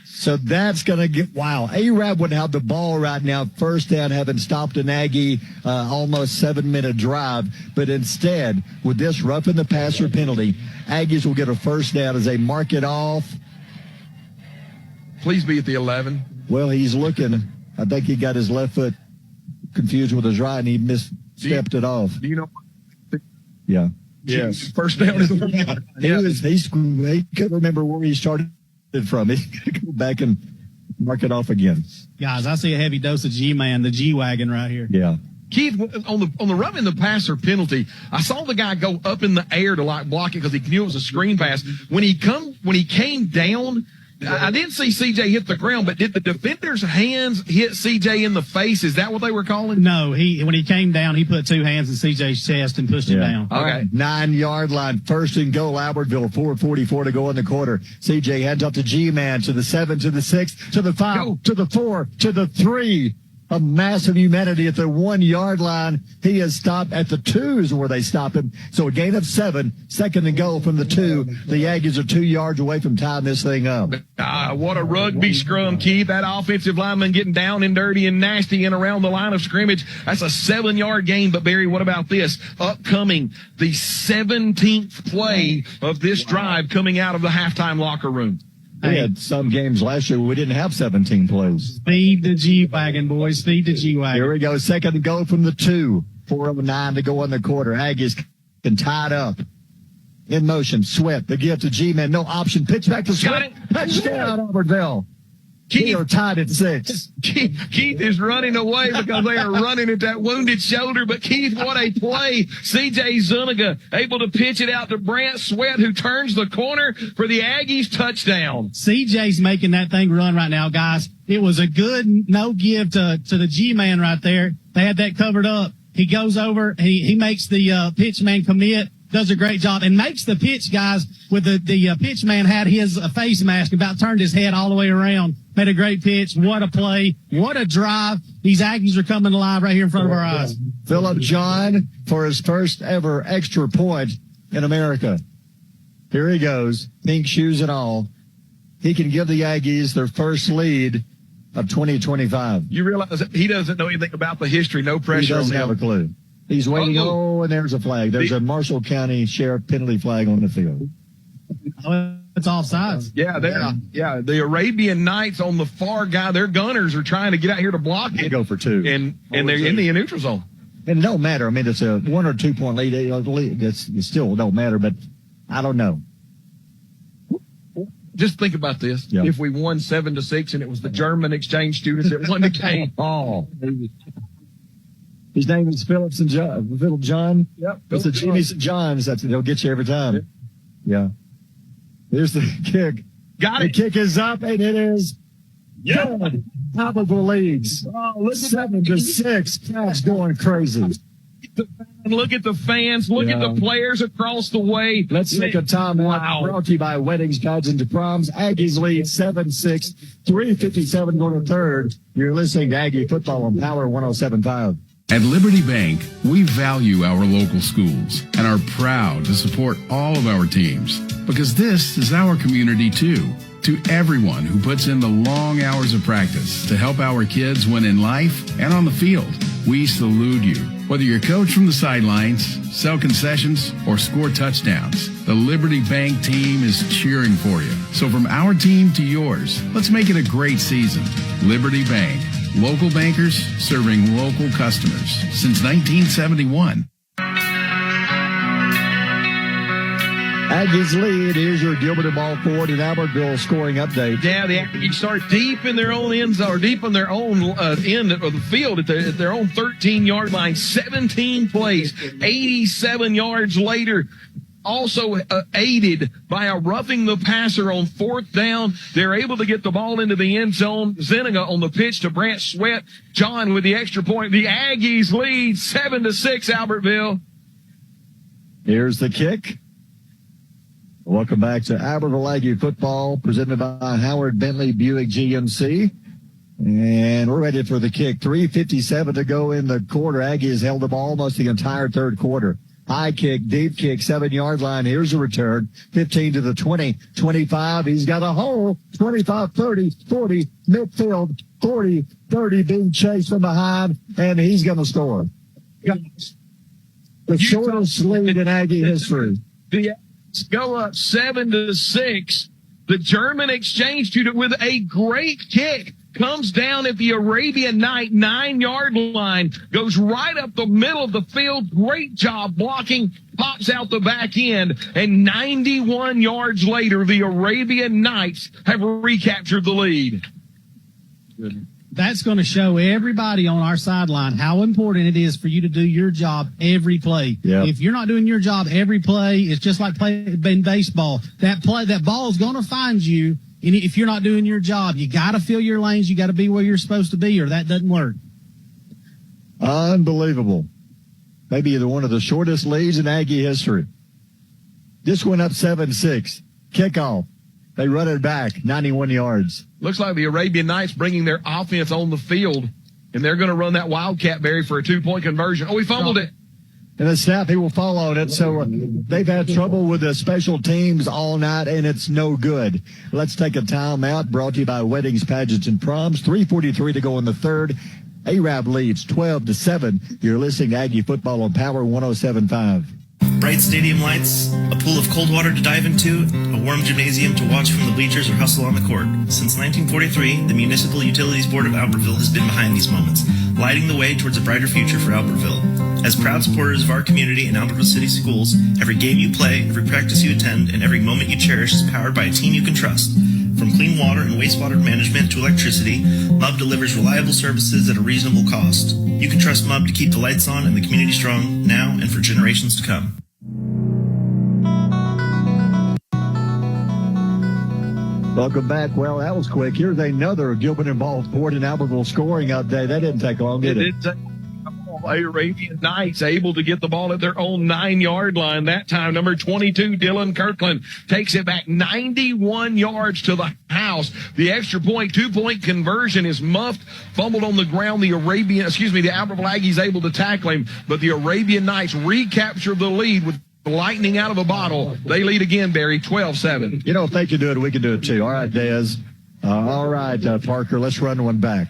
So that's going to get, Arab would have the ball right now, first down, having stopped an Aggie almost 7-minute drive. But instead, with this roughing the passer penalty, Aggies will get a first down as they mark it off. Please be at the 11. Well, he's looking. I think he got his left foot confused with his right, and he misstepped it off. Do you know? Yeah. Yes. First down is the he couldn't remember where he started from. He's going to go back and mark it off again. Guys, I see a heavy dose of G-Man, the G-Wagon right here. Yeah. Keith, on the roughing the passer penalty, I saw the guy go up in the air to block it because he knew it was a screen pass. When he came down, I didn't see CJ hit the ground, but did the defender's hands hit CJ in the face? Is that what they were calling? No, when he came down, he put 2 hands in CJ's chest and pushed him down. Okay. 9-yard line, first and goal, Albertville, 4:44 to go in the quarter. CJ heads up to G-Man, to the 7, to the 6, to the 5, to the 4, to the 3. A massive humanity at the 1-yard line. He is stopped at the 2 is where they stop him. So a gain of 7, second and goal from the 2. The Aggies are 2 yards away from tying this thing up. What a rugby scrum, Keith. That offensive lineman getting down and dirty and nasty and around the line of scrimmage. That's a 7-yard gain. But, Barry, what about this? Upcoming, the 17th play of this drive coming out of the halftime locker room. We had some games last year where we didn't have 17 plays. Feed the G-Wagon, boys. Feed the G-Wagon. Here we go. Second and goal from the 2. 4:09 to go in the quarter. Aggies can tie it up. In motion. Sweat. The give to G-Man. No option. Pitch back to Sweat. Touchdown, Albertville. They are tied at 6. Keith is running away because they are running at that wounded shoulder. But Keith, what a play. C.J. Zuniga able to pitch it out to Brant Sweat, who turns the corner for the Aggies touchdown. CJ's making that thing run right now, guys. It was a good no give to the G-man right there. They had that covered up. He goes over, he makes the pitch man commit, does a great job, and makes the pitch, guys, with the pitch man had his face mask, about turned his head all the way around. Made a great pitch. What a play. What a drive. These Aggies are coming alive right here in front of our eyes. Phillip John for his first ever extra point in America. Here he goes, pink shoes and all. He can give the Aggies their first lead of 2025. You realize that he doesn't know anything about the history. No pressure on him. He doesn't have a clue. He's waiting. Oh, and there's a flag. There's a Marshall County Sheriff penalty flag on the field. Oh, it's offsides. Yeah, the Arabian Knights on the far guy, their gunners are trying to get out here to block it. They go for 2. And they're in the neutral zone. And it don't matter. I mean, it's a 1 or 2 point lead. It still don't matter, but I don't know. Just think about this. Yep. If we won 7-6 and it was the German exchange students that won the game. Oh. His name is Phillip John. Yep. It's a Jimmy St. John's. They'll get you every time. Yep. Yeah. Here's the kick. Got it. The kick is up, and it is good. Albertville leads. Oh, look 7-6. That's going crazy. Look at the fans. Look at the players across the way. Let's take a timeout. Wow. Brought to you by Weddings, Pageants, and Proms. Aggies lead 7-6. 3:57 going to third. You're listening to Aggie Football on Power 107.5. At Liberty Bank, we value our local schools and are proud to support all of our teams because this is our community too. To everyone who puts in the long hours of practice to help our kids win in life and on the field, we salute you. Whether you're coach from the sidelines, sell concessions, or score touchdowns, the Liberty Bank team is cheering for you. So from our team to yours, let's make it a great season. Liberty Bank. Local bankers serving local customers since 1971. Aggies lead. Here's your Gilbert and Ball Ford and Albertville scoring update. Yeah, the Aggies start deep in their own end zone, or deep in their own end of the field at their own 13-yard line. 17 plays, 87 yards later. Also aided by a roughing the passer on 4th down. They're able to get the ball into the end zone. Zuniga on the pitch to Brant Sweat. John with the extra point. The Aggies lead 7-6 Albertville. Here's the kick. Welcome back to Albertville Aggie Football, presented by Howard Bentley Buick GMC. And we're ready for the kick. 3:57 to go in the quarter. Aggies held the ball almost the entire third quarter. High kick, deep kick, 7-yard line. Here's a return. 15 to the 20, 25. He's got a hole. 25, 30, 40, midfield, 40, 30, being chased from behind, and he's going to score. The shortest lead in Aggie history. The Aggies go up 7-6. The German exchange student with a great kick comes down at the Arabian Night 9-yard line, goes right up the middle of the field. Great job blocking, pops out the back end, and 91 yards later, the Arabian Knights have recaptured the lead. Good. That's going to show everybody on our sideline how important it is for you to do your job every play. Yep. If you're not doing your job every play, it's just like playing baseball. That ball is going to find you. And if you're not doing your job, you got to fill your lanes. You got to be where you're supposed to be, or that doesn't work. Unbelievable. Maybe one of the shortest leads in Aggie history. This went up 7-6. Kickoff. They run it back 91 yards. Looks like the Arabian Knights bringing their offense on the field, and they're going to run that Wildcat, Barry, for a 2-point conversion. Oh, he fumbled it. And the snap, he will fall on it. So they've had trouble with the special teams all night, and it's no good. Let's take a timeout. Brought to you by Weddings, Pageants, and Proms. 3:43 to go in the third. Arab leads 12-7. You're listening to Aggie Football on Power 107.5. Bright stadium lights, a pool of cold water to dive into, a warm gymnasium to watch from the bleachers or hustle on the court. Since 1943, the Municipal Utilities Board of Albertville has been behind these moments, lighting the way towards a brighter future for Albertville. As proud supporters of our community and Albertville City Schools, every game you play, every practice you attend, and every moment you cherish is powered by a team you can trust. From clean water and wastewater management to electricity, MUB delivers reliable services at a reasonable cost. You can trust MUB to keep the lights on and the community strong now and for generations to come. Welcome back. Well, that was quick. Here's another Gilbert-involved Ford and Albertville scoring update. That didn't take long, did it? Arabian Knights able to get the ball at their own 9-yard line. That time, number 22, Dylan Kirkland, takes it back 91 yards to the house. The extra point, 2-point conversion is muffed, fumbled on the ground. The Albertville Aggies able to tackle him, but the Arabian Knights recapture the lead with lightning out of a bottle. They lead again, Barry, 12-7. You know, if they can do it, we can do it too. All right, Dez. All right, Parker, let's run one back.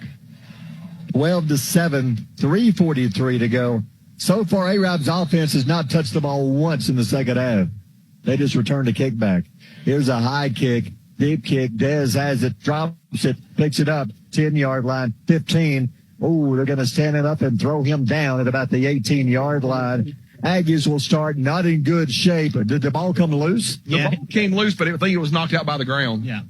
12-7, 3:43 to go. So far, A-Rob's offense has not touched the ball once in the second half. They just returned a kickback. Here's a high kick, deep kick. Dez has it, drops it, picks it up, 10-yard line, 15. Oh, they're going to stand it up and throw him down at about the 18-yard line. Aggies will start not in good shape. Did the ball come loose? The ball came loose, but I think it was knocked out by the ground. Yeah.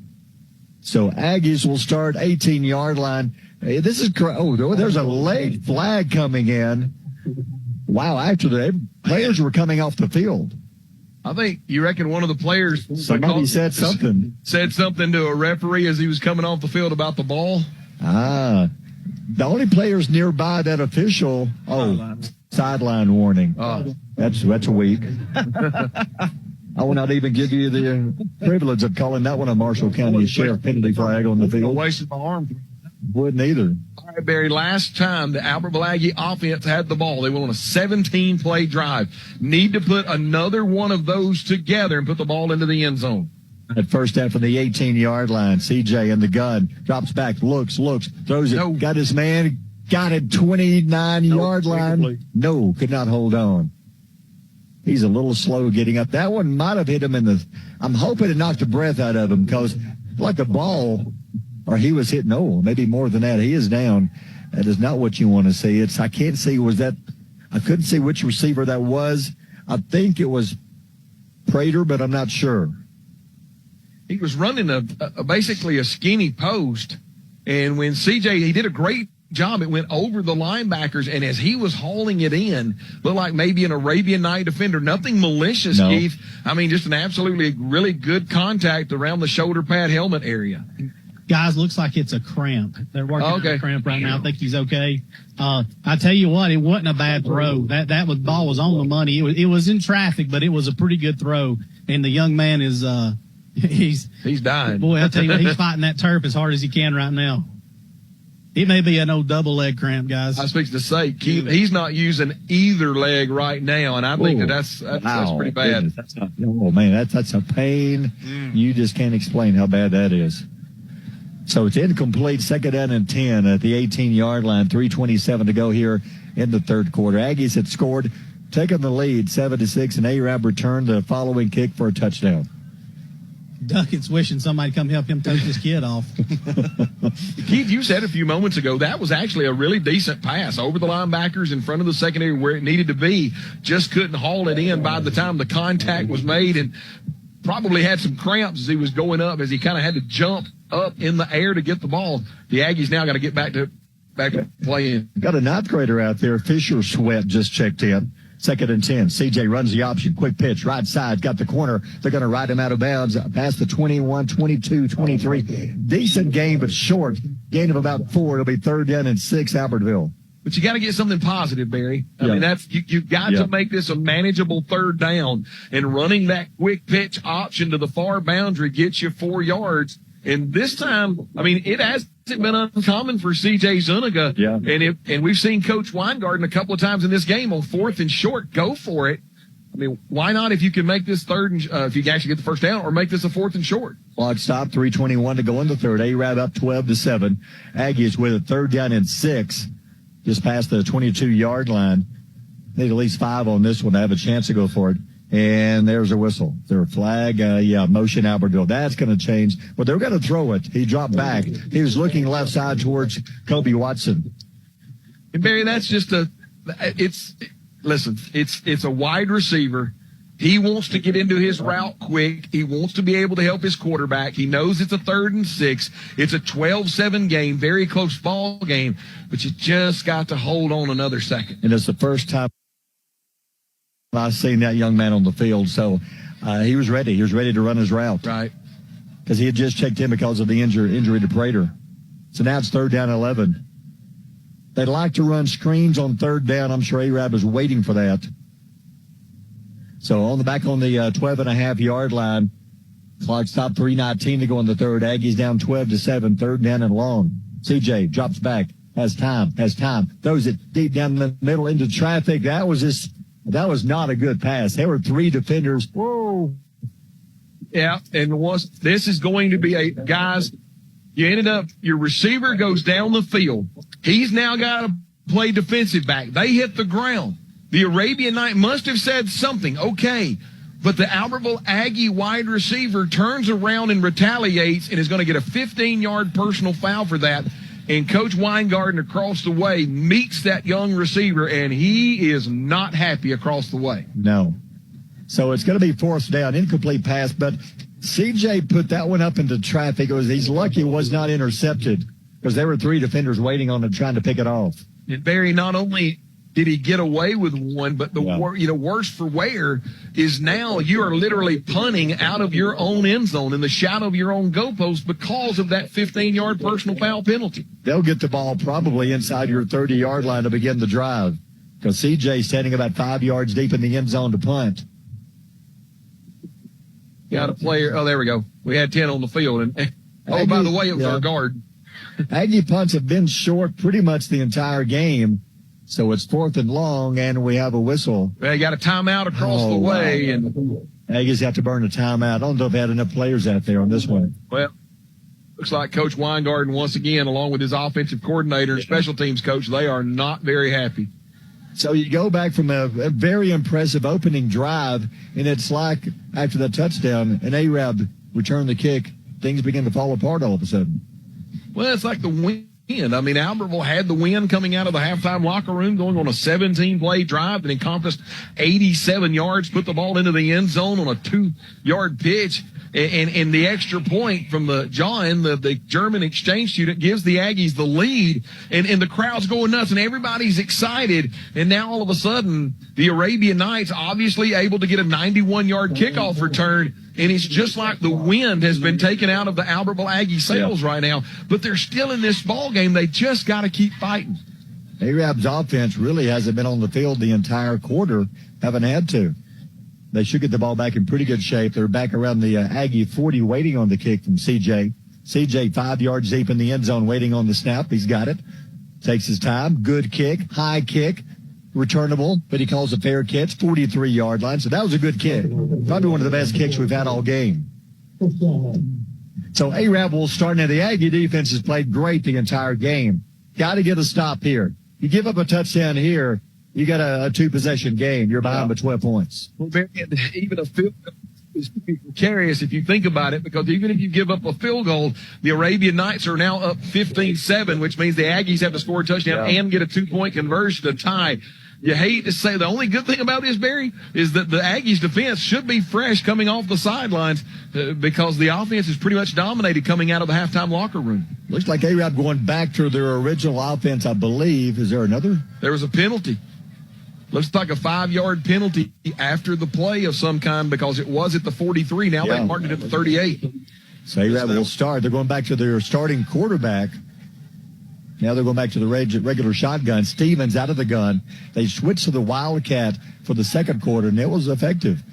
So Aggies will start 18-yard line. Hey, this is there's a late flag coming in. Wow, after the players were coming off the field. I think you reckon one of the players said something. Said something to a referee as he was coming off the field about the ball. The only players nearby that official. Sideline warning. That's weak. I will not even give you the privilege of calling that one a Marshall County Sheriff penalty flag on the field. Wasted my arm. Wouldn't either. All right, Barry, last time the Albertville Aggie offense had the ball, they went on a 17-play drive. Need to put another one of those together and put the ball into the end zone. At first half from the 18-yard line, CJ in the gun, drops back, looks, throws it, got his man, got it 29-yard line. No, could not hold on. He's a little slow getting up. That one might have hit him in the – I'm hoping it knocked the breath out of him because like the ball – or he was hit, maybe more than that. He is down. That is not what you want to see. I can't see, I couldn't see which receiver that was. I think it was Prater, but I'm not sure. He was running basically a skinny post, and when CJ, he did a great job. It went over the linebackers, and as he was hauling it in, looked like maybe an Arabian Night defender. Nothing malicious, No. Keith. I mean, just an absolutely really good contact around the shoulder pad helmet area. Guys, looks like it's a cramp. They're working on a cramp right now. I think he's okay. I tell you what, it wasn't a bad throw. That ball was on the money. It was in traffic, but it was a pretty good throw. And the young man is he's dying. Boy, I tell you what, he's fighting that turf as hard as he can right now. It may be an old double leg cramp, guys. I was fixing to say, Keith, he's not using either leg right now, and I think that's pretty bad. That's a pain. You just can't explain how bad that is. So it's incomplete, second down and 10 at the 18-yard line, 3:27 to go here in the third quarter. Aggies had scored, taken the lead, 7-6, and A-Rab returned the following kick for a touchdown. Duckett's wishing somebody come help him take this kid off. Keith, you said a few moments ago that was actually a really decent pass over the linebackers in front of the secondary where it needed to be. Just couldn't haul it in by the time the contact was made, and probably had some cramps as he was going up, as he kind of had to jump up in the air to get the ball. The Aggies now got to get back to playing. Got a ninth grader out there. Fisher Sweat just checked in. Second and 10. CJ runs the option. Quick pitch. Right side. Got the corner. They're going to ride him out of bounds. Past the 21, 22, 23. Decent game, but short. Gain of about 4. It'll be third down and 6, Albertville. But you got to get something positive, Barry. I mean, that's you've got to make this a manageable third down. And running that quick pitch option to the far boundary gets you 4 yards. And this time, I mean, it hasn't been uncommon for C.J. Zuniga. Yeah. And we've seen Coach Weingarten a couple of times in this game on 4th and short. Go for it. I mean, why not if you can make this third and if you can actually get the first down, or make this a 4th and short? Clock stop, 3:21 to go in the third. A-Rab up 12-7. Aggies with a third down and 6, just past the 22-yard line. Need at least 5 on this one to have a chance to go for it. And there's a whistle. Their flag, motion Albertville. That's going to change. But they're going to throw it. He dropped back. He was looking left side towards Kobe Watson. And Barry, that's just it's a wide receiver. He wants to get into his route quick. He wants to be able to help his quarterback. He knows it's a 3rd and 6. It's a 12-7 game, very close ball game, but you just got to hold on another second. And it's the first time I've seen that young man on the field, so he was ready. He was ready to run his route. Right. Because he had just checked in because of the injury to Prater. So now it's 3rd down and 11. They like to run screens on 3rd down. I'm sure A-Rab is waiting for that. So on the 12.5-yard line, clock stopped 3:19 to go in the 3rd. Aggies down 12-7, 3rd down and long. CJ drops back, has time, throws it deep down the middle into traffic. That was not a good pass. There were 3 defenders. Whoa. Yeah, and this is going to be guys, your receiver goes down the field. He's now got to play defensive back. They hit the ground. The Arabian Night must have said something, okay, but the Albertville Aggie wide receiver turns around and retaliates and is going to get a 15-yard personal foul for that. And Coach Weingarten across the way meets that young receiver, and he is not happy across the way. No. So it's going to be 4th down, incomplete pass, but CJ put that one up into traffic. He's lucky it was not intercepted because there were 3 defenders waiting on him trying to pick it off. And Barry, not only did he get away with one, but worse for wear is now you are literally punting out of your own end zone in the shadow of your own goalpost because of that 15-yard personal foul penalty. They'll get the ball probably inside your 30-yard line to begin the drive because CJ's standing about 5 yards deep in the end zone to punt. Got a player. Oh, there we go. We had 10 on the field. And by the way, it was our guard. Aggie punts have been short pretty much the entire game. So it's 4th and long, and we have a whistle. They got a timeout across the way. Wow. And Aggies have to burn a timeout. I don't know if they had enough players out there on this one. Well, looks like Coach Weingarten, once again, along with his offensive coordinator and special teams coach, they are not very happy. So you go back from a very impressive opening drive, and it's like after the touchdown, and A-Rab returned the kick, things begin to fall apart all of a sudden. Well, it's like the wind. I mean, Albertville had the win coming out of the halftime locker room, going on a 17-play drive that encompassed 87 yards, put the ball into the end zone on a 2-yard pitch. And the extra point from the German exchange student gives the Aggies the lead, and the crowd's going nuts, and everybody's excited. And now all of a sudden, the Arabian Nights obviously able to get a 91-yard kickoff return, and it's just like the wind has been taken out of the Albertville Aggie sails right now. But they're still in this ball game. They just got to keep fighting. A-Rab's offense really hasn't been on the field the entire quarter, haven't had to. They should get the ball back in pretty good shape. They're back around the Aggie 40 waiting on the kick from CJ. CJ 5 yards deep in the end zone waiting on the snap. He's got it. Takes his time. Good kick. High kick. Returnable, but he calls a fair catch. 43-yard line. So that was a good kick. Probably one of the best kicks we've had all game. So A-Rab will start. Now the Aggie defense has played great the entire game. Got to get a stop here. You give up a touchdown here, you got a 2-possession game. You're behind by 12 points. Well, even a field goal is precarious if you think about it, because even if you give up a field goal, the Arabian Nights are now up 15-7, which means the Aggies have to score a touchdown and get a 2-point conversion to tie. You hate to say the only good thing about this, Barry, is that the Aggies defense should be fresh coming off the sidelines because the offense is pretty much dominated coming out of the halftime locker room. Looks like A-Rab going back to their original offense, I believe. Is there another? There was a penalty. Looks like a 5-yard penalty after the play of some kind because it was at the 43. Now they marked it at the 38. So A-Rab will start. They're going back to their starting quarterback. Now they're going back to the regular shotgun. Stevens out of the gun. They switched to the Wildcat for the second quarter, and it was effective.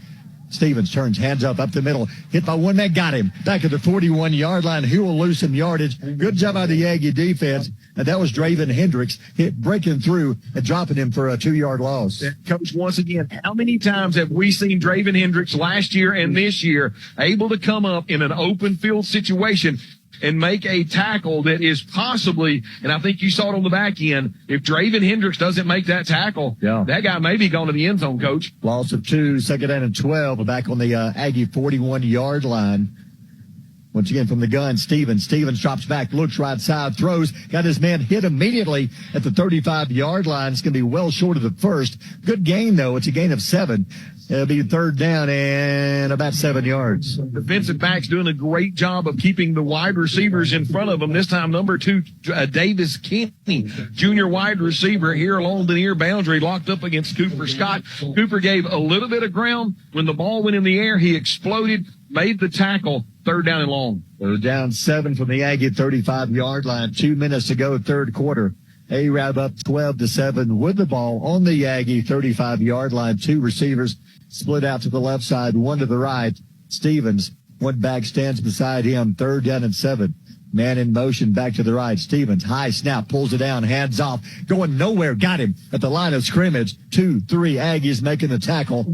Stevens turns, hands up the middle. Hit by one man, got him. Back at the 41-yard line. He will lose some yardage. Good job out of the Aggie defense. And that was Draven Hendricks breaking through and dropping him for a 2-yard loss. Coach, once again, how many times have we seen Draven Hendricks last year and this year able to come up in an open field situation and make a tackle that is possibly, and I think you saw it on the back end, if Draven Hendricks doesn't make that tackle, that guy may be going to the end zone, Coach. Loss of 2, 2nd down and 12, back on the Aggie 41-yard line. Once again from the gun, Stevens. Stevens drops back, looks right side, throws, got his man hit immediately at the 35-yard line. It's going to be well short of the first. Good gain, though. It's a gain of 7. It'll be third down and about 7 yards. Defensive backs doing a great job of keeping the wide receivers in front of them. This time, number 2, Davis Kenny, junior wide receiver here along the near boundary, locked up against Cooper Scott. Cooper gave a little bit of ground. When the ball went in the air, he exploded, made the tackle, third down and long. They're down 7 from the Aggie 35-yard line. 2 minutes to go, third quarter. Arab up 12-7 with the ball on the Aggie 35-yard line. 2 receivers split out to the left side, 1 to the right. Stevens, 1 back stands beside him. Third down and 7. Man in motion back to the right. Stevens, high snap, pulls it down, hands off, going nowhere. Got him at the line of scrimmage. 2, 3 Aggies making the tackle.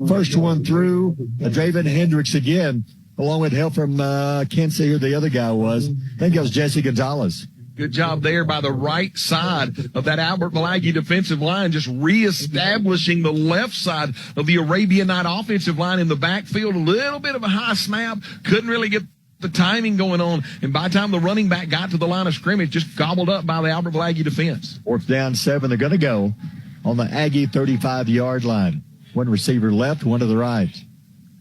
First one through, Draven Hendricks again, along with help from, can't see who the other guy was. I think it was Jesse Gonzalez. Good job there by the right side of that Albertville Aggie defensive line, just reestablishing the left side of the Arabian Night offensive line in the backfield. A little bit of a high snap, couldn't really get the timing going on, and by the time the running back got to the line of scrimmage, just gobbled up by the Albertville Aggie defense. Fourth down, 7. They're going to go on the Aggie 35-yard line. 1 receiver left, 1 to the right.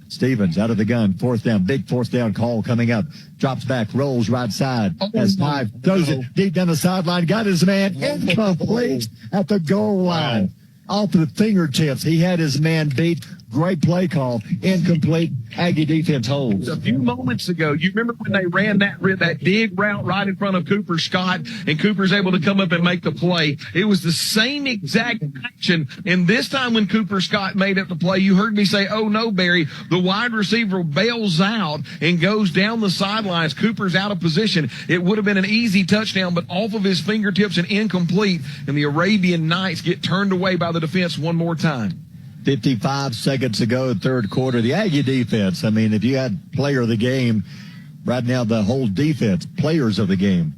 Stevens out of the gun, fourth down, big fourth down call coming up. Drops back, rolls right side, has 5, throws it deep down the sideline, got his man incomplete at the goal line. Off the fingertips, he had his man beat. Great play call, incomplete. Aggie defense holds. A few moments ago, you remember when they ran that big route right in front of Cooper Scott, and Cooper's able to come up and make the play. It was the same exact action, and this time when Cooper Scott made up the play, you heard me say, oh no, Barry, the wide receiver bails out and goes down the sidelines. Cooper's out of position. It would have been an easy touchdown, but off of his fingertips and incomplete, and the Arabian Knights get turned away by the defense one more time. 55 seconds to go, third quarter. The Aggie defense, I mean, if you had player of the game, right now the whole defense, players of the game.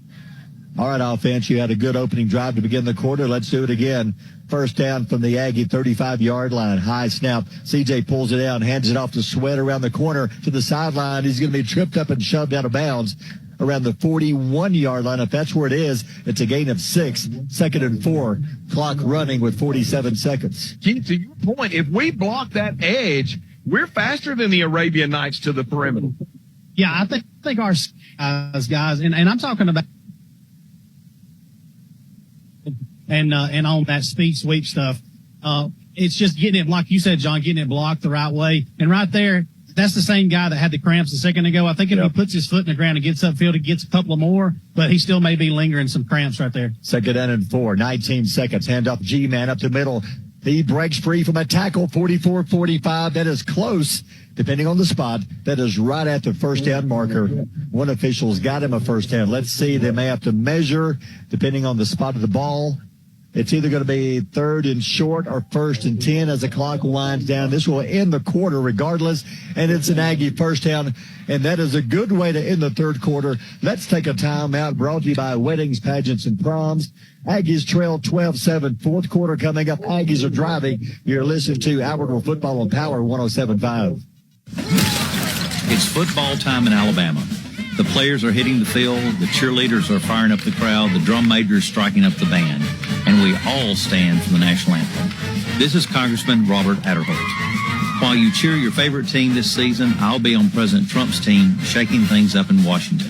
All right, offense, you had a good opening drive to begin the quarter. Let's do it again. First down from the Aggie 35-yard line. High snap. CJ pulls it down, hands it off to Sweat around the corner to the sideline. He's going to be tripped up and shoved out of bounds around the 41-yard line. If that's where it is, it's a gain of 6. Second and 4. Clock running with 47 seconds. Keith, to your point, if we block that edge, we're faster than the Arabian Knights to the perimeter. Yeah, I think our guys, and I'm talking about and on that speed sweep stuff, it's just getting it, like you said, John, getting it blocked the right way. And right there, that's the same guy that had the cramps a second ago. I think if he puts his foot in the ground and gets upfield, he gets a couple of more, but he still may be lingering some cramps right there. Second down and 4, 19 seconds. Hand off G-Man up the middle. He breaks free from a tackle, 44-45. That is close, depending on the spot. That is right at the first down marker. One official's got him a first down. Let's see. They may have to measure, depending on the spot of the ball. It's either going to be third and short or first and 10 as the clock winds down. This will end the quarter regardless, and it's an Aggie first down, and that is a good way to end the third quarter. Let's take a timeout, brought to you by Weddings, Pageants, and Proms. Aggies trail 12-7. Fourth quarter coming up. Aggies are driving. You're listening to Albertville Football on Power 107.5. It's football time in Alabama. The players are hitting the field, the cheerleaders are firing up the crowd, the drum major is striking up the band, and we all stand for the national anthem. This is Congressman Robert Adderholt. While you cheer your favorite team this season, I'll be on President Trump's team shaking things up in Washington.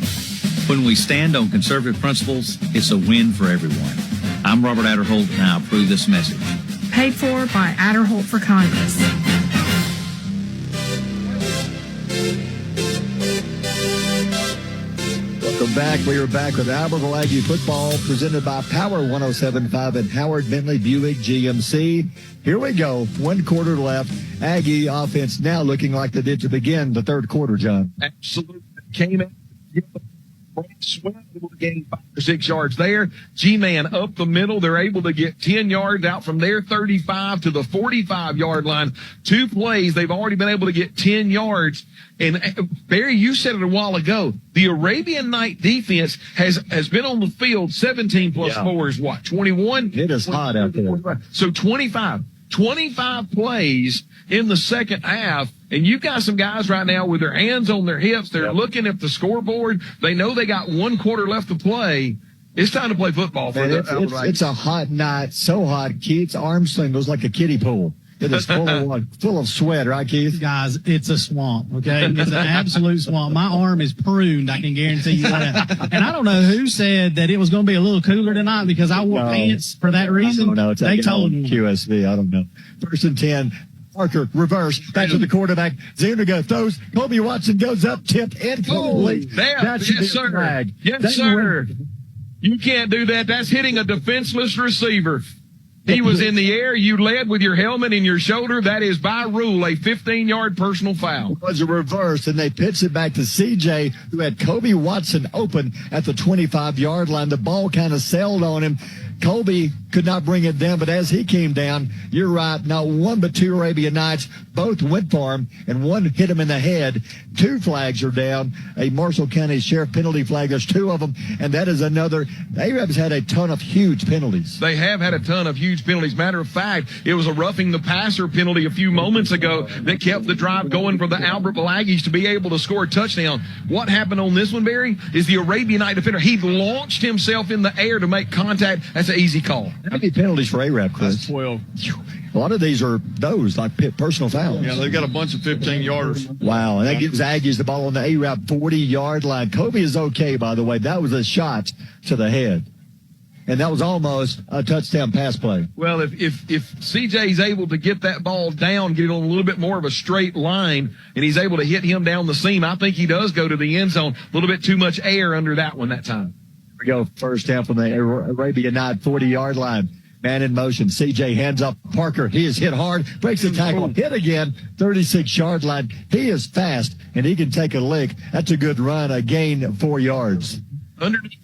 When we stand on conservative principles, it's a win for everyone. I'm Robert Adderholt, and I approve this message. Paid for by Adderholt for Congress. Welcome back. We are back with Albertville Aggie Football, presented by Power 107.5 and Howard Bentley Buick GMC. Here we go. 1 quarter left. Aggie offense now looking like they did to begin the third quarter, John. Absolutely. Came in. Sweat able to gain 5 or 6 yards there. G-Man up the middle. They're able to get 10 yards out from their 35 to the 45-yard line. 2 plays. They've already been able to get 10 yards. And Barry, you said it a while ago. The Arabian Night defense has been on the field. 17 plus 4 is what? 21? It is hot out there. So 25. 25 plays in the second half. And you've got some guys right now with their hands on their hips. They're looking at the scoreboard. They know they got 1 quarter left to play. It's time to play football for them. It's a hot night, so hot, Keith's arm sling goes like a kiddie pool. It is full of sweat, right, Keith? Guys, it's a swamp, okay? It's an absolute swamp. My arm is pruned, I can guarantee you that. And I don't know who said that it was going to be a little cooler tonight because I wore pants for that reason. No, they told me. QSV, I don't know. 1st and 10. Parker, reverse, back to the quarterback. Zuniga throws. Kobe Watson goes up, tipped, incomplete. Yes, sir. Yes, sir. You can't do that. That's hitting a defenseless receiver. He was in the air. You led with your helmet in your shoulder. That is, by rule, a 15-yard personal foul. It was a reverse, and they pitched it back to C.J., who had Kobe Watson open at the 25-yard line. The ball kind of sailed on him. Kobe could not bring it down, but as he came down, you're right, not one but two Arabian Knights both went for him, and one hit him in the head. 2 flags are down. A Marshall County Sheriff penalty flag. There's 2 of them, and that is another. The Arabs had a ton of huge penalties. They have had a ton of huge penalties. Matter of fact, it was a roughing the passer penalty a few moments ago that kept the drive going for the Albertville Aggies to be able to score a touchdown. What happened on this one, Barry, is the Arabian Knight defender, he launched himself in the air to make contact. That's an easy call. How many penalties for Arab, Chris? That's 12. A lot of these are those, like personal fouls. Yeah, they've got a bunch of 15-yarders. Wow, and that gives Aggies the ball on the Arab 40-yard line. Kobe is okay, by the way. That was a shot to the head. And that was almost a touchdown pass play. Well, if CJ's able to get that ball down, get it on a little bit more of a straight line, and he's able to hit him down the seam, I think he does go to the end zone. A little bit too much air under that one that time. Here we go. First down from the Arabian Knight 40-yard line. Man in motion. CJ hands up Parker. He is hit hard. Breaks the tackle. Hit again. 36-yard line. He is fast, and he can take a lick. That's a good run. A gain of 4 yards. Underneath.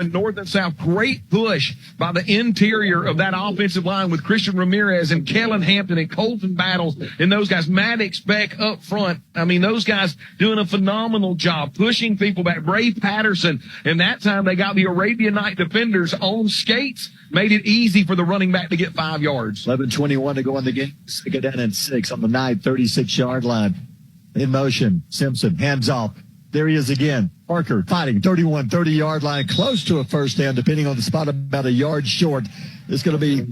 North and south, great push by the interior of that offensive line with Christian Ramirez and Kellen Hampton and Colton Battles and those guys. Maddox back up front. I mean, those guys doing a phenomenal job pushing people back. Bray Patterson, and that time they got the Arabian Knight defenders on skates, made it easy for the running back to get 5 yards. 11:21 to go in the game. Second down and 6 on the Knight 36-yard line. In motion, Simpson hands off. There he is again. Parker fighting 30-yard line, close to a first down, depending on the spot, about a yard short. It's going to be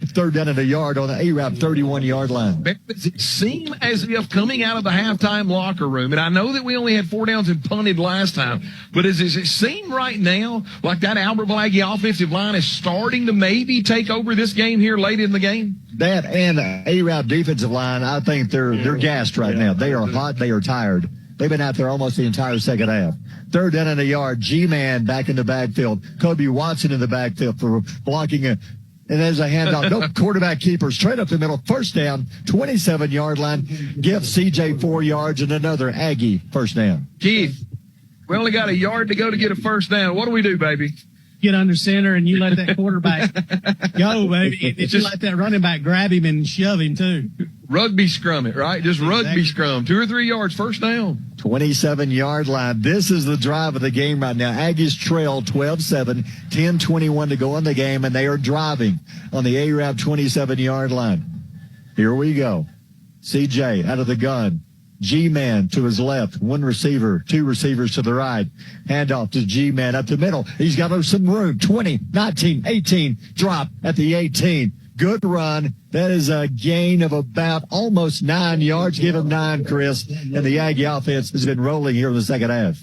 3rd down and a yard on the Arab 31-yard line. Does it seem as if coming out of the halftime locker room, and I know that we only had 4 downs and punted last time, but does it seem right now like that Albertville Aggie offensive line is starting to maybe take over this game here late in the game? That and Arab defensive line, I think they're gassed right now. They are hot. They are tired. They've been out there almost the entire second half. 3rd down and a yard. G-Man back in the backfield. Kobe Watson in the backfield for blocking and there's a handoff. No quarterback keeper. Straight up the middle. First down, 27-yard line. Give CJ 4 yards and another Aggie first down. Keith, we only got a yard to go to get a first down. What do we do, baby? Get under center and you let that quarterback go, baby. If you let that running back grab him and shove him too. Rugby scrum it, right? Just rugby scrum. 2 or 3 yards, first down. 27-yard line. This is the drive of the game right now. Aggies trail 12-7, 10:21 to go in the game, and they are driving on the Arab 27-yard line. Here we go. CJ out of the gun. G-Man to his left, 1 receiver, 2 receivers to the right. Handoff to G-Man up the middle. He's got some room. 20, 19, 18. Drop at the 18. Good run. That is a gain of about almost 9 yards. Give him 9, Chris. And the Aggie offense has been rolling here in the second half.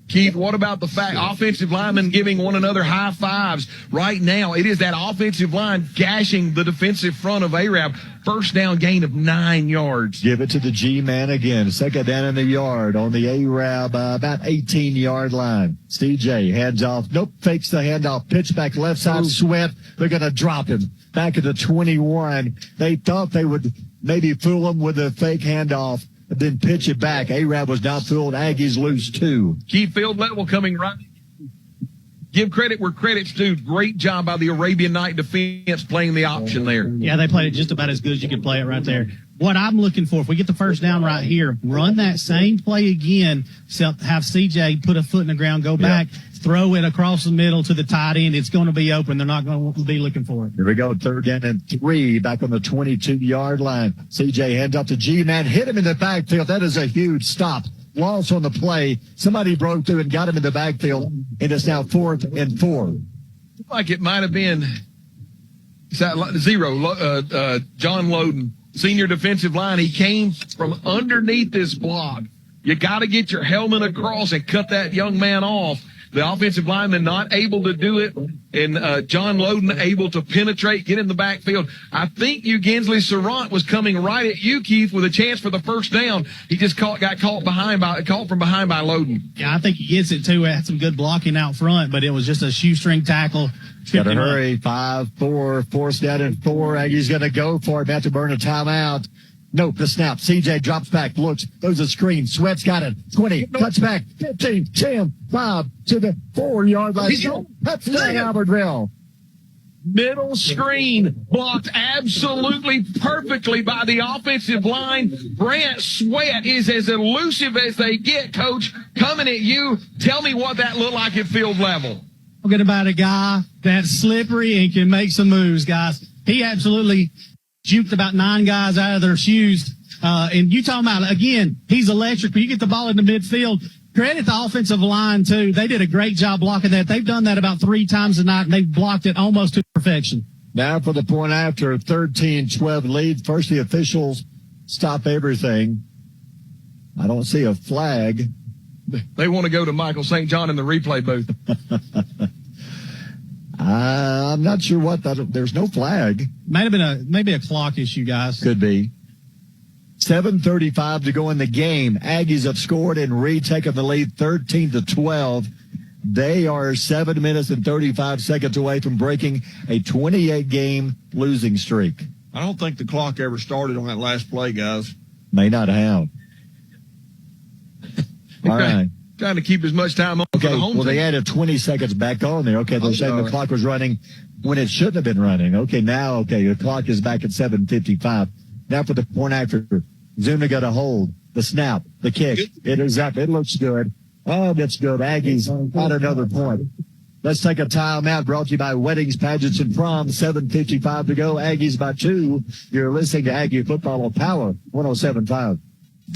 Keith, what about the fact offensive linemen giving one another high fives right now? It is that offensive line gashing the defensive front of Arab. First down gain of 9 yards. Give it to the G-Man again. Second down in the yard on the Arab, about 18-yard line. CJ hands off. Nope, fakes the handoff. Pitch back left side, Sweat. They're going to drop him back at the 21. They thought they would maybe fool him with a fake handoff, but then pitch it back. Arab was not fooled. Aggies lose 2. Key field level coming right. Give credit where credit's due. Great job by the Arabian Knight defense playing the option there. Yeah, they played it just about as good as you can play it right there. What I'm looking for, if we get the first down right here, run that same play again, have CJ put a foot in the ground, go back, throw it across the middle to the tight end. It's going to be open. They're not going to be looking for it. Here we go. 3rd down and 3 back on the 22-yard line. CJ hands up to G-Man. Hit him in the backfield. That is a huge stop. Loss on the play. Somebody broke through and got him in the backfield. And it's now 4th and 4. Like it might have been John Loden, senior defensive line. He came from underneath this block. You got to get your helmet across and cut that young man off. The offensive lineman not able to do it, and John Loden able to penetrate, get in the backfield. I think Gensley Sarant was coming right at you, Keith, with a chance for the first down. He just got caught from behind by Loden. Yeah, I think he gets it too. Had some good blocking out front, but it was just a shoestring tackle. Got to hurry. 5-4, 4th down and 4. Aggie's going to go for it. About to burn a timeout. Nope, the snap. CJ drops back, looks, throws a screen. Sweat's got it. 20, cuts back. 15, 10, 5 to the 4-yard line. Touchdown, Albertville. Middle screen blocked absolutely perfectly by the offensive line. Brant Sweat is as elusive as they get, Coach. Coming at you. Tell me what that looked like at field level. Talking about a guy that's slippery and can make some moves, guys. He absolutely juked about 9 guys out of their shoes. And you talking about, again, he's electric. But you get the ball in the midfield. Credit the offensive line, too. They did a great job blocking that. They've done that about 3 times tonight, and they've blocked it almost to perfection. Now for the point after, 13-12 lead. First, the officials stop everything. I don't see a flag. They want to go to Michael St. John in the replay booth. I'm not sure what that. There's no flag. Might have been maybe a clock issue, guys. Could be. 7:35 to go in the game. Aggies have scored and retaken the lead 13-12. They are 7 minutes and 35 seconds away from breaking a 28-game losing streak. I don't think the clock ever started on that last play, guys. May not have. All right. Trying to keep as much time on for the home team. They added 20 seconds back on there. Okay, they're saying the clock was running when it shouldn't have been running. Okay, now, the clock is back at 7:55. Now for the point after. Zuniga to hold. The snap. The kick. It is up. It looks good. Oh, that's good. Aggies got another point. Let's take a timeout brought to you by Weddings, Pageants, and Prom. 7:55 to go. Aggies by 2. You're listening to Aggie Football on Power 107.5.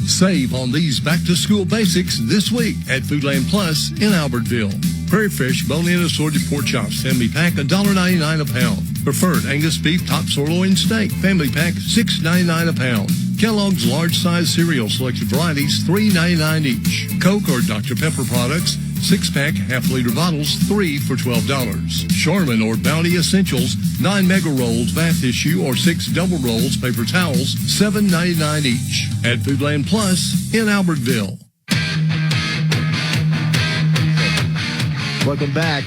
Save on these back-to-school basics this week at Foodland Plus in Albertville. Prairie Fish bone-in assorted pork chops, family pack, $1.99 a pound. Preferred Angus beef top sirloin steak, family pack, $6.99 a pound. Kellogg's large-size cereal selection varieties, $3.99 each. Coke or Dr. Pepper products, 6-pack, half-liter bottles, 3 for $12. Charmin or Bounty Essentials, 9 mega rolls bath tissue or 6 double rolls paper towels, $7.99 each. At Foodland Plus in Albertville. Welcome back.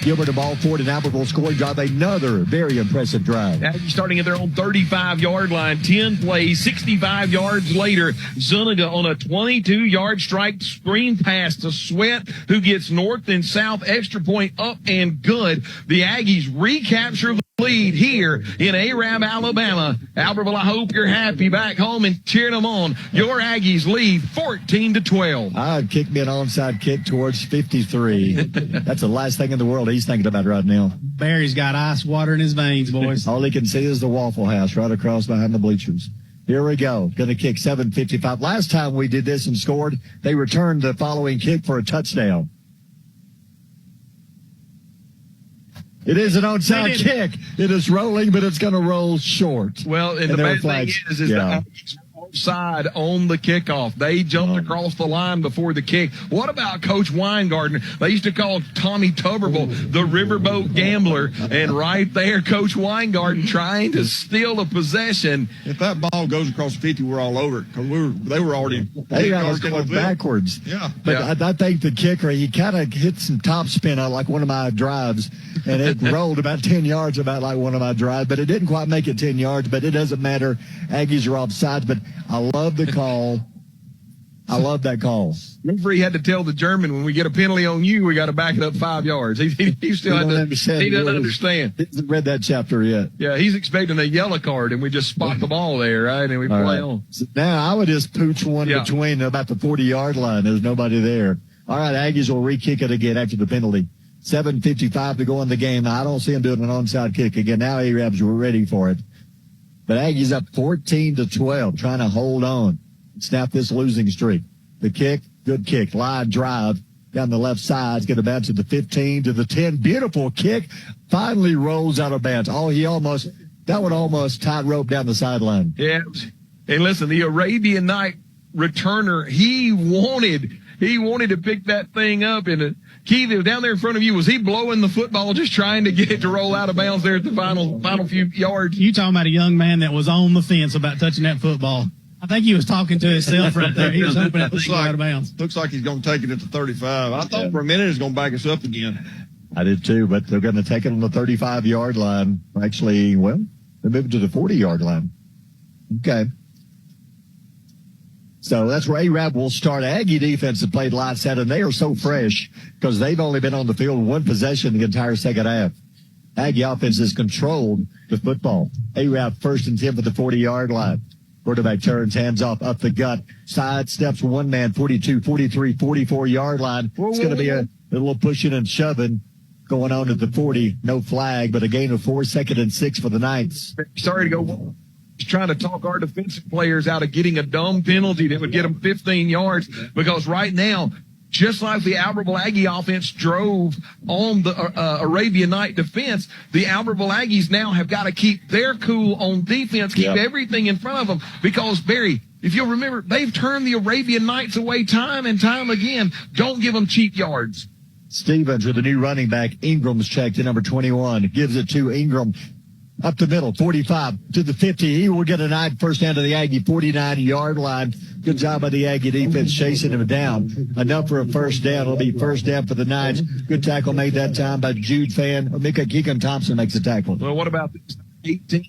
Gilbert the ball forward, and Albertville scoring drive. Another very impressive drive. Aggies starting at their own 35-yard line. 10 plays, 65 yards later. Zuniga on a 22-yard strike screen pass to Sweat, who gets north and south extra point up and good. The Aggies recapture the lead here in Arab, Alabama. Albertville, I hope you're happy back home and cheering them on. Your Aggies lead 14-12. I'd kick me an onside kick towards 53. That's the last thing in the world he's thinking about right now. Barry's got ice water in his veins, boys. All he can see is the Waffle House right across behind the bleachers. Here we go. Going to kick 7:55. Last time we did this and scored, they returned the following kick for a touchdown. It is an onside kick. It is rolling, but it's going to roll short. Well, and the bad thing is the Aggies were offside on the kickoff. They jumped across the line before the kick. What about Coach Weingarten? They used to call Tommy Tuberville the riverboat gambler, and right there, Coach Weingarten trying to steal a possession. If that ball goes across 50, we're all over it because they were already going backwards. Yeah, but I think the kicker, he kind of hit some top spin out like one of my drives, and it rolled about 10 yards about like one of my drives, but it didn't quite make it 10 yards, but it doesn't matter. Aggies are offsides, but I love the call. I love that call. Referee had to tell the German, when we get a penalty on you, we got to back it up 5 yards. He still had to. He doesn't understand. He hasn't read that chapter yet. Yeah, he's expecting a yellow card, and we just spot the ball there, right? And we play on. So now I would just pooch one between about the 40-yard line. There's nobody there. All right, Aggies will re-kick it again after the penalty. 7:55 to go in the game. I don't see them doing an onside kick again. Now Arabs were ready for it. But Aggies up 14-12, trying to hold on, snap this losing streak. The kick, good kick, line drive down the left side. It's going to bounce to the 15, to the 10. Beautiful kick. Finally rolls out of bounds. That would almost tight rope down the sideline. Yeah. And listen, the Arabian Night returner, he wanted to pick that thing up. And Keith, down there in front of you, was he blowing the football, just trying to get it to roll out of bounds there at the final few yards? You talking about a young man that was on the fence about touching that football. I think he was talking to himself right there. He was hoping that thing got out of bounds. Looks like he's going to take it at the 35. I thought for a minute he was going to back us up again. I did too, but they're going to take it on the 35-yard line. Actually, well, they're moving to the 40-yard line. Okay. So that's where Arab will start. Aggie defense have played lights out, and they are so fresh because they've only been on the field one possession the entire second half. Aggie offense has controlled the football. Arab 1st and 10 for the 40-yard line. Quarterback turns, hands off, up the gut, side steps one man, 42, 43, 44-yard line. It's going to be a little pushing and shoving going on at the 40. No flag, but a gain of 4, 2nd and 6 for the Knights. Sorry to go. Trying to talk our defensive players out of getting a dumb penalty that would get them 15 yards, because right now, just like the Albertville Aggie offense drove on the Arabian Night defense, the Albertville Aggies now have got to keep their cool on defense, keep everything in front of them, because, Barry, if you'll remember, they've turned the Arabian Knights away time and time again. Don't give them cheap yards. Stevens with the new running back. Ingram's checked at number 21. Gives it to Ingram. Up the middle, 45 to the 50. He will get a 9 first down to the Aggie 49-yard line. Good job by the Aggie defense chasing him down. Enough for a first down. It'll be first down for the Knights. Good tackle made that time by Jude Fan. Mika Keegan-Thompson makes the tackle. Well, what about this 18?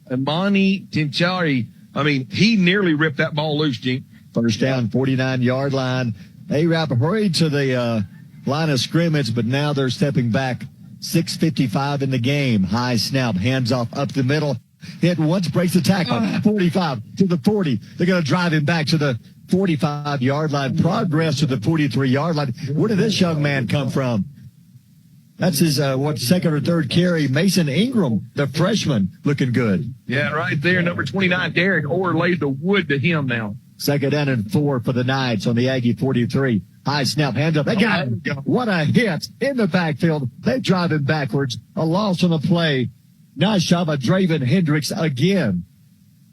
Imani Tinchari. I mean, he nearly ripped that ball loose, Gene. First down, 49-yard line. Arab hurried to the line of scrimmage, but now they're stepping back. 6:55 in the game. High snap, hands off up the middle. Hit once, breaks the tackle. 45 to the 40. They're going to drive him back to the 45-yard line. Progress to the 43-yard line. Where did this young man come from? That's his, second or third carry. Mason Ingram, the freshman, looking good. Yeah, right there. Number 29, Derek Orr lays the wood to him now. 2nd down and 4 for the Knights on the Aggie 43. High snap, hands up. They got him. What a hit in the backfield. They drive him backwards. A loss on the play. Nice job by Draven Hendricks again.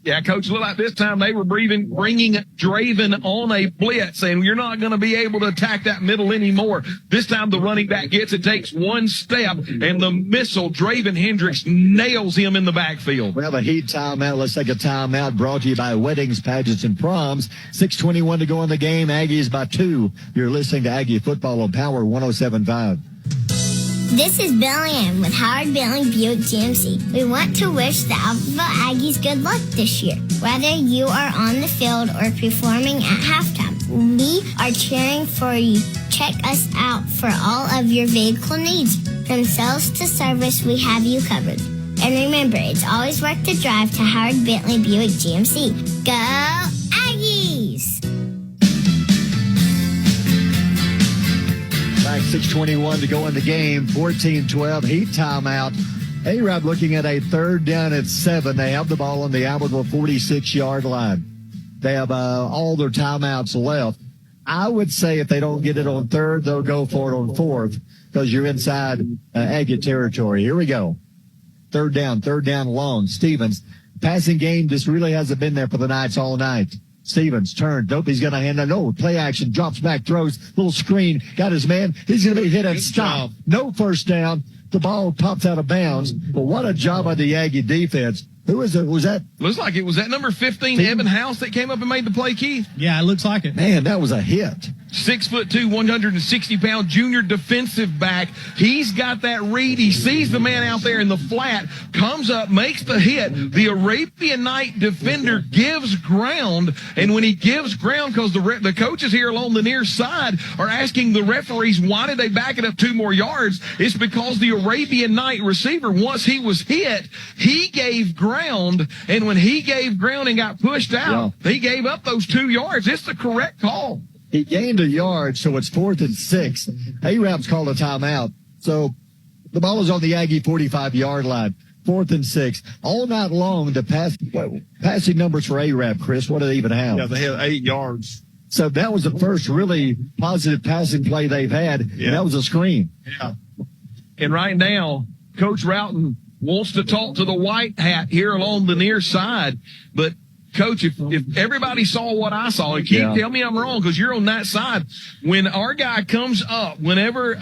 Yeah, Coach, look like this time they were bringing Draven on a blitz, and you're not going to be able to attack that middle anymore. This time the running back gets it, takes one step, and the missile, Draven Hendricks, nails him in the backfield. We have a heat timeout. Let's take a timeout brought to you by Weddings, Pageants, and Proms. 6:21 to go in the game. Aggies by 2. You're listening to Aggie Football on Power 107.5. This is Billy Ann with Howard Bentley Buick GMC. We want to wish the Albertville Aggies good luck this year. Whether you are on the field or performing at halftime, we are cheering for you. Check us out for all of your vehicle needs. From sales to service, we have you covered. And remember, it's always worth the drive to Howard Bentley Buick GMC. Go Aggies! 6:21 to go in the game. 14-12. Heat timeout. A-Rod looking at a 3rd down at 7. They have the ball on the Albertville 46-yard line. They have all their timeouts left. I would say if they don't get it on 3rd, they'll go for it on 4th because you're inside Aggie territory. Here we go. 3rd down long. Stevens. Passing game just really hasn't been there for the Knights all night. Stevens turned. Nope, he's going to hand it. No, play action. Drops back, throws. Little screen. Got his man. He's going to be hit and stop. No first down. The ball pops out of bounds. But what a job by the Aggie defense. Who is it? Was that? Looks like it was that number 15, Evan House, that came up and made the play, Keith. Yeah, it looks like it. Man, that was a hit. 6'2", 160-pound junior defensive back. He's got that read. He sees the man out there in the flat, comes up, makes the hit. The Arabian Night defender gives ground, and when he gives ground, because the coaches here along the near side are asking the referees, why did they back it up 2 more yards? It's because the Arabian Night receiver, once he was hit, he gave ground, and when he gave ground and got pushed out, he gave up those 2 yards. It's the correct call. He gained a yard, so it's 4th and 6. Arabs called a timeout. So the ball is on the Aggie 45-yard line. 4th and 6. All night long, the passing numbers for Arab, Chris, what do they even have? Yeah, they have 8 yards. So that was the first really positive passing play they've had. Yeah. And that was a screen. Yeah. And right now, Coach Roughton wants to talk to the white hat here along the near side. But, Coach, if everybody saw what I saw, and Keith, tell me I'm wrong because you're on that side. When our guy comes up, whenever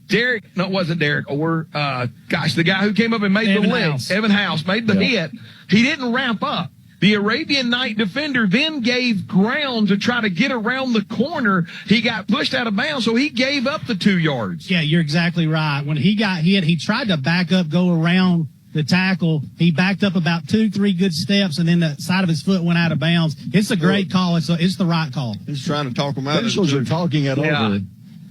Derek, no, it wasn't Derek, or, the guy who came up and made the lift, Evan House, made the hit, he didn't ramp up. The Arabian Night defender then gave ground to try to get around the corner. He got pushed out of bounds, so he gave up the 2 yards. Yeah, you're exactly right. When he got hit, he tried to back up, go around the tackle. He backed up about 2-3 good steps, and then the side of his foot went out of bounds. It's a great call. It's the right call. He's trying to talk him out. Officials are talking it over.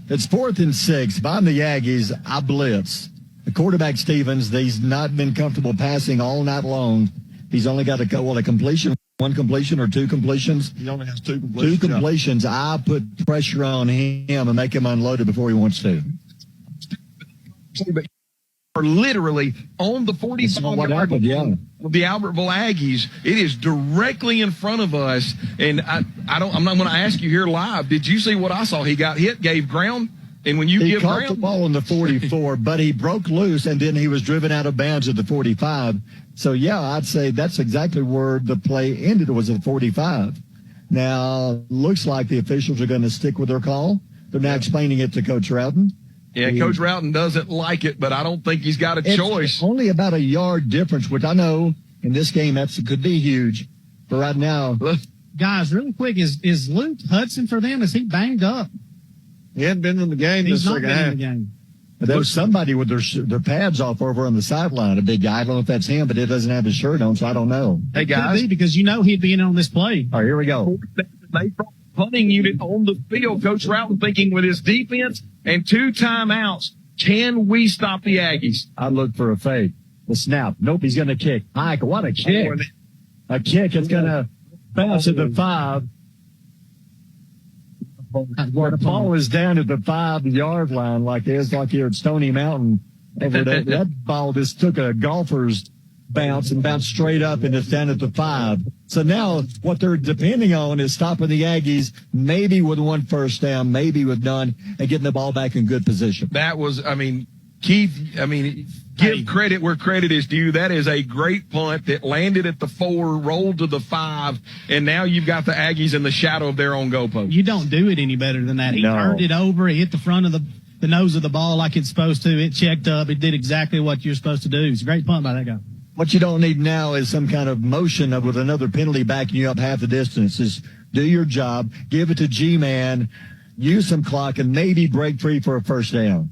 It's 4th and 6. If I'm the Aggies, I blitz. The quarterback, Stevens, he's not been comfortable passing all night long. He's only got a completion, 1 completion or 2 completions. He only has 2 completions. 2 completions. I put pressure on him and make him unload it before he wants to. Are literally on the 45-yard line of the Albertville Aggies. It is directly in front of us, and I'm not going to ask you here live. Did you see what I saw? He got hit, gave ground, and when you give ground, he caught the ball in the 44, but he broke loose, and then he was driven out of bounds at the 45. So yeah, I'd say that's exactly where the play ended. It was at 45. Now looks like the officials are going to stick with their call. They're now explaining it to Coach Roughton. Yeah, Coach Roughton doesn't like it, but I don't think he's got a choice. Only about a yard difference, which I know in this game could be huge. But right now, guys, really quick, is Luke Hudson for them? Is he banged up? He hadn't been in the game. He's not been in the game. But there was somebody with their pads off over on the sideline, a big guy. I don't know if that's him, but it doesn't have his shirt on, so I don't know. Hey, guys. Because he'd be in on this play. All right, here we go. They brought the punting unit on the field. Coach Roughton thinking with his defense and 2 timeouts, can we stop the Aggies? I look for a fake. The snap. Nope, he's going to kick. Ike, what a kick. A kick. It's going to bounce at the 5. The ball is down at the 5-yard line like it is like here at Stony Mountain. Over there. That ball just took a golfer's bounce and bounced straight up, and it's down at the 5. So now what they're depending on is stopping the Aggies, maybe with 1 first down, maybe with none, and getting the ball back in good position. That was, Keith, give credit where credit is due. That is a great punt that landed at the 4, rolled to the 5, and now you've got the Aggies in the shadow of their own goalpost. You don't do it any better than that. He turned it over. He hit the front of the nose of the ball like it's supposed to. It checked up. It did exactly what you're supposed to do. It's a great punt by that guy. What you don't need now is some kind of motion with another penalty backing you up half the distance. Just do your job, give it to G-Man, use some clock, and maybe break free for a first down.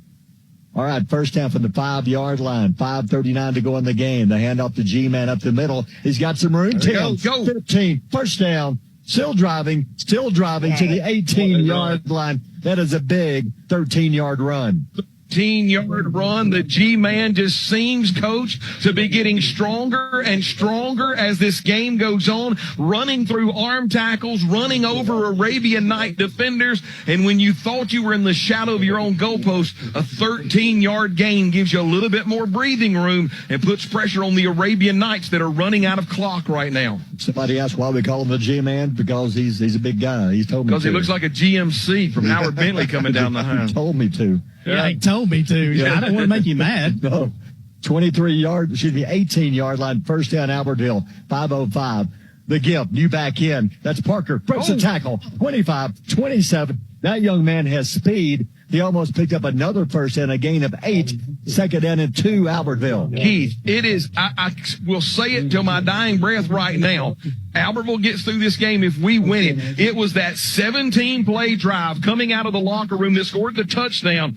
All right, first down from the 5-yard line. 5:39 to go in the game. The handoff to G-Man up the middle. He's got some room. 10, go. 15, first down. Still driving to the 18-yard line. That is a big 13-yard run. 13-yard run. The G-Man just seems, Coach, to be getting stronger and stronger as this game goes on, running through arm tackles, running over Arabian Night defenders. And when you thought you were in the shadow of your own goalpost, a 13-yard gain gives you a little bit more breathing room and puts pressure on the Arabian Nights that are running out of clock right now. Somebody asked why we call him the G-Man, because he's a big guy. He's told me to. Because he looks like a GMC from Howard Bentley coming down the highway. He told me to. Yeah, he told me to. Yeah. I don't want to make you mad. No. 18-yard line, first down, Albertville, 5:05. The gift, new back in. That's Parker. Breaks the tackle. 25, 27. That young man has speed. He almost picked up another first down, a gain of 8. Second down and 2, Albertville. Keith, it is, I will say it till my dying breath right now. Albertville gets through this game if we win it. It was that 17-play drive coming out of the locker room that scored the touchdown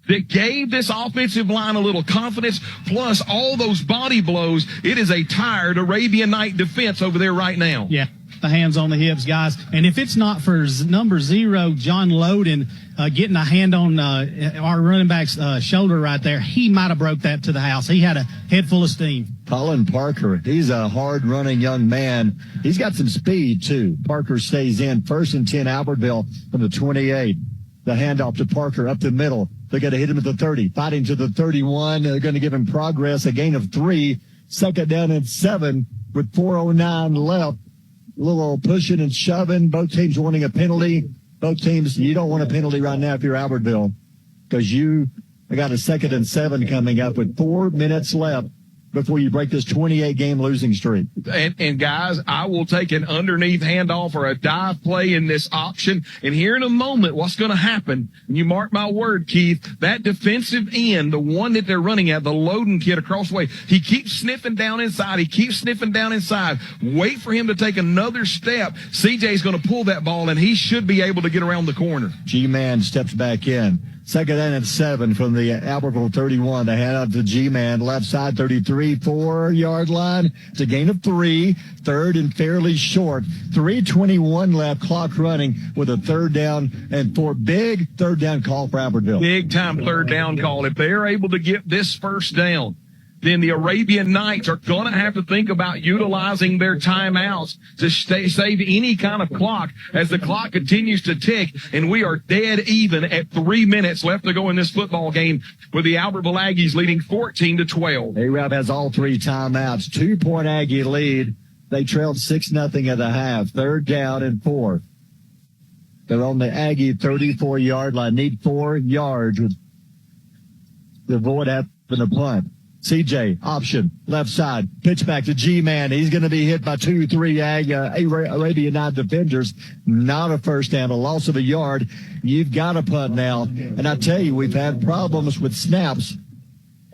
that gave this offensive line a little confidence, plus all those body blows. It is a tired Arabian Night defense over there right now. Yeah. the hands on the hips, guys. And if it's not for number 0, John Loden, getting a hand on our running back's shoulder right there, he might have broke that to the house. He had a head full of steam. Colin Parker, he's a hard-running young man. He's got some speed, too. Parker stays in. 1st and 10, Albertville from the 28. The handoff to Parker up the middle. They're going to hit him at the 30. Fighting to the 31. They're going to give him progress, a gain of 3. 2nd down and 7 with 4:09 left. A little pushing and shoving. Both teams wanting a penalty. Both teams, you don't want a penalty right now if you're Albertville, because you got a 2nd and 7 coming up with 4 minutes left before you break this 28-game losing streak. And guys, I will take an underneath handoff or a dive play in this option. And here in a moment, what's going to happen, and you mark my word, Keith, that defensive end, the one that they're running at, the Loden kid across the way, he keeps sniffing down inside. Wait for him to take another step. CJ's going to pull that ball, and he should be able to get around the corner. G-Man steps back in. 2nd down and 7 from the Albertville 31. They hand out to G-Man, left side 33, 4-yard line. It's a gain of 3. 3rd and fairly short. 3:21 left, clock running with a 3rd down and 4. Big 3rd down call for Albertville. Big time 3rd down call. If they're able to get this 1st down, then the Arabian Knights are going to have to think about utilizing their timeouts to save any kind of clock as the clock continues to tick, and we are dead even at 3 minutes left to go in this football game with the Albertville Aggies leading 14-12. Arab has all 3 timeouts. 2-point Aggie lead. They trailed 6-0 at the half. 3rd down and 4. They're on the Aggie 34-yard line. Need 4 yards with the avoid having a punt. CJ, option, left side, pitch back to G-Man. He's going to be hit by 2-3 Arabian Night defenders. Not a 1st down, a loss of a yard. You've got a punt now. And I tell you, we've had problems with snaps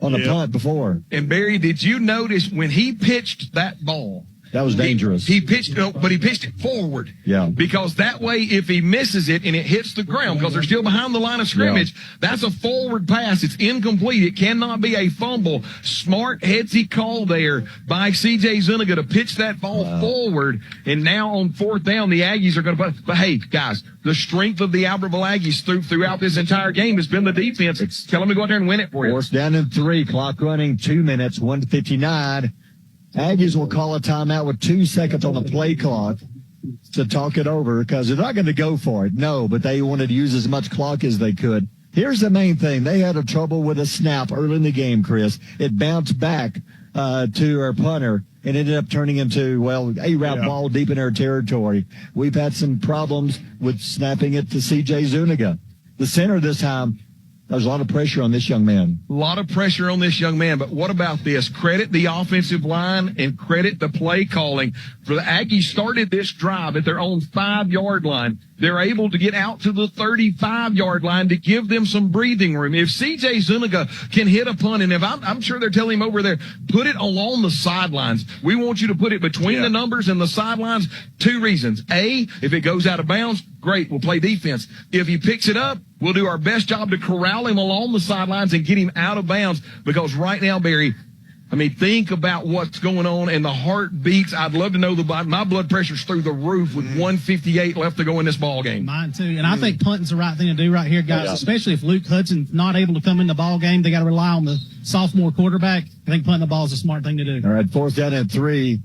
on a punt before. And Barry, did you notice when he pitched that ball? That was dangerous. He pitched it forward. Yeah. Because that way, if he misses it and it hits the ground, because they're still behind the line of scrimmage, that's a forward pass. It's incomplete. It cannot be a fumble. Smart headsy call there by C.J. Zuniga to pitch that ball forward. And now on 4th down, the Aggies are going to put. But hey, guys, the strength of the Albertville Aggies throughout this entire game has been the defense. Tell them to go out there and win it for you. 4th down and 3. Clock running 2 minutes, 1:59. Aggies will call a timeout with 2 seconds on the play clock to talk it over because they're not going to go for it. No, but they wanted to use as much clock as they could. Here's the main thing. They had a trouble with a snap early in the game, Chris. It bounced back to our punter and ended up turning into, a route ball deep in our territory. We've had some problems with snapping it to C.J. Zuniga. The center this time, there's a lot of pressure on this young man. A lot of pressure on this young man, but what about this? Credit the offensive line and credit the play calling. For the Aggies started this drive at their own 5-yard line. They're able to get out to the 35-yard line to give them some breathing room. If C.J. Zuniga can hit a punt, and if I'm sure they're telling him over there, put it along the sidelines. We want you to put it between the numbers and the sidelines. 2 reasons. A, if it goes out of bounds, great, we'll play defense. If he picks it up, we'll do our best job to corral him along the sidelines and get him out of bounds. Because right now, Barry, think about what's going on and the heartbeats. I'd love to know my blood pressure's through the roof with 1:58 left to go in this ball game. Mine too. And I think punting's the right thing to do right here, guys, especially if Luke Hudson's not able to come in the ball game. They got to rely on the sophomore quarterback. I think punting the ball is a smart thing to do. All right, 4th down and 3.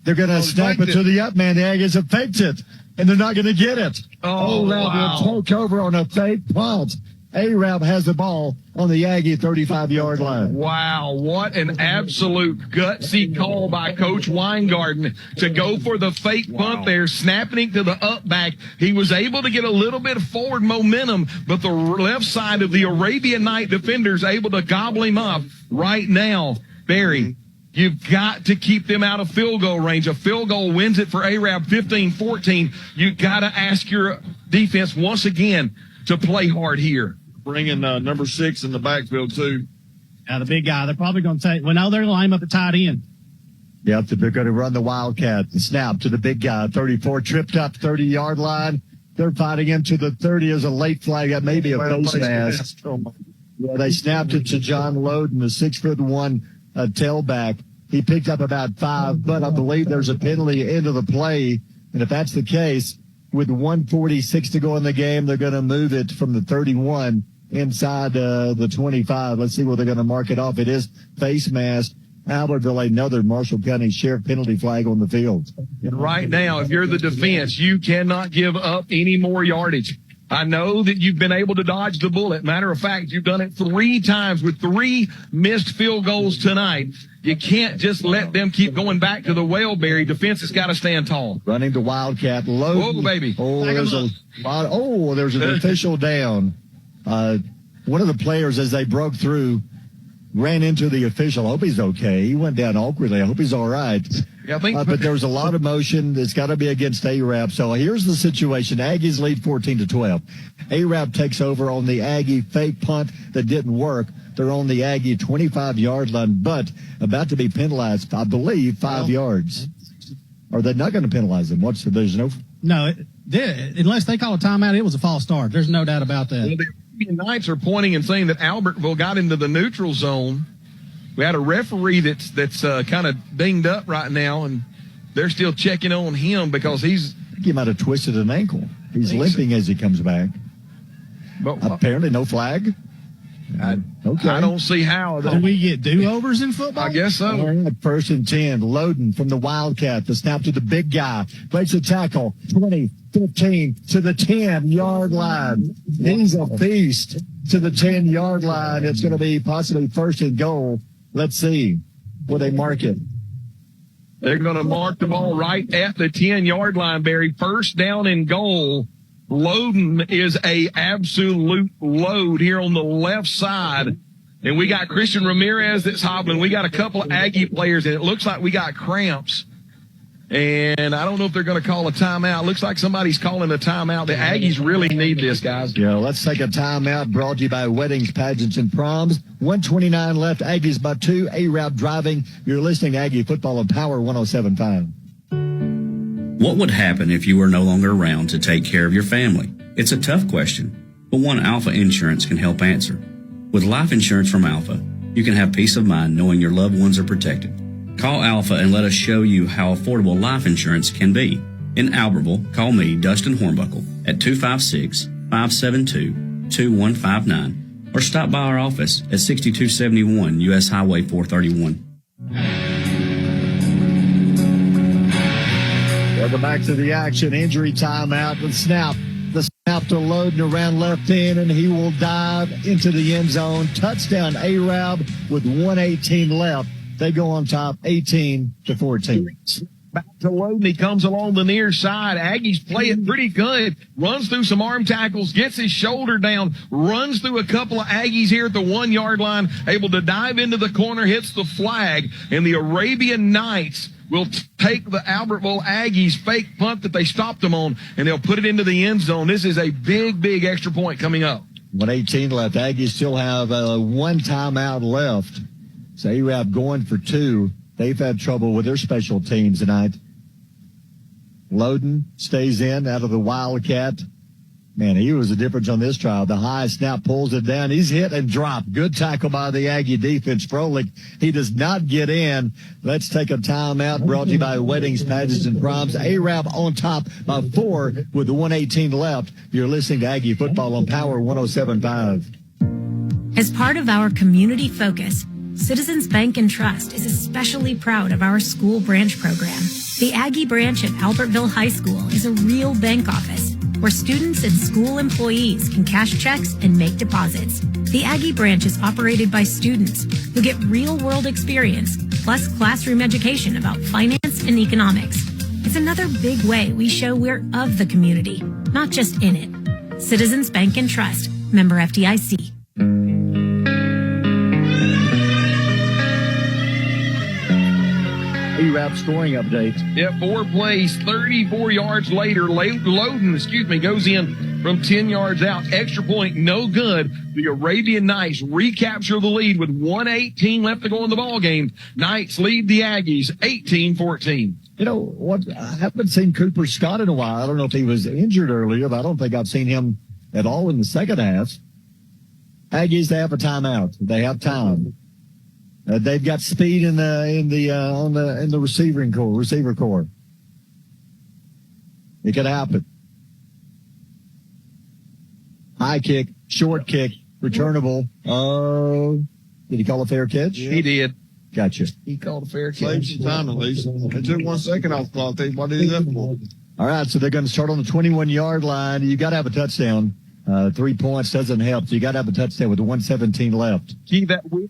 They're going to snap it to the up man. The Aggies have faked it, and they're not going to get it. Arab will take over on a fake punt. Arab has the ball on the Aggie 35-yard line. Wow, what an absolute gutsy call by Coach Weingarten to go for the fake punt there, snapping to the up back. He was able to get a little bit of forward momentum, but the left side of the Arabian Night defenders able to gobble him up. Right now, Barry, you've got to keep them out of field goal range. A field goal wins it for Arab 15-14. You've got to ask your defense once again to play hard here. Bringing number 6 in the backfield, too. The big guy. They're probably going to take – they're going to line him up at tight end. Yep, they're going to run the Wildcat. The snap to the big guy. 34, tripped up, 30-yard line. They're fighting him to the 30 as a late flag. That may be a face mask. They snapped it to John Loden, the 6'1" tailback. He picked up about 5, but I believe there's a penalty into the play. And if that's the case, with 1:46 to go in the game, they're going to move it from the 31 inside the 25. Let's see where they're going to mark it off. It is face mask. Albertville, another Marshall County Sheriff penalty flag on the field. And right now, if you're the defense, you cannot give up any more yardage. I know that you've been able to dodge the bullet. Matter of fact, you've done it 3 times with 3 missed field goals tonight. You can't just let them keep going back to the Wellberry. Defense has got to stand tall. Running to Wildcat. Low, baby. There's an official down. One of the players, as they broke through, ran into the official. I hope he's okay. He went down awkwardly. I hope he's all right. Yeah, but there was a lot of motion. It's got to be against ARAB. So here's the situation. Aggies lead 14-12. ARAB takes over on the Aggie fake punt that didn't work. They're on the Aggie 25-yard line, but about to be penalized, I believe, 5 yards. Are they not going to penalize them? No, unless they call a timeout, it was a false start. There's no doubt about that. Well, the Arabian Knights are pointing and saying that Albertville got into the neutral zone. We had a referee that's kind of dinged up right now, and they're still checking on him because I think he might have twisted an ankle. He's limping as he comes back. But apparently no flag. I don't see how. Do we get do-overs in football? I guess so. All right, 1st and 10. Loden from the Wildcat. The snap to the big guy. Breaks a tackle. 20, 15 to the 10-yard line. He's a beast to the 10-yard line. It's going to be possibly 1st and goal. Let's see where they mark it. They're going to mark the ball right at the 10-yard line, Barry. 1st down and goal. Loden is a absolute load here on the left side. And we got Christian Ramirez that's hobbling. We got a couple of Aggie players, and it looks like we got cramps. And I don't know if they're going to call a timeout. Looks like somebody's calling a timeout. The Aggies really need this, guys. Yeah, let's take a timeout. Brought to you by Weddings, Pageants, and Proms. 1:29 left. Aggies by 2. ARAB driving. You're listening to Aggie Football on Power 107.5. What would happen if you were no longer around to take care of your family? It's a tough question, but one Alpha Insurance can help answer. With life insurance from Alpha, you can have peace of mind knowing your loved ones are protected. Call Alpha and let us show you how affordable life insurance can be. In Albertville, call me, Dustin Hornbuckle, at 256-572-2159 or stop by our office at 6271 U.S. Highway 431. Welcome back to the action. Injury timeout. The snap to Loden around left end, and he will dive into the end zone. Touchdown ARAB with 1:18 left. They go on top 18-14. Back to Loden. He comes along the near side. Aggies play it pretty good. Runs through some arm tackles, gets his shoulder down, runs through a couple of Aggies here at the 1-yard line, able to dive into the corner, hits the flag, and the Arabian Knights will take the Albertville Aggies fake punt that they stopped them on, and they'll put it into the end zone. This is a big, big extra point coming up. 1:18 left. Aggies still have 1 timeout left. So ARAB going for 2. They've had trouble with their special teams tonight. Loden stays in out of the Wildcat. Man, he was the difference on this trial. The high snap pulls it down. He's hit and dropped. Good tackle by the Aggie defense. Froelich, he does not get in. Let's take a timeout. Brought to you by Weddings, Pageants, and Proms. ARAB on top by 4 with the 1:18 left. You're listening to Aggie Football on Power 107.5. As part of our community focus, Citizens Bank and Trust is especially proud of our school branch program. The Aggie branch at Albertville High School is a real bank office where students and school employees can cash checks and make deposits. The Aggie branch is operated by students who get real-world experience plus classroom education about finance and economics. It's another big way we show we're of the community, not just in it. Citizens Bank and Trust, member FDIC. ARAB scoring update. Yeah, 4 plays, 34 yards later. Loden, goes in from 10 yards out. Extra point, no good. The Arabian Knights recapture the lead with 1:18 left to go in the ball game. Knights lead the Aggies 18-14. You know what? I haven't seen Cooper Scott in a while. I don't know if he was injured earlier, but I don't think I've seen him at all in the second half. Aggies, they have a timeout. They have time. They've got speed in the receiver core. It could happen. High kick, short kick, returnable. Did he call a fair catch? He did. Gotcha. He called a fair Saved catch. some time at least. It took 1 second off the clock. What did he do that for? All right, so they're going to start on the 21-yard line. You got to have a touchdown. 3 points doesn't help, so you got to have a touchdown with the 1:17 left. Gee, that where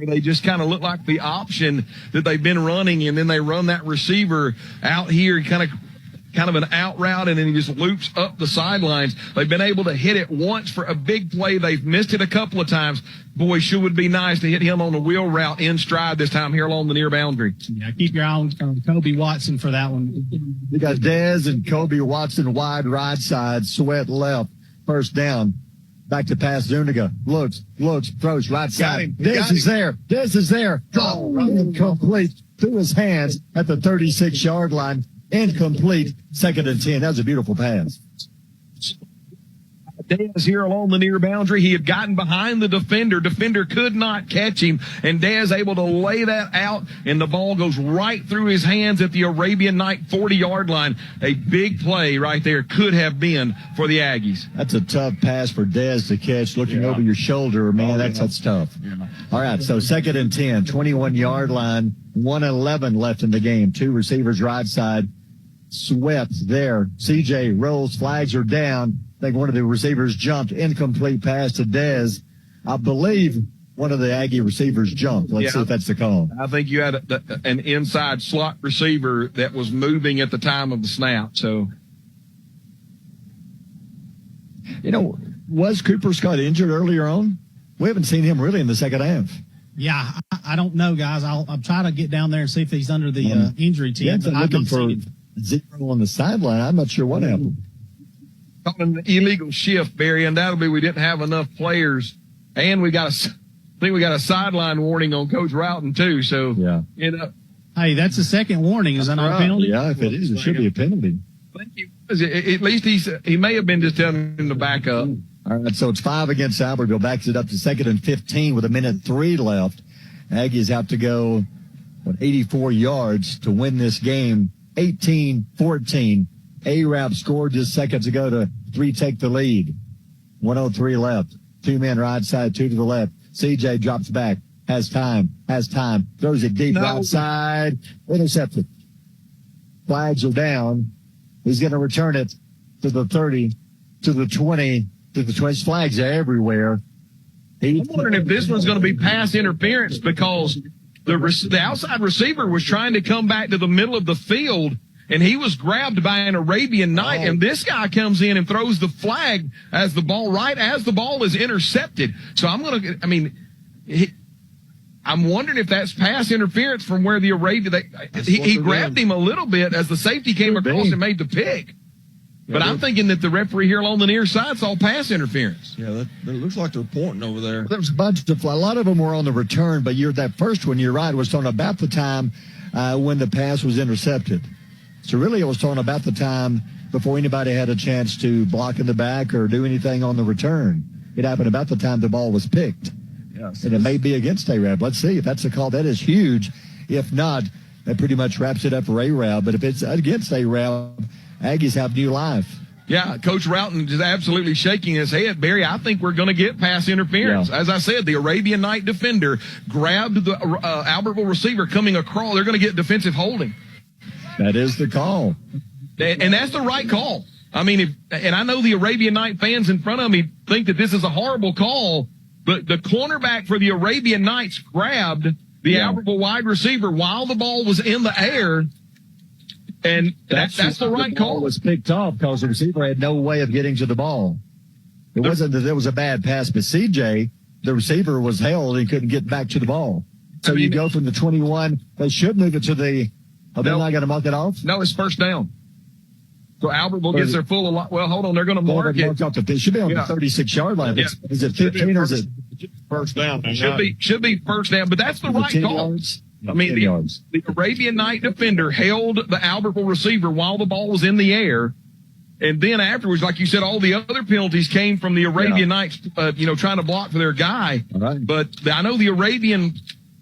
they just kind of look like the option that they've been running, and then they run that receiver out here, kind of an out route, and then he just loops up the sidelines. They've been able to hit it once for a big play. They've missed it a couple of times. Boy, sure would be nice to hit him on the wheel route in stride this time here along the near boundary. Yeah, keep your eye on Kobe Watson for that one. You got Dez and Kobe Watson wide right side, Sweat left, first down. Back to pass, Zuniga. Looks, throws right side. Dez is there. Dez is there. Incomplete through his hands at the 36-yard line. Incomplete. 2nd and 10. That was a beautiful pass. Dez here along the near boundary. He had gotten behind the defender. Defender could not catch him, and Dez able to lay that out, and the ball goes right through his hands at the Arabian Night 40-yard line. A big play right there could have been for the Aggies. That's a tough pass for Dez to catch, looking over your shoulder. Man, that's tough. Yeah. All right, so 2nd and 10, 21-yard line, 1:11 left in the game. 2 receivers right side. Sweat there. CJ rolls, flags are down. I think one of the receivers jumped. Incomplete pass to Dez. I believe one of the Aggie receivers jumped. Let's see if that's the call. I think you had an inside slot receiver that was moving at the time of the snap. So, was Cooper Scott injured earlier on? We haven't seen him really in the second half. Yeah, I don't know, guys. I'll try to get down there and see if he's under the injury team. Yeah, looking for zero on the sideline. I'm not sure what happened. An illegal shift, Barry. Undoubtedly, we didn't have enough players, and I think we got a sideline warning on Coach Roughton too. So, hey, that's a second warning. Is that not a penalty? Yeah, if it is, it should be a penalty. At least he may have been just telling him to back up. All right, so it's 5 against Albertville. Backs it up to 2nd and 15 with 1:03 left. Aggies have to go 84 yards to win this game. 18-14. Arab scored just seconds ago to retake the lead. 1:03 left. 2 men right side, 2 to the left. CJ drops back. Has time. Throws it deep right side. Intercepted. Flags are down. He's going to return it to the 30, to the 20, to the 20. Flags are everywhere. I'm wondering if this one's going to be pass interference because the outside receiver was trying to come back to the middle of the field, and he was grabbed by an Arabian Night, and this guy comes in and throws the flag as the ball is intercepted. So I'm wondering if that's pass interference from where the he grabbed him a little bit as the safety came across and made the pick. But I'm thinking that the referee here along the near side saw pass interference. Yeah, that looks like they're pointing over there. There was a lot of them were on the return, but that first one, you're right, was talking about the time when the pass was intercepted. So really it was talking about the time before anybody had a chance to block in the back or do anything on the return. It happened about the time the ball was picked. Yes. And it may be against Arab. Let's see if that's a call. That is huge. If not, that pretty much wraps it up for Arab. But if it's against Arab, Aggies have new life. Yeah, Coach Roughton is absolutely shaking his head. Barry, I think we're going to get pass interference. Yeah. As I said, the Arabian Night defender grabbed the Albertville receiver coming across. They're going to get defensive holding. That is the call. And that's the right call. I mean, and I know the Arabian Night fans in front of me think that this is a horrible call, but the cornerback for the Arabian Knights grabbed the Albertville wide receiver while the ball was in the air. And that's the right call. The ball was picked off because the receiver had no way of getting to the ball. It wasn't that there was a bad pass, but CJ, the receiver, was held and couldn't get back to the ball. So you go from the 21. They should move it to the. They're not going to mark it off? No, it's first down. So Albertville gets their full. Well, hold on. They're going to mark it. It should be on the 36-yard line. Yeah. Is it 15 or is it first down? Should be first down, but that's the right call. Yards? I mean, the Arabian Night defender held the Albertville receiver while the ball was in the air. And then afterwards, like you said, all the other penalties came from the Arabian Knights, trying to block for their guy. All right. But I know the Arabian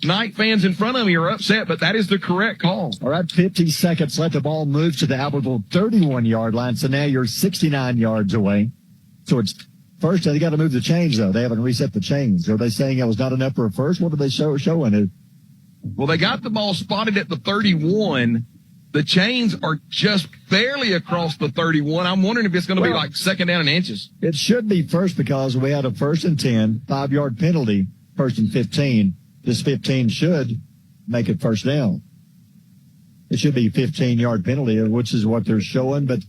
Knight fans in front of me are upset, but that is the correct call. All right, 50 seconds left. The ball moves to the Albertville 31-yard line, so now you're 69 yards away. So it's first, they got to move the chains, though. They haven't reset the chains. Are they saying it was not enough for a first? What are they showing? Well, they got the ball spotted at the 31. The chains are just barely across the 31. I'm wondering if it's going to be like second down in inches. It should be first because we had a 1st and 10, 5-yard penalty, 1st and 15. This 15 should make it first down. It should be 15-yard penalty, which is what they're showing, but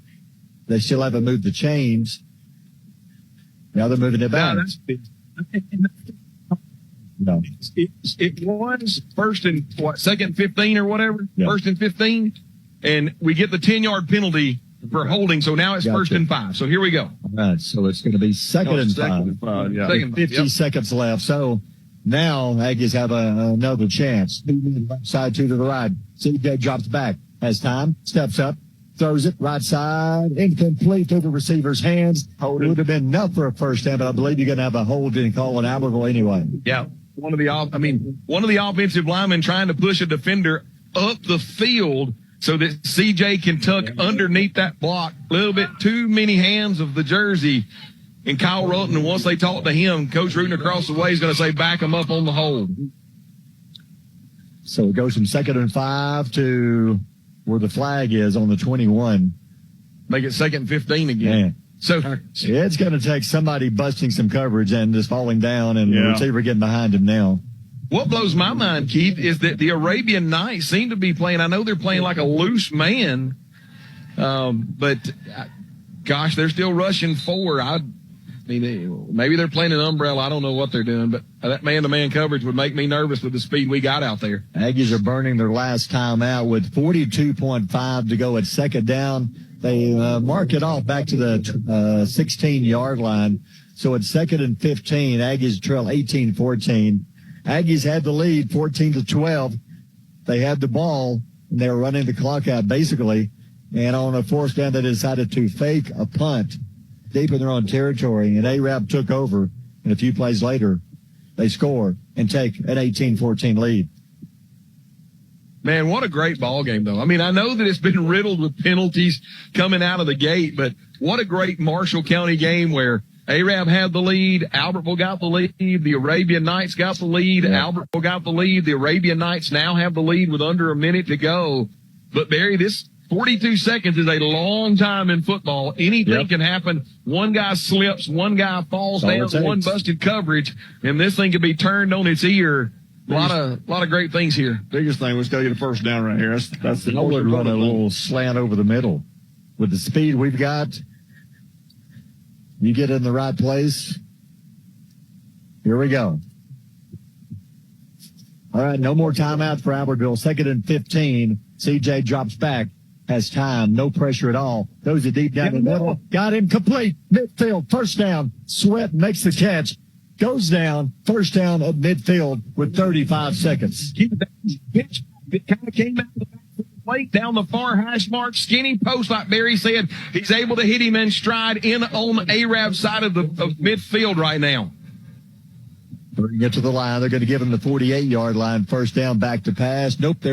they still haven't moved the chains. Now they're moving it back. No. It was first and second 15 or whatever? Yeah. 1st and 15. And we get the 10-yard penalty for holding, so now it's 1st and 5. So here we go. All right, so it's going to be second and 5. Yeah. 50 seconds left. So now Aggies have another chance. 2 men left side, 2 to the right. CJ drops back, has time, steps up, throws it right side, incomplete through the receiver's hands. It would have been enough for a first down, but I believe you're going to have a holding call in Albertville anyway. Yeah. One of the offensive linemen trying to push a defender up the field so that CJ can tuck underneath that block. A little bit too many hands of the jersey. And Kyle Rutton, once they talk to him, Coach Rudin across the way is going to say, back him up on the hold. So it goes from 2nd and 5 to where the flag is on the 21. Make it 2nd and 15 again. Yeah. So it's going to take somebody busting some coverage and just falling down and the receiver getting behind him now. What blows my mind, Keith, is that the Arabian Knights seem to be playing. I know they're playing like a loose man, but gosh, they're still rushing 4. I mean, maybe they're playing an umbrella. I don't know what they're doing, but that man-to-man coverage would make me nervous with the speed we got out there. Aggies are burning their last time out with 42.5 to go at second down. They mark it off back to the 16-yard line. So it's 2nd and 15. Aggies trail 18-14. Aggies had the lead 14-12. They had the ball, and they were running the clock out basically. And on a 4th down, they decided to fake a punt deep in their own territory, and Arab took over. And a few plays later, they score and take an 18-14 lead. Man, what a great ball game, though. I mean, I know that it's been riddled with penalties coming out of the gate, but what a great Marshall County game where Arab had the lead, Albertville got the lead, the Arabian Knights got the lead, Albertville got the lead, the Arabian Knights now have the lead with under a minute to go. But, Barry, this 42 seconds is a long time in football. Anything can happen. One guy slips, one guy falls down, one busted coverage, and this thing could be turned on its ear. A lot of great things here. Biggest thing was to get a first down right here. That's the I would run a little slant over the middle. With the speed we've got, you get in the right place. Here we go. All right, no more timeout for Albertville. 2nd and 15. CJ drops back, has time, no pressure at all. Throws it deep down the middle. Got him complete. Midfield, first down. Sweat makes the catch. Goes down, first down at midfield with 35 seconds. It kind of came out of the back of the plate down the far hash mark, skinny post, like Barry said. He's able to hit him in stride in on Arab's side of midfield right now. Bring it to the line. They're going to give him the 48-yard line. First down, back to pass. Nope,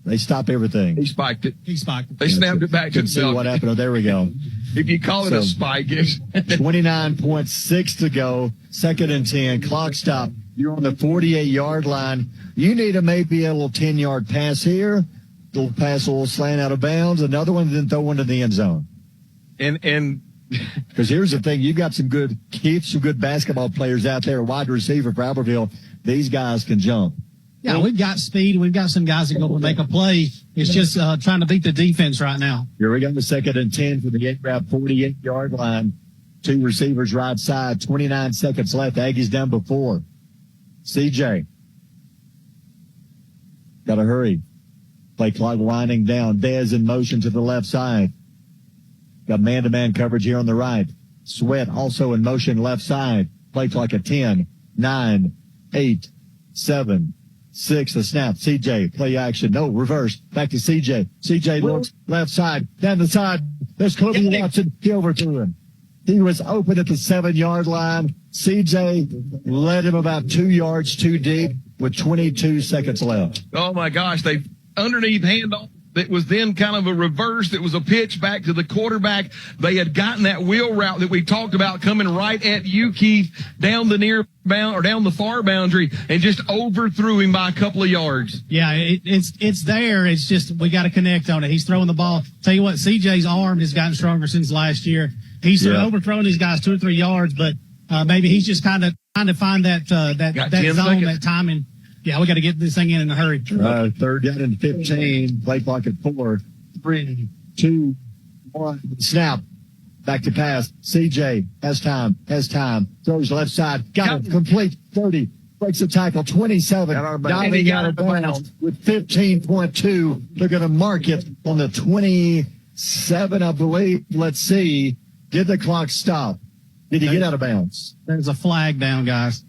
they stop everything. He spiked it. They Yeah, snapped it back to see what happened. Oh, there we go. If you call it a spike, 29.6 to go. 2nd and 10. Clock stop. You're on the 48-yard line. You need maybe a little 10-yard pass here. Little pass, a little slant out of bounds. Another one, then throw one to the end zone. And because here's the thing, you got some good basketball players out there. Wide receiver for Albertville. These guys can jump. Yeah, we've got speed. We've got some guys that go and make a play. It's just trying to beat the defense right now. Here we go, the 2nd and 10 for the Arab 48-yard line. 2 receivers right side. 29 seconds left. Aggies down before. CJ. Got to hurry. Play clock winding down. Dez in motion to the left side. Got man-to-man coverage here on the right. Sweat also in motion left side. Play clock at 10, 9, 8, 7, 6, the snap. CJ, play action. No, reverse. Back to CJ. CJ looks left side, down the side. There's Kobe Watson. He overthrew him. He was open at the 7-yard line. CJ led him about 2 yards too deep. with 22 seconds left. Oh, my gosh. They underneath handoff. That was then kind of a reverse. That was a pitch back to the quarterback. They had gotten that wheel route that we talked about coming right at you, Keith, down the near bound or down the far boundary, and just overthrew him by a couple of yards. Yeah, it's there. It's just we got to connect on it. He's throwing the ball. Tell you what, CJ's arm has gotten stronger since last year. He's overthrown these guys 2 or 3 yards, but maybe he's just kind of trying to find that zone, that timing. Yeah, we got to get this thing in a hurry. Third down and 15. Play clock at 4, 3, 2, 1. Snap. Back to pass. CJ has time. Throws left side. Got it. Complete. 30. Breaks the tackle. 27. Diving out of bounds with 15.2. They're going to mark it on the 27, I believe. Let's see. Did the clock stop? Did he get out of bounds? There's a flag down, guys.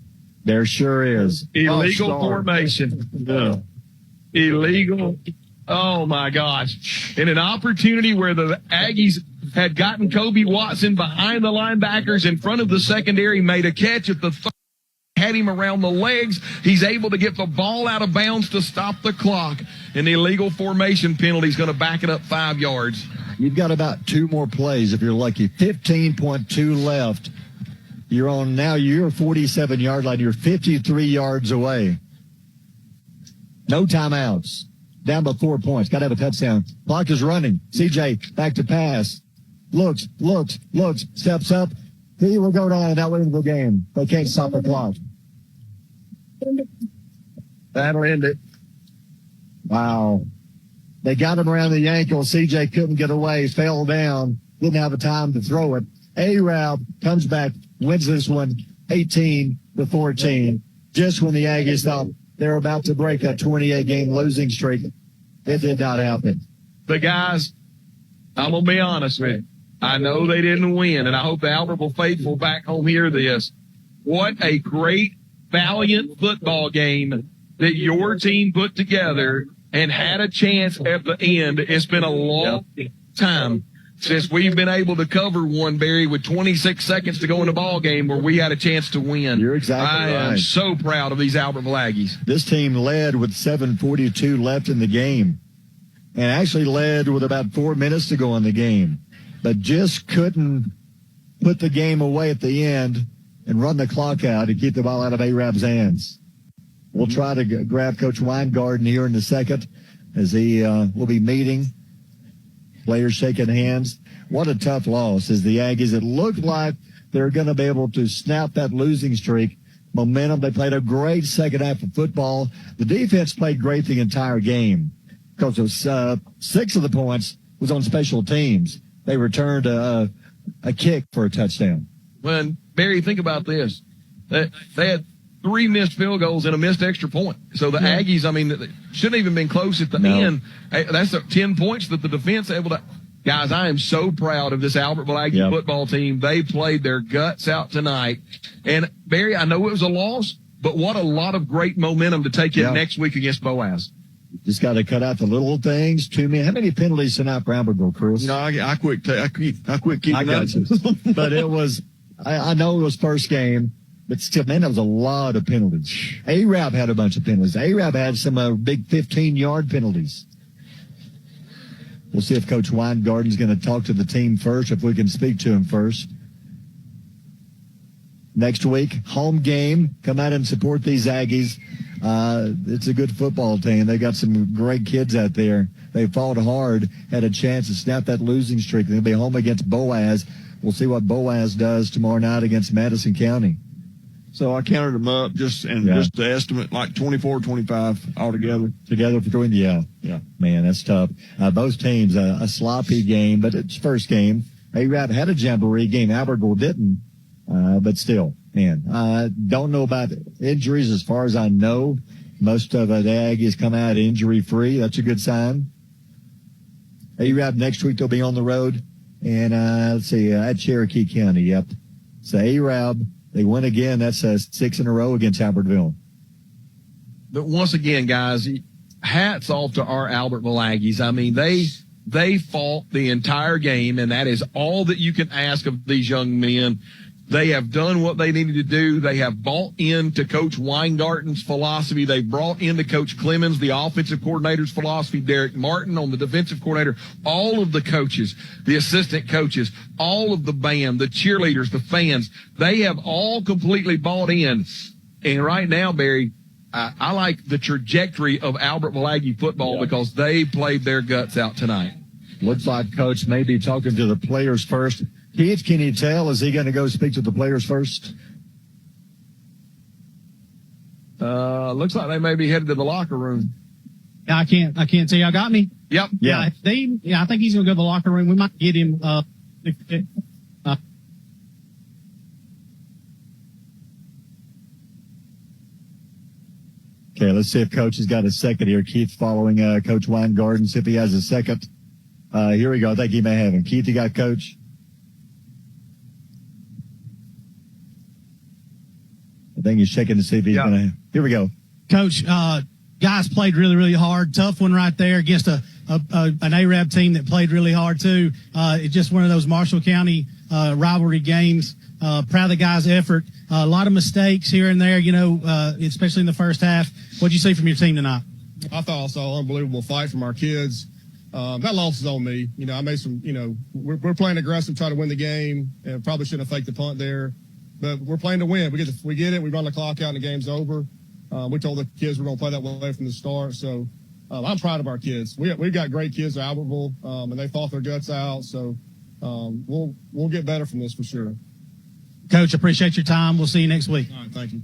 There sure is. Illegal formation. Yeah. Illegal. Oh, my gosh. In an opportunity where the Aggies had gotten Kobe Watson behind the linebackers in front of the secondary, made a catch at the had him around the legs. He's able to get the ball out of bounds to stop the clock. And the illegal formation penalty is going to back it up 5 yards. You've got about 2 more plays if you're lucky. 15.2 left. You're on now your 47-yard line. You're 53 yards away. No timeouts. Down by 4 points. Got to have a touchdown. Clock is running. CJ back to pass. Looks. Steps up. He will go down, and that will end the game. They can't stop the clock. That'll end it. Wow. They got him around the ankle. CJ couldn't get away. Fell down. Didn't have a time to throw it. A-Rab comes back, wins this one 18-14. Just when the Aggies thought they were about to break a 28-game losing streak, it did not happen. The guys, I'm going to be honest with you. I know they didn't win, and I hope the Albertville faithful back home hear this. What a great, valiant football game that your team put together and had a chance at the end. It's been a long time since we've been able to cover one, Barry, with 26 seconds to go in the ball game where we had a chance to win. You're exactly right. I am so proud of these Albertville Aggies. This team led with 7:42 left in the game and actually led with about 4 minutes to go in the game, but just couldn't put the game away at the end and run the clock out and keep the ball out of A-Rab's hands. We'll try to grab Coach Weingarten here in a second as he will be meeting. Players shaking hands. What a tough loss as the Aggies. It looked like they're going to be able to snap that losing streak. Momentum. They played a great second half of football. The defense played great the entire game because it was 6 of the points was on special teams. They returned a kick for a touchdown. When Barry, think about this. They had 3 missed field goals and a missed extra point. So the Aggies, I mean, they shouldn't even been close at the end. That's 10 points that the defense able to. Guys, I am so proud of this Albertville Aggie football team. They played their guts out tonight. And Barry, I know it was a loss, but what a lot of great momentum to take in next week against Boaz. Just got to cut out the little things. Too many. How many penalties tonight for Albertville, Chris? No, I quit keeping up. But it was. I know it was first game. But still, man, that was a lot of penalties. A-Rab had a bunch of penalties. A-Rab had some big 15-yard penalties. We'll see if Coach Weingarten's going to talk to the team first, if we can speak to him first. Next week, home game. Come out and support these Aggies. It's a good football team. They got some great kids out there. They fought hard, had a chance to snap that losing streak. They'll be home against Boaz. We'll see what Boaz does tomorrow night against Madison County. So I counted them up just the estimate, like 24, 25 altogether. Together for 20, yeah. Man, that's tough. Both teams, a sloppy game, but it's first game. A-Rab had a jamboree game. Albertville didn't, but still, man. Don't know about injuries as far as I know. Most of the Aggies come out injury-free. That's a good sign. A-Rab next week, they'll be on the road. And let's see, at Cherokee County, yep. So A-Rab. They win again. That's 6 in a row against Albertville. But once again, guys, hats off to our Albertville Aggies. I mean, they fought the entire game, and that is all that you can ask of these young men. They have done what they needed to do. They have bought into Coach Weingarten's philosophy. They brought into Coach Clemens, the offensive coordinator's philosophy, Derek Martin on the defensive coordinator, all of the coaches, the assistant coaches, all of the band, the cheerleaders, the fans. They have all completely bought in. And right now, Barry, I like the trajectory of Albertville Aggie football because they played their guts out tonight. Looks like Coach may be talking to the players first. Keith, can you tell, is he going to go speak to the players first? Looks like they may be headed to the locker room. Yeah, I can't tell y'all got me. Yep. Yeah. I think he's going to go to the locker room. We might get him, Okay, let's see if Coach has got a second here. Keith following Coach Weingarten. See if he has a second. Here we go. I think he may have him. Keith, you got Coach? I think he's checking to see if he's going to. Here we go. Coach, guys played really, really hard. Tough one right there against an Arab team that played really hard too. It's just one of those Marshall County rivalry games. Proud of the guys' effort. A lot of mistakes here and there, especially in the first half. What'd you see from your team tonight? I thought I saw an unbelievable fight from our kids. That loss is on me. I made some, we're playing aggressive, try to win the game, and probably shouldn't have faked the punt there. But we're playing to win. We get it. We run the clock out and the game's over. We told the kids we're going to play that way from the start. So I'm proud of our kids. We've got great kids at Albertville, and they fought their guts out. So we'll get better from this for sure. Coach, appreciate your time. We'll see you next week. All right, thank you.